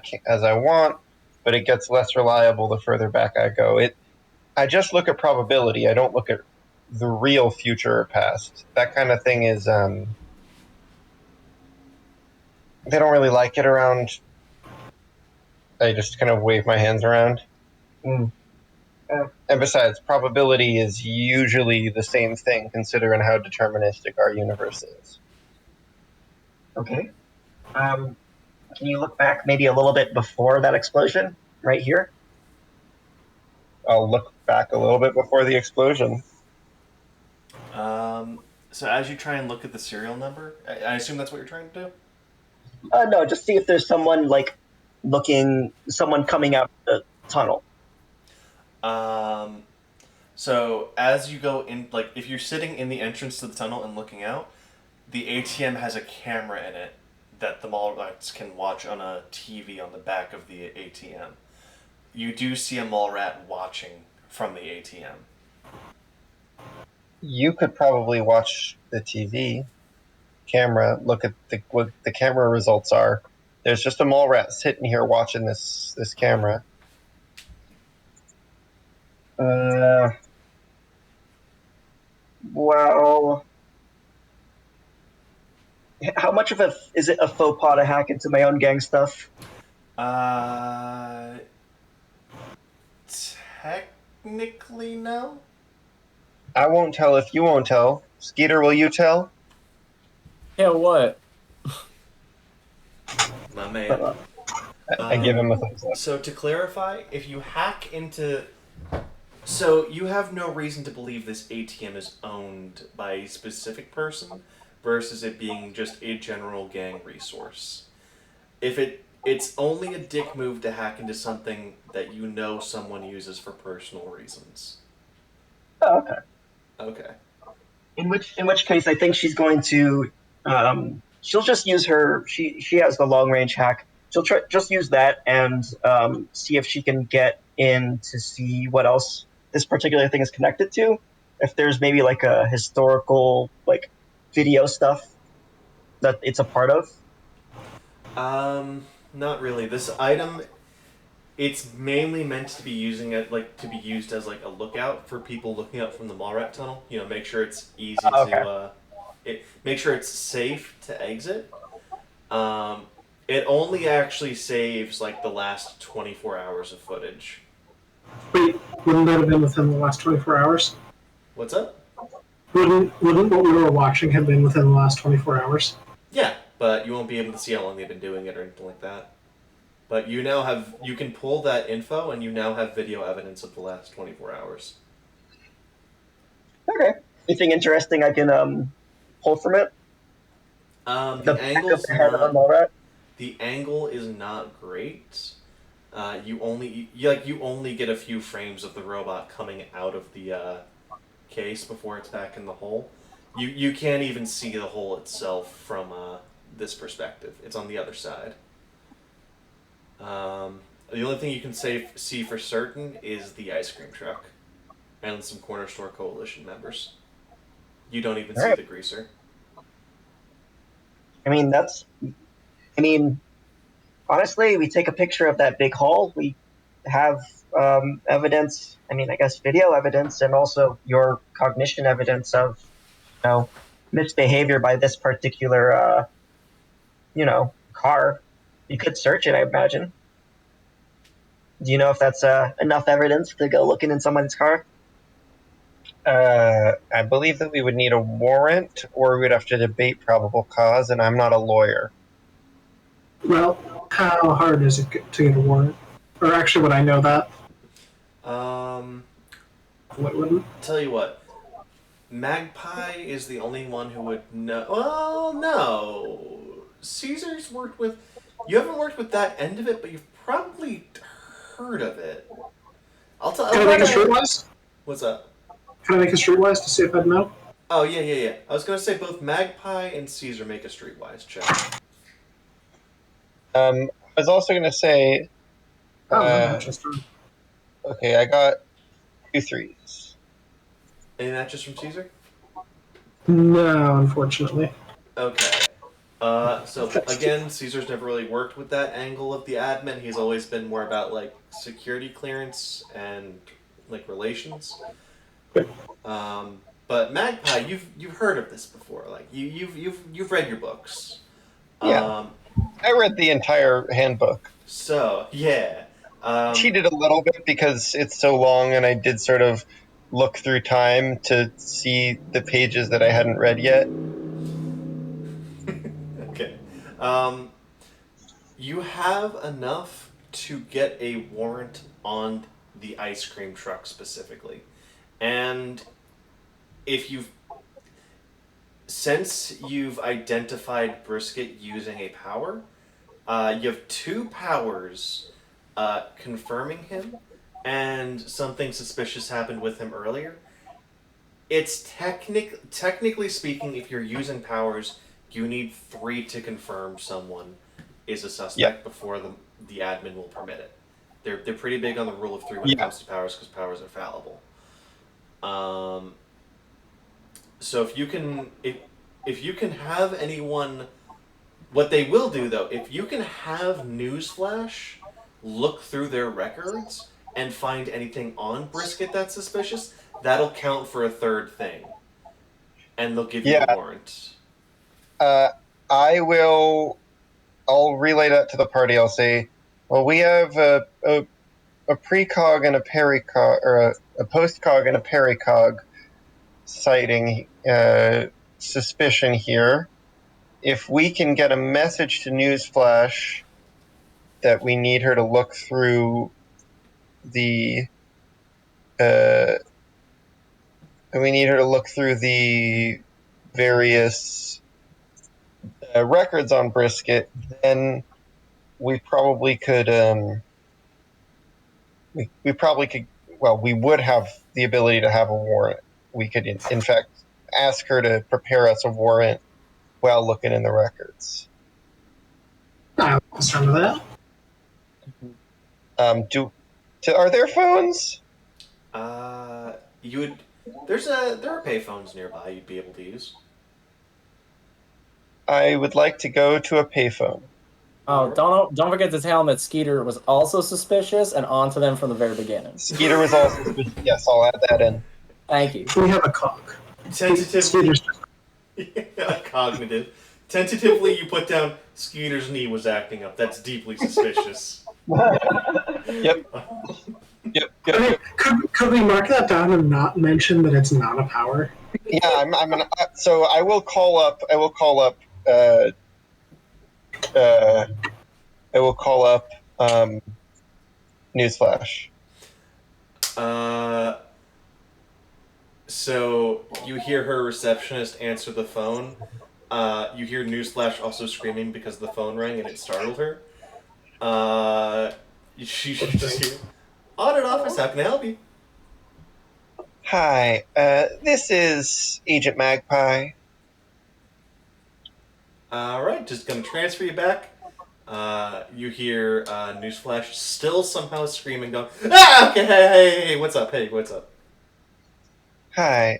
want, but it gets less reliable the further back I go. I just look at probability. I don't look at the real future or past. That kind of thing is they don't really like it around. I just kind of wave my hands around. And besides, probability is usually the same thing, considering how deterministic our universe is. Okay. Can you look back maybe a little bit before that explosion, right here? I'll look back a little bit before the explosion. So as you try and look at the serial number, I assume that's what you're trying to do? No, just see if there's someone someone coming out the tunnel. So as you go in, like if you're sitting in the entrance to the tunnel and looking out, the ATM has a camera in it that the mall rats can watch on a TV on the back of the ATM. You do see a mall rat watching from the ATM. You could probably watch the TV camera, look at what the camera results are. There's just a mole rat sitting here watching this camera. Well, how much of is it a faux pas to hack into my own gang stuff? Technically, no. I won't tell if you won't tell. Skeeter, will you tell? Yeah, what? My man. I give him a thumbs up. So to clarify, if you hack into... So you have no reason to believe this ATM is owned by a specific person versus it being just a general gang resource. If it's only a dick move to hack into something that you know someone uses for personal reasons. Oh, okay. Okay. In which case, I think she's going to. She'll just use her. She has the long range hack. She'll just use that and see if she can get in to see what else this particular thing is connected to. If there's maybe like a historical video stuff that it's a part of. Not really. This item, it's mainly meant to be used as like a lookout for people looking out from the mall rat tunnel. You know, make sure it's easy to make sure it's safe to exit. It only actually saves like the last 24 hours of footage. Wait, wouldn't that have been within the last 24 hours? What's up? Wouldn't what we were watching have been within the last 24 hours? Yeah, but you won't be able to see how long they've been doing it or anything like that. But you can pull that info, and you now have video evidence of the last 24 hours. Okay. Anything interesting I can pull from it? The The back of angle's the head of a not. mole rat? The angle is not great. You only get a few frames of the robot coming out of the case before it's back in the hole. You can't even see the hole itself from this perspective. It's on the other side. The only thing you can see for certain is the ice cream truck and some corner store coalition members. You don't even see Alright. the greaser. I mean, honestly, we take a picture of that big hole. We have evidence. I mean, I guess video evidence, and also your cognition evidence of, misbehavior by this particular, car. You could search it, I imagine. Do you know if that's enough evidence to go looking in someone's car? I believe that we would need a warrant, or we would have to debate probable cause, and I'm not a lawyer. Well, how hard is it to get a warrant? Or actually, would I know that? What wouldn't? Tell you what, Magpie is the only one who would know. Well, no, Caesar's worked with. You haven't worked with that end of it, but you've probably heard of it. I'll tell. Can I make a streetwise? What's up? Can I make a streetwise to see if I'd know? Oh yeah. I was gonna say both Magpie and Caesar make a streetwise check. I was also going to say, Oh, no, just okay, I got 2 3s. Any matches from Caesar? no, unfortunately. Okay. So again, Caesar's never really worked with that angle of the admin. He's always been more about like security clearance and like relations. But Magpie, you've heard of this before. Like you've read your books. Yeah. I read the entire handbook. So yeah. Cheated a little bit because it's so long, and I did sort of look through time to see the pages that I hadn't read yet. Okay. You have enough to get a warrant on the ice cream truck specifically. And since you've identified Brisket using a power, you have 2 powers confirming him, and something suspicious happened with him earlier. It's technically speaking, if you're using powers, you need 3 to confirm someone is a suspect before the admin will permit it. They're pretty big on the rule of 3 when it comes to powers, because powers are fallible. So if you can have anyone, what they will do though, if you can have Newsflash look through their records and find anything on Brisket that's suspicious, that'll count for a 3rd thing, and they'll give you a warrant. I'll relay that to the party. I'll say, well, we have a precog and a pericog, or a postcog and a pericog sighting suspicion here. If we can get a message to Newsflash that we need her to look through the various records on Brisket, then we probably could. We probably could. Well, we would have the ability to have a warrant. We could, in fact, ask her to prepare us a warrant while looking in the records. I'm concerned with that. Are there phones? There are payphones nearby you'd be able to use. I would like to go to a payphone. Oh, don't forget to tell him that Skeeter was also suspicious and onto them from the very beginning. Skeeter was also suspicious. Yes, I'll add that in. Thank you. We have a cog. Tentatively, cognitive. Tentatively, you put down Skeeter's knee was acting up. That's deeply suspicious. Yep. Okay, could we mark that down and not mention that it's not a power? Yeah, I'm gonna. So I will call up. Newsflash. So you hear her receptionist answer the phone. You hear Newsflash also screaming because the phone rang and it startled her. She should just hear, Audit office, how can I help you? Hi, this is Agent Magpie. Alright, just gonna transfer you back. You hear Newsflash still somehow screaming, going, ah, okay, hey, what's up? Hey, what's up? Hi,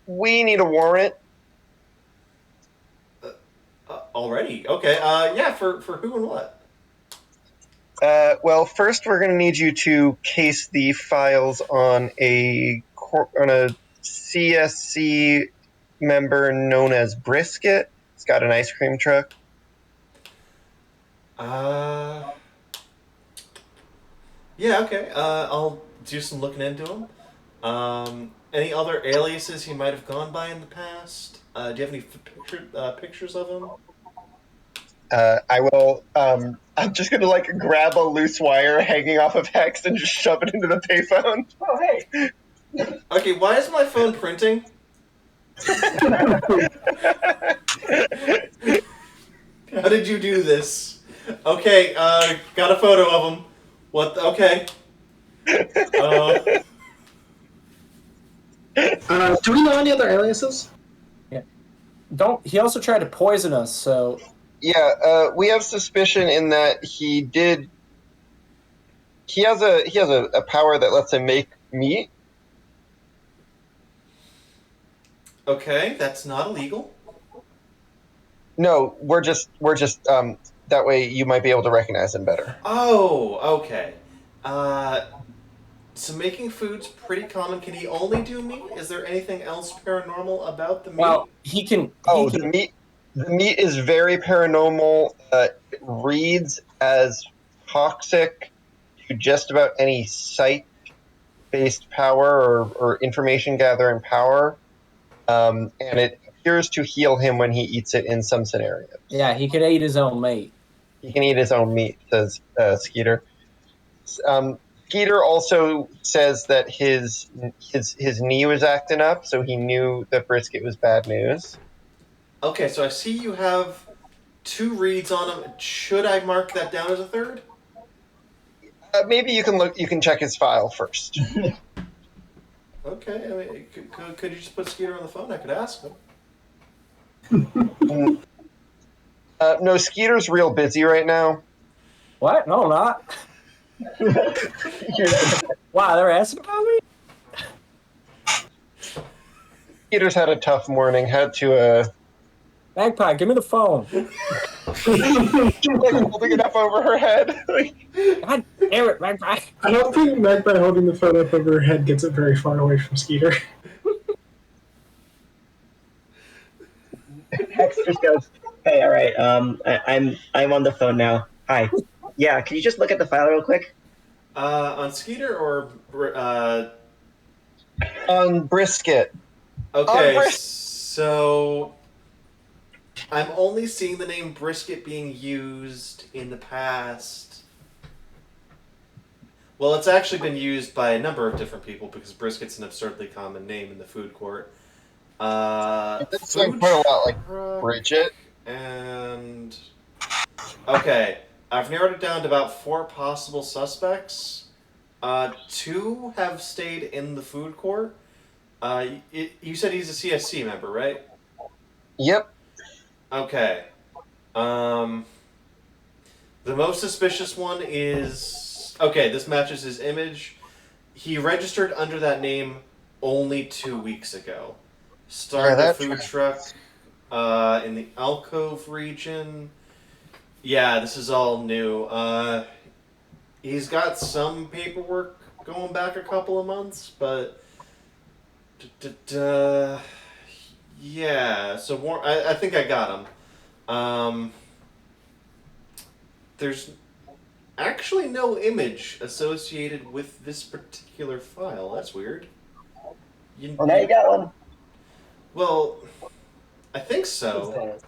we need a warrant. Already? Okay, yeah, for who and what? Well, first we're going to need you to case the files on a CSC member known as Brisket. It's got an ice cream truck. Yeah, okay. I'll do some looking into him. Any other aliases he might have gone by in the past? Do you have any pictures of him? I will. I'm just going to grab a loose wire hanging off of Hex and just shove it into the payphone. Oh, hey. Okay, why is my phone printing? How did you do this? Okay, got a photo of him. What? Okay. Do we know any other aliases? He also tried to poison us, so Yeah, we have suspicion in that he did. He has a power that lets him make meat. Okay, that's not illegal. No, we're just that way you might be able to recognize him better. Oh, okay. So making food's pretty common. Can he only do meat? Is there anything else paranormal about the meat? well, he can. The meat is very paranormal. It reads as toxic to just about any sight-based power or information gathering power, and it appears to heal him when he eats it in some scenarios. Yeah, he could eat his own meat. He can eat his own meat, says Skeeter. Skeeter also says that his knee was acting up, so he knew that Brisket was bad news. Okay, so I see you have 2 reads on him. Should I mark that down as a third? Maybe you can look. You can check his file first. Okay, I mean, could you just put Skeeter on the phone? I could ask him. No, Skeeter's real busy right now. What? No, I'm not. Wow, they're asking about me? Skeeter's had a tough morning. Had to Magpie, give me the phone. holding it up over her head. God damn it, Magpie. I don't think Magpie holding the phone up over her head gets it very far away from Skeeter. Hex just goes, hey, all right, I'm on the phone now. Hi. Yeah, can you just look at the file real quick? On Skeeter or On Brisket. Okay, so I'm only seeing the name Brisket being used in the past. Well, it's actually been used by a number of different people because Brisket's an absurdly common name in the food court. It's Food quite a lot like truck Bridget. and okay, I've narrowed it down to about 4 possible suspects. 2 have stayed in the food court. You said he's a CSC member, right? Yep. Okay. The most suspicious one is... Okay, this matches his image. He registered under that name only 2 weeks ago. Started a food truck in the Alcove region. Yeah, this is all new. He's got some paperwork going back a couple of months, but... Yeah, so I think I got him. There's actually no image associated with this particular file. That's weird. Well, now you got one. Well, I think so.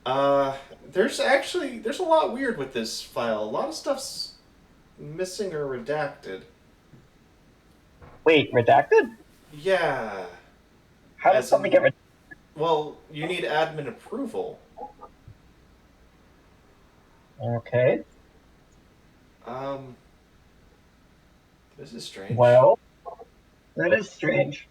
There's a lot weird with this file. A lot of stuff's missing or redacted. Wait, redacted? Yeah. How does As something in- get redacted? Well, you need admin approval. Okay. Um, this is strange. Well, that is strange.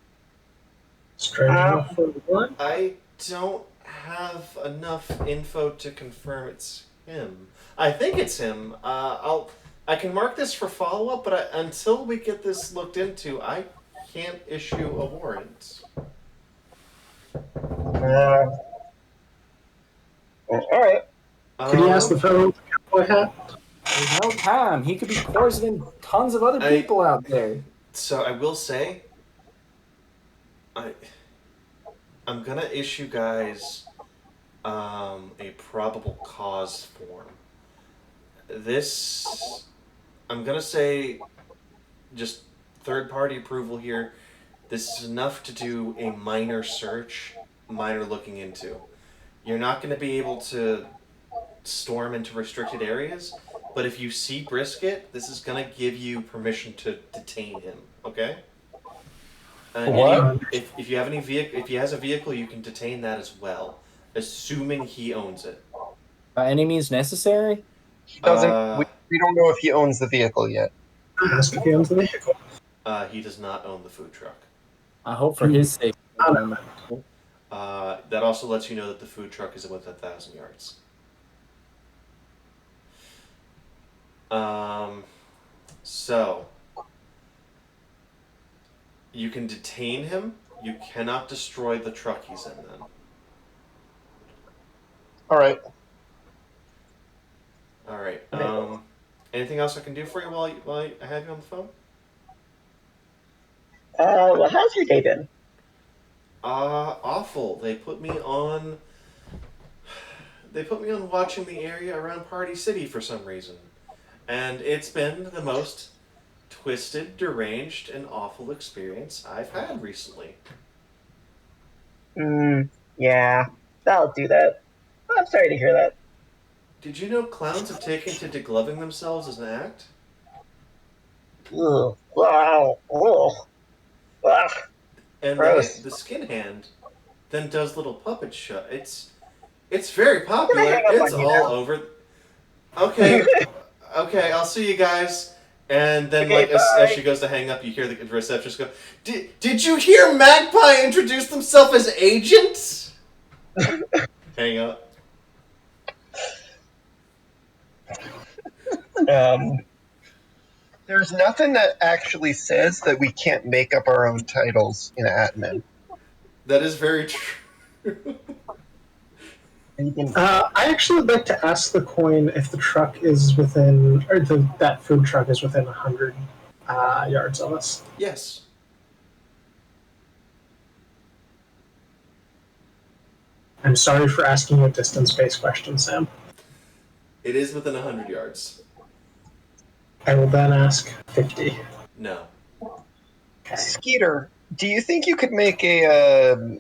Strange enough for what? I don't have enough info to confirm it's him. I think it's him. I can mark this for follow up, but until we get this looked into, I can't issue a warrant. All right. Could you ask the fellow with the cowboy hat? There's no time. He could be poisoning tons of other I- people out there. So I will say, I'm gonna issue guys a probable cause form. This, I'm gonna say, just third party approval here. This is enough to do a minor search, minor looking into. You're not gonna be able to storm into restricted areas, but if you see Brisket, this is gonna give you permission to detain him. Okay. What? If you have any vehicle, if he has a vehicle, you can detain that as well, assuming he owns it. By any means necessary? He doesn't. Uh, We don't know if he owns the vehicle yet. Ask if he owns the vehicle. He does not own the food truck. I hope for his sake. I don't know. That also lets you know that the food truck is within 1,000 yards. So you can detain him. You cannot destroy the truck he's in. Then. All right. All right. Anything else I can do for you while I have you on the phone? Well, how's your day been? Awful. They put me on watching the area around Party City for some reason. And it's been the most twisted, deranged, and awful experience I've had recently. Yeah, that'll do that. I'm sorry to hear that. Did you know clowns have taken to degloving themselves as an act? Ugh. Wow. Ugh. Ugh. And Gross. the skin hand then does little puppet show. It's very popular. hang up It's on you all now. over. Okay, okay, I'll see you guys. And then, Okay, like, as bye. she goes to hang up, you hear the receptionist go, Did you hear Magpie introduce himself as agent? Hang up. There's nothing that actually says that we can't make up our own titles in admin. That is very true. You can- I actually would like to ask the coin if the truck is within, or that food truck is within 100 yards of us. Yes. I'm sorry for asking you a distance-based question, Sam. It is within 100 yards. I will then ask 50. No. Okay. Skeeter, do you think you could make a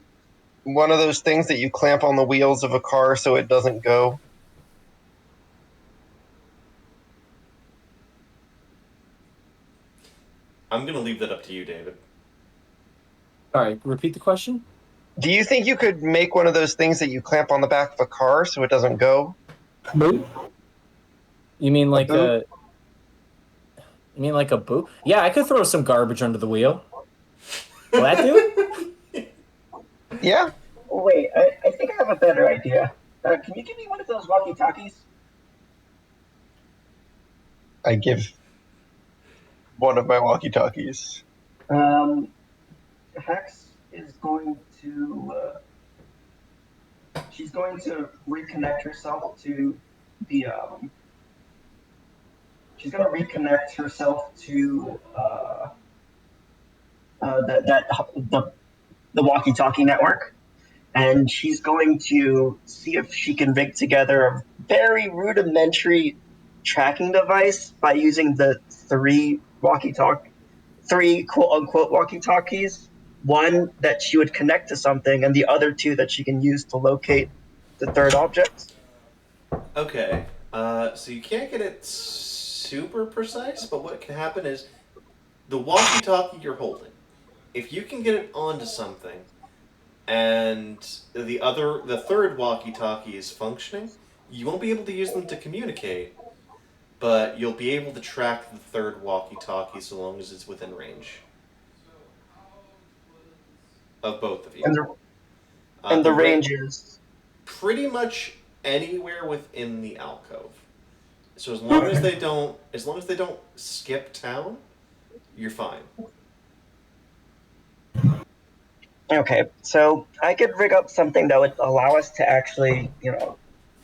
one of those things that you clamp on the wheels of a car so it doesn't go? I'm going to leave that up to you, David. Sorry, repeat the question? Do you think you could make one of those things that you clamp on the back of a car so it doesn't go? Boot? You mean like boot? a boot? Yeah, I could throw some garbage under the wheel. Will that do it? Yeah. Wait, I think I have a better idea. Can you give me one of those walkie-talkies? I give one of my walkie-talkies. Hex is going to. She's going to reconnect herself to the. She's going to reconnect herself to the walkie-talkie network, and she's going to see if she can rig together a very rudimentary tracking device by using the three quote-unquote walkie-talkies. One that she would connect to something, and the other two that she can use to locate the third object. Okay. So you can't get it super precise, but what can happen is the walkie-talkie you're holding. If you can get it onto something, and the third walkie-talkie is functioning, you won't be able to use them to communicate, but you'll be able to track the third walkie-talkie so long as it's within range of both of you. And the range is pretty much anywhere within the alcove. So as long as they don't skip town, you're fine. okay. So I could rig up something that would allow us to actually,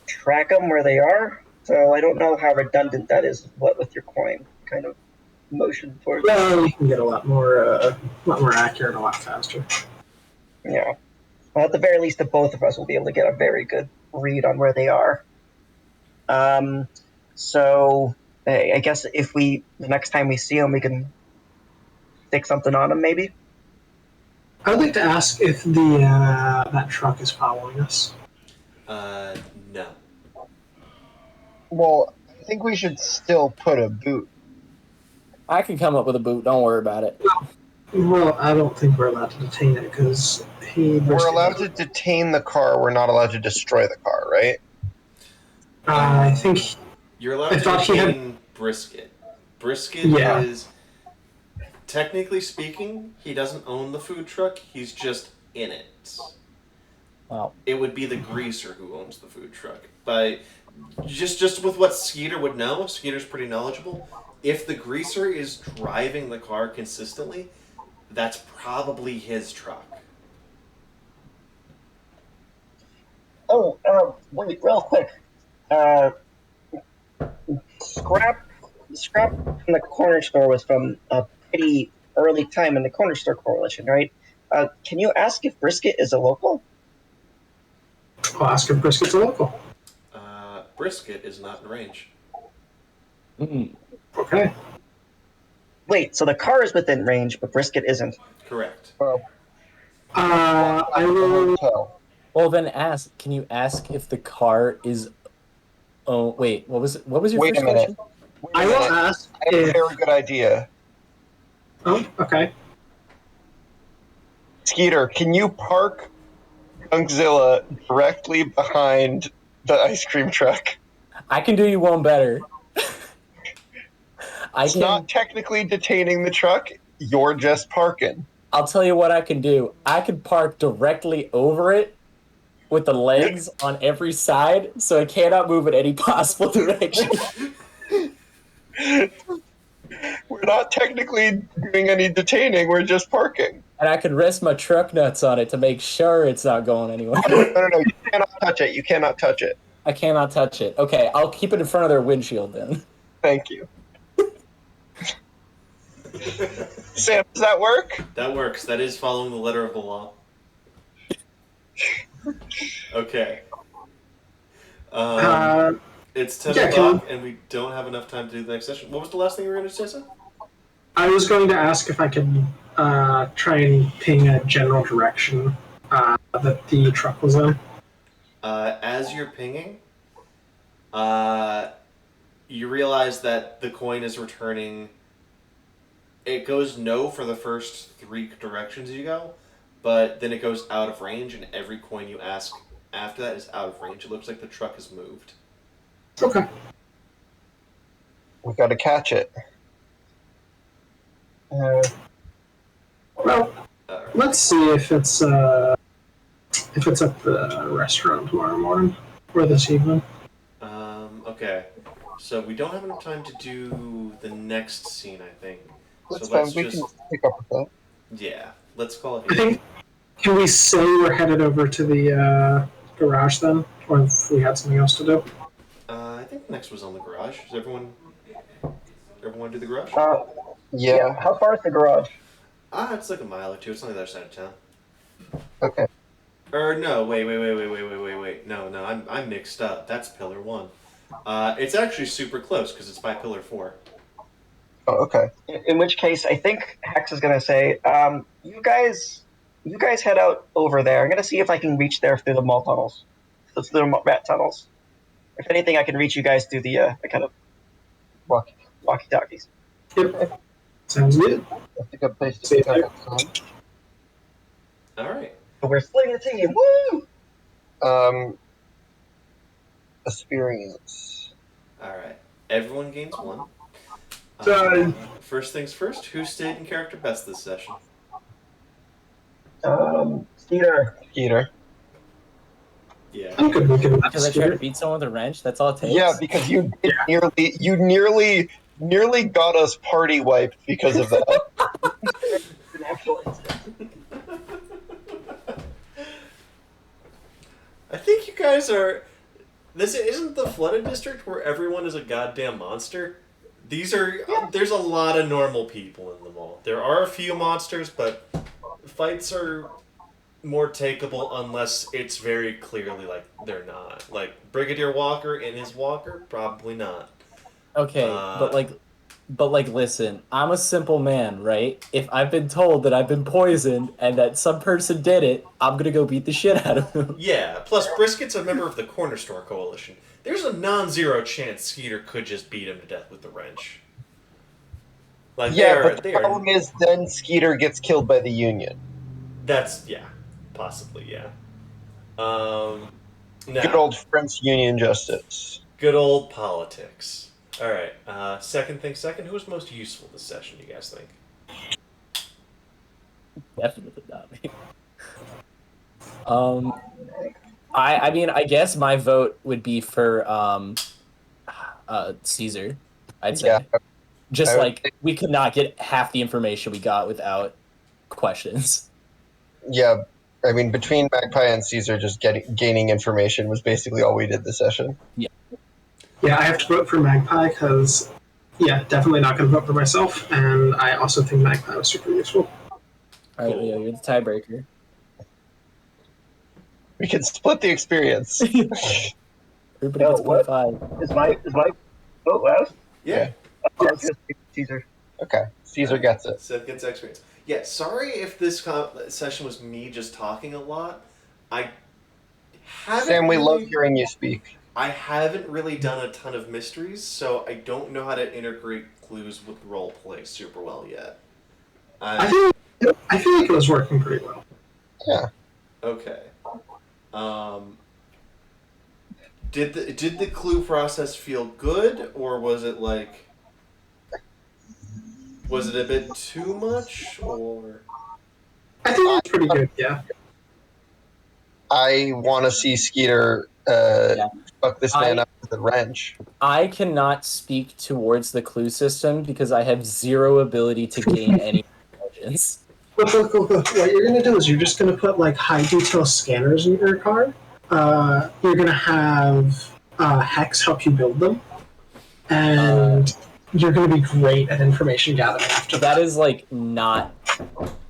track them where they are. So I don't know how redundant that is. What with your coin kind of motion towards. Well, you can get a lot more accurate, a lot faster. Yeah. Well, at the very least, the both of us will be able to get a very good read on where they are. So I guess if the next time we see them, we can stick something on them, maybe. I would like to ask if that truck is following us. No. Well, I think we should still put a boot. I can come up with a boot. Don't worry about it. Well, I don't think we're allowed to detain it because We're allowed to detain the car. We're not allowed to destroy the car, right? I think You're allowed I to thought he had- detain Brisket. Brisket Yeah. is, technically speaking, he doesn't own the food truck. He's just in it. Wow. It would be the greaser who owns the food truck. By just with what Skeeter would know, Skeeter's pretty knowledgeable. If the greaser is driving the car consistently, that's probably his truck. Oh, wait, real quick. Scrap in the corner store was from a pretty early time in the corner store coalition, right? Can you ask if Brisket is a local? I'll ask if Brisket's a local. Brisket is not in range. Mm-mm. Okay. Wait, so the car is within range, but Brisket isn't. Correct. I will. Hotel. Well, then can you ask if the car is... Oh, wait, what was your Wait first a minute. question? I will ask I have a if. very good idea. Oh, okay. Skeeter, can you park Gunkzilla directly behind the ice cream truck? I can do you one better. It's not technically detaining the truck. You're just parking. I'll tell you what I can do. I can park directly over it with the legs on every side, so it cannot move in any possible direction. We're not technically doing any detaining. We're just parking. And I can rest my truck nuts on it to make sure it's not going anywhere. No. You cannot touch it. You cannot touch it. I cannot touch it. Okay, I'll keep it in front of their windshield then. Thank you. Sam, does that work? That works. That is following the letter of the law. Okay. It's 10 yeah, o'clock, and we don't have enough time to do the next session. What was the last thing you were going to say, Sam? I was going to ask if I could try and ping a general direction that the truck was in. As you're pinging, you realize that the coin is returning. It goes no for the first 3 directions you go, but then it goes out of range, and every coin you ask after that is out of range. It looks like the truck has moved. Okay. We got to catch it. Well, Alright. let's see if it's at the restaurant tomorrow morning or this evening. Okay. So we don't have enough time to do the next scene, I think. That's So fine. let's We just... can pick up with that. Yeah. Let's call it I here. think. Can we say we're headed over to the garage then, or if we had something else to do? I think next was on the garage. Does everyone do the garage? Yeah. How far is the garage? It's like a mile or 2. It's on the other side of town. Okay. Or no, wait. No, I'm mixed up. That's Pillar 1. It's actually super close because it's by Pillar 4. Oh, okay. In which case, I think Hex is going to say, you guys head out over there. I'm going to see if I can reach there through the mall tunnels. those little rat tunnels. If anything, I can reach you guys through the kind of walkie-talkies. Yep. Sounds good. That's a good place to See pick you. up next time. All right. But we're splitting the team. Woo! Experience. All right. Everyone gains 1. Done. First things first. Who stayed in character best this session? Skeeter. Peter. Yeah. I'm good looking at Because I tried to beat someone with a wrench. That's all it takes. Yeah, because you nearly got us party wiped because of that. It's an actual instance. I think you guys are. This isn't the flooded district where everyone is a goddamn monster. These are. There's a lot of normal people in the mall. There are a few monsters, but fights are more takeable unless it's very clearly like they're not. Like Brigadier Walker and his walker, probably not. Okay, but listen, I'm a simple man, right? If I've been told that I've been poisoned and that some person did it, I'm gonna go beat the shit out of him. Yeah. Plus, Brisket's a member of the Corner Store Coalition. There's a non-zero chance Skeeter could just beat him to death with the wrench. Like Yeah, but the problem is then Skeeter gets killed by the Union. That's possibly now, Good old French Union justice. good old politics. All right. Second thing second. Who was most useful this session? You guys think? Definitely not me. I mean, I guess my vote would be for Caesar. I'd say. Yeah. Just I would like we could not get half the information we got without questions. Yeah, I mean, between Magpie and Caesar, just gaining information was basically all we did this session. Yeah, I have to vote for Magpie because, definitely not going to vote for myself, and I also think Magpie was super useful. All right, Leo, you're the tiebreaker. We can split the experience. Everybody No, gets what? 0.5. Is my vote last? Yeah. Oh, it's just Caesar. Okay, Caesar gets it. Seth gets experience. Yeah. Sorry if this session was me just talking a lot. I haven't. Sam, we really, love hearing you speak. I haven't really done a ton of mysteries, so I don't know how to integrate clues with role play super well yet. I feel like it was working pretty well. Yeah. Okay. Did the clue process feel good, or was it like? Was it a bit too much, or? I think it was pretty good, yeah. I want to see Skeeter fuck this man up with a wrench. I cannot speak towards the clue system because I have zero ability to gain any intelligence. Look. What you're going to do is you're just going to put, like, high-detail scanners in your car. You're going to have Hex help you build them. And you're going to be great at information gathering after that. That is, like, not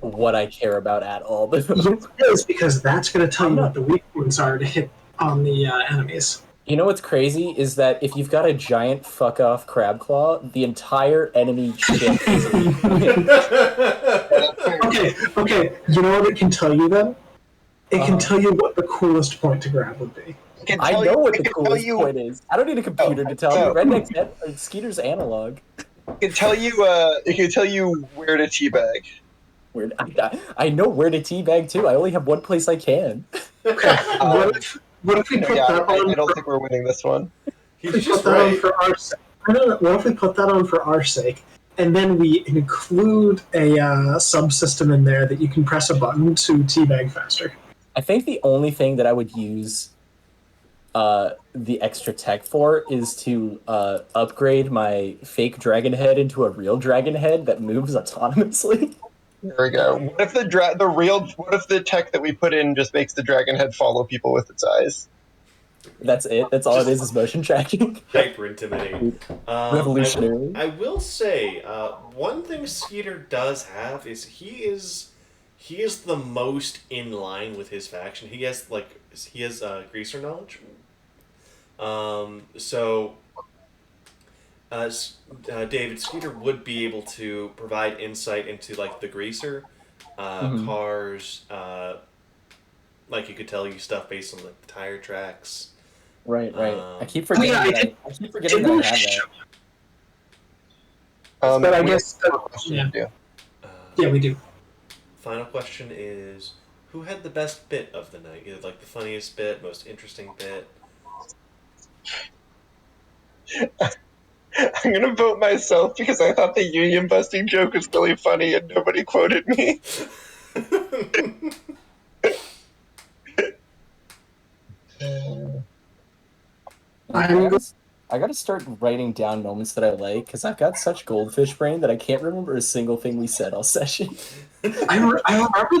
what I care about at all. Yes, it is, because that's going to tell you what the weak points are to hit on the enemies. You know what's crazy is that if you've got a giant fuck-off crab claw, the entire enemy ship is a weak point. Okay. You know what it can tell you then? It can tell you what the coolest point to grab would be. I know what the coolest point is. I don't need a computer to tell me. Redneck's Skeeter's analog. It can tell you. It can tell you where to teabag. I know where to teabag too. I only have one place I can. Okay. What if we put that on? I don't think we're winning this one. He's just right. For our sake? I don't know. What if we put that on for our sake, and then we include a subsystem in there that you can press a button to teabag faster? I think the only thing that I would use the extra tech for is to upgrade my fake dragon head into a real dragon head that moves autonomously. There we go. What if What if the tech that we put in just makes the dragon head follow people with its eyes? That's it. That's all it is motion tracking. Hyper intimidating. Revolutionary. I will say, one thing Skeeter does have is he is the most in line with his faction. He has greaser knowledge. David Skeeter would be able to provide insight into like the greaser, cars, Like you could tell you stuff based on like the tire tracks. Right. Um, I keep forgetting. yeah, I that did- I keep forgetting that I have that. But I we guess have a question yeah. to do. Yeah, we do. Final question is, who had the best bit of the night? Either like the funniest bit, most interesting bit. I'm gonna vote myself because I thought the union busting joke was really funny and nobody quoted me. I gotta start writing down moments that I like because I've got such goldfish brain that I can't remember a single thing we said all session. I remember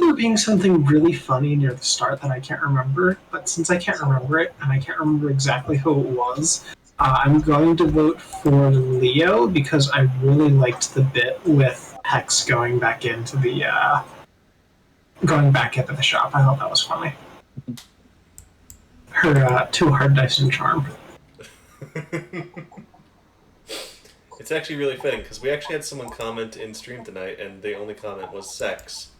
there being something really funny near the start that I can't remember, but since I can't remember it and I can't remember exactly who it was, I'm going to vote for Leo because I really liked the bit with Hex going back into the shop. I thought that was funny. Her two hard dice and charm. It's actually really fitting because we actually had someone comment in stream tonight, and the only comment was sex.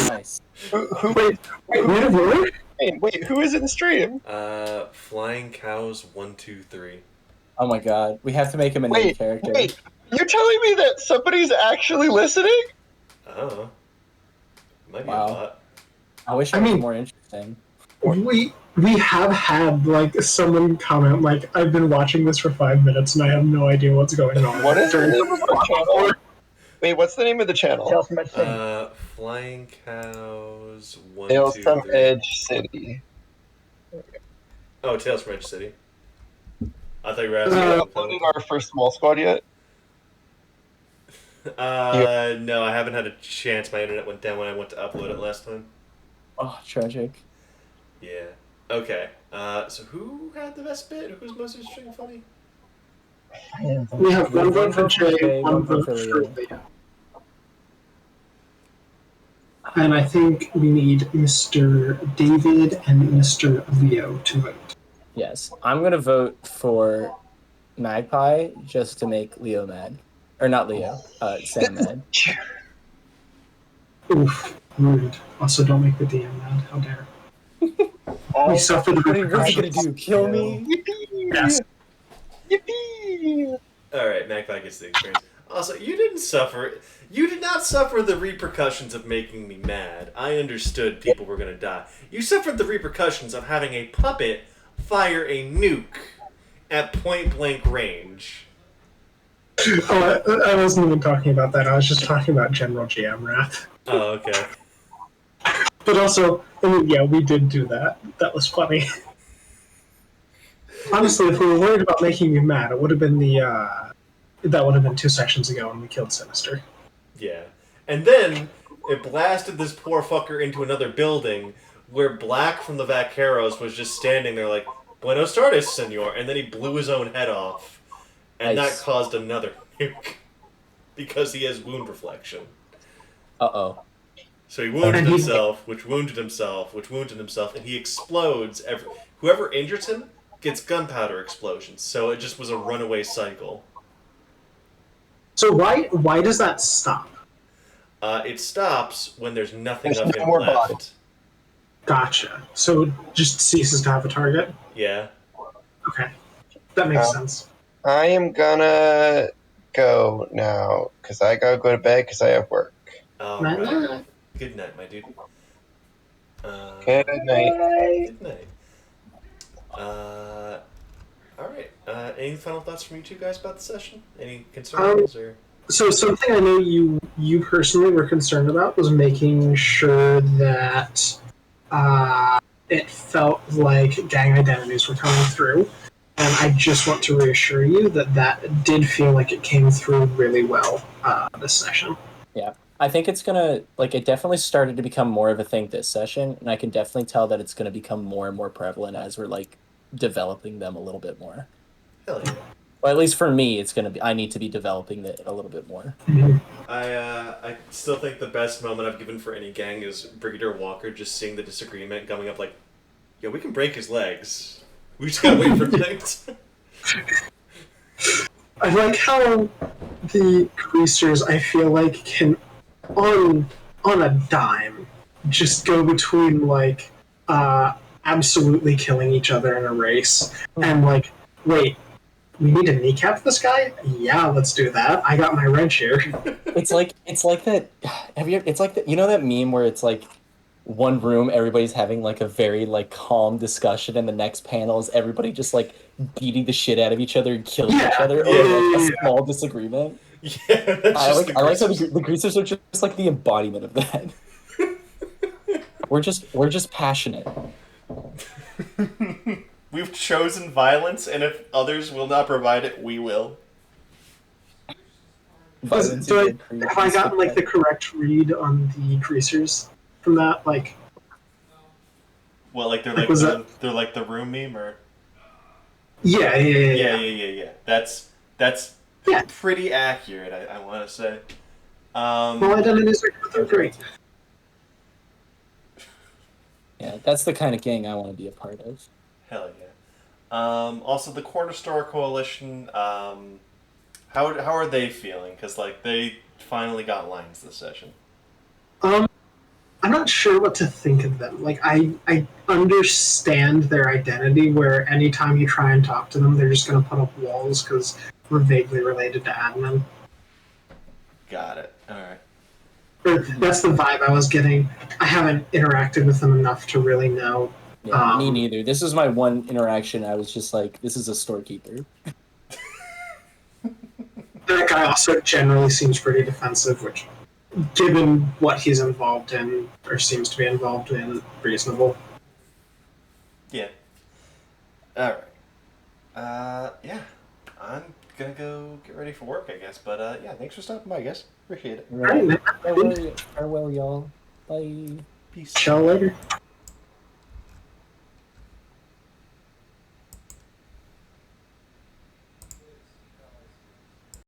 Nice. Wait, Who is in stream? Flying cows 1, 2, 3. Oh my god, we have to make him a new character. Wait, you're telling me that somebody's actually listening? Oh, might be Wow. a lot. I wish I it was mean- more interesting. We have had like someone comment like I've been watching this for 5 minutes and I have no idea what's going on. What is the name of our channel? Wait, what's the name of the channel? Tales from Ed City. Flying cows 1, Tales 2, from 3. Edge City. Oh, Tales from Edge City. I thought you were Have you asking. uploaded our first small squad yet? No, I haven't had a chance. My internet went down when I went to upload it last time. Oh, tragic. Yeah. Okay. So who had the best bit? Who's most interesting and funny? We have one vote for Jay, Jay, one one vote vote for for Leo. Leo. And I think we need Mr. David and Mr. Leo to vote. Yes, I'm gonna vote for Magpie just to make Leo mad, or not Leo, Sam mad. Oof, rude. Also, don't make the DM mad. How dare. We suffered the What are you really gonna repercussions. do? Kill me? Yippee! Yes. Yippee! All right, Magpie gets the experience. Also, you did not suffer the repercussions of making me mad. I understood people were gonna die. You suffered the repercussions of having a puppet fire a nuke at point blank range. Oh, I wasn't even talking about that. I was just talking about General GM wrath. Oh, okay. But also, I mean, yeah, we did do that. That was funny. Honestly, if we were worried about making you mad, it would have been that would have been 2 sessions ago when we killed Sinister. Yeah. And then it blasted this poor fucker into another building where Black from the Vaqueros was just standing there like, Buenos tardes, senor. And then he blew his own head off. And Nice. that caused another nuke. Because he has wound reflection. Uh-oh. So he wounded And he- himself, which wounded himself, which wounded himself, and he explodes. Whoever injures him gets gunpowder explosions. So it just was a runaway cycle. So why does that stop? It stops when there's nothing There's of no him more left. body. Gotcha. So it just ceases to have a target? Yeah. Okay. That makes Um, sense. I am gonna go now because I gotta go to bed because I have work. Alright. Good night, my dude. Good night. Good night. Alright. Any final thoughts from you two guys about the session? Any concerns or? So something I know you personally were concerned about was making sure that it felt like gang identities were coming through, and I just want to reassure you that did feel like it came through really well this session. I think it's gonna, like, it definitely started to become more of a thing this session, and I can definitely tell that it's gonna become more and more prevalent as we're, like, developing them a little bit more. Hell yeah. Well, at least for me, it's gonna be, I need to be developing it a little bit more. I still think the best moment I've given for any gang is Brigadier Walker just seeing the disagreement coming up like, yo, we can break his legs. We just gotta wait for things. I like how the greasers, I feel like, can on a dime just go between like absolutely killing each other in a race and like, wait, we need to kneecap this guy? Yeah, let's do that. I got my wrench here. It's like that. Have you? It's like that. You know that meme where it's like one room, everybody's having like a very like calm discussion, and the next panel is everybody just like beating the shit out of each other and killing each other over like a small disagreement. Yeah, that's I just like the I like how greasers. the greasers are just like the embodiment of that. we're just passionate. We've chosen violence, and if others will not provide it, we will. Violence So is I, increased. have I gotten like the correct read on the greasers from that? Like, Well, like they're Like, like was they're like the room meme, or yeah. yeah. That's Yeah. pretty accurate. I want to say. Well, identities are they're great. Yeah, that's the kind of gang I want to be a part of. Hell yeah. Also, the Corner Store Coalition. How are they feeling? Because like they finally got lines this session. I'm not sure what to think of them. Like, I understand their identity, where anytime you try and talk to them, they're just going to put up walls because we're vaguely related to admin. Got it. All right. Or that's the vibe I was getting. I haven't interacted with them enough to really know. Yeah, me neither. This is my one interaction. I was just like, this is a storekeeper. That guy also generally seems pretty defensive, which, given what he's involved in, or seems to be involved in, reasonable. Yeah. All right. Yeah. I'm gonna go get ready for work, I guess. But yeah, thanks for stopping by, guys. Appreciate it. All right, man. Farewell, y'all. Bye. Peace. Ciao later.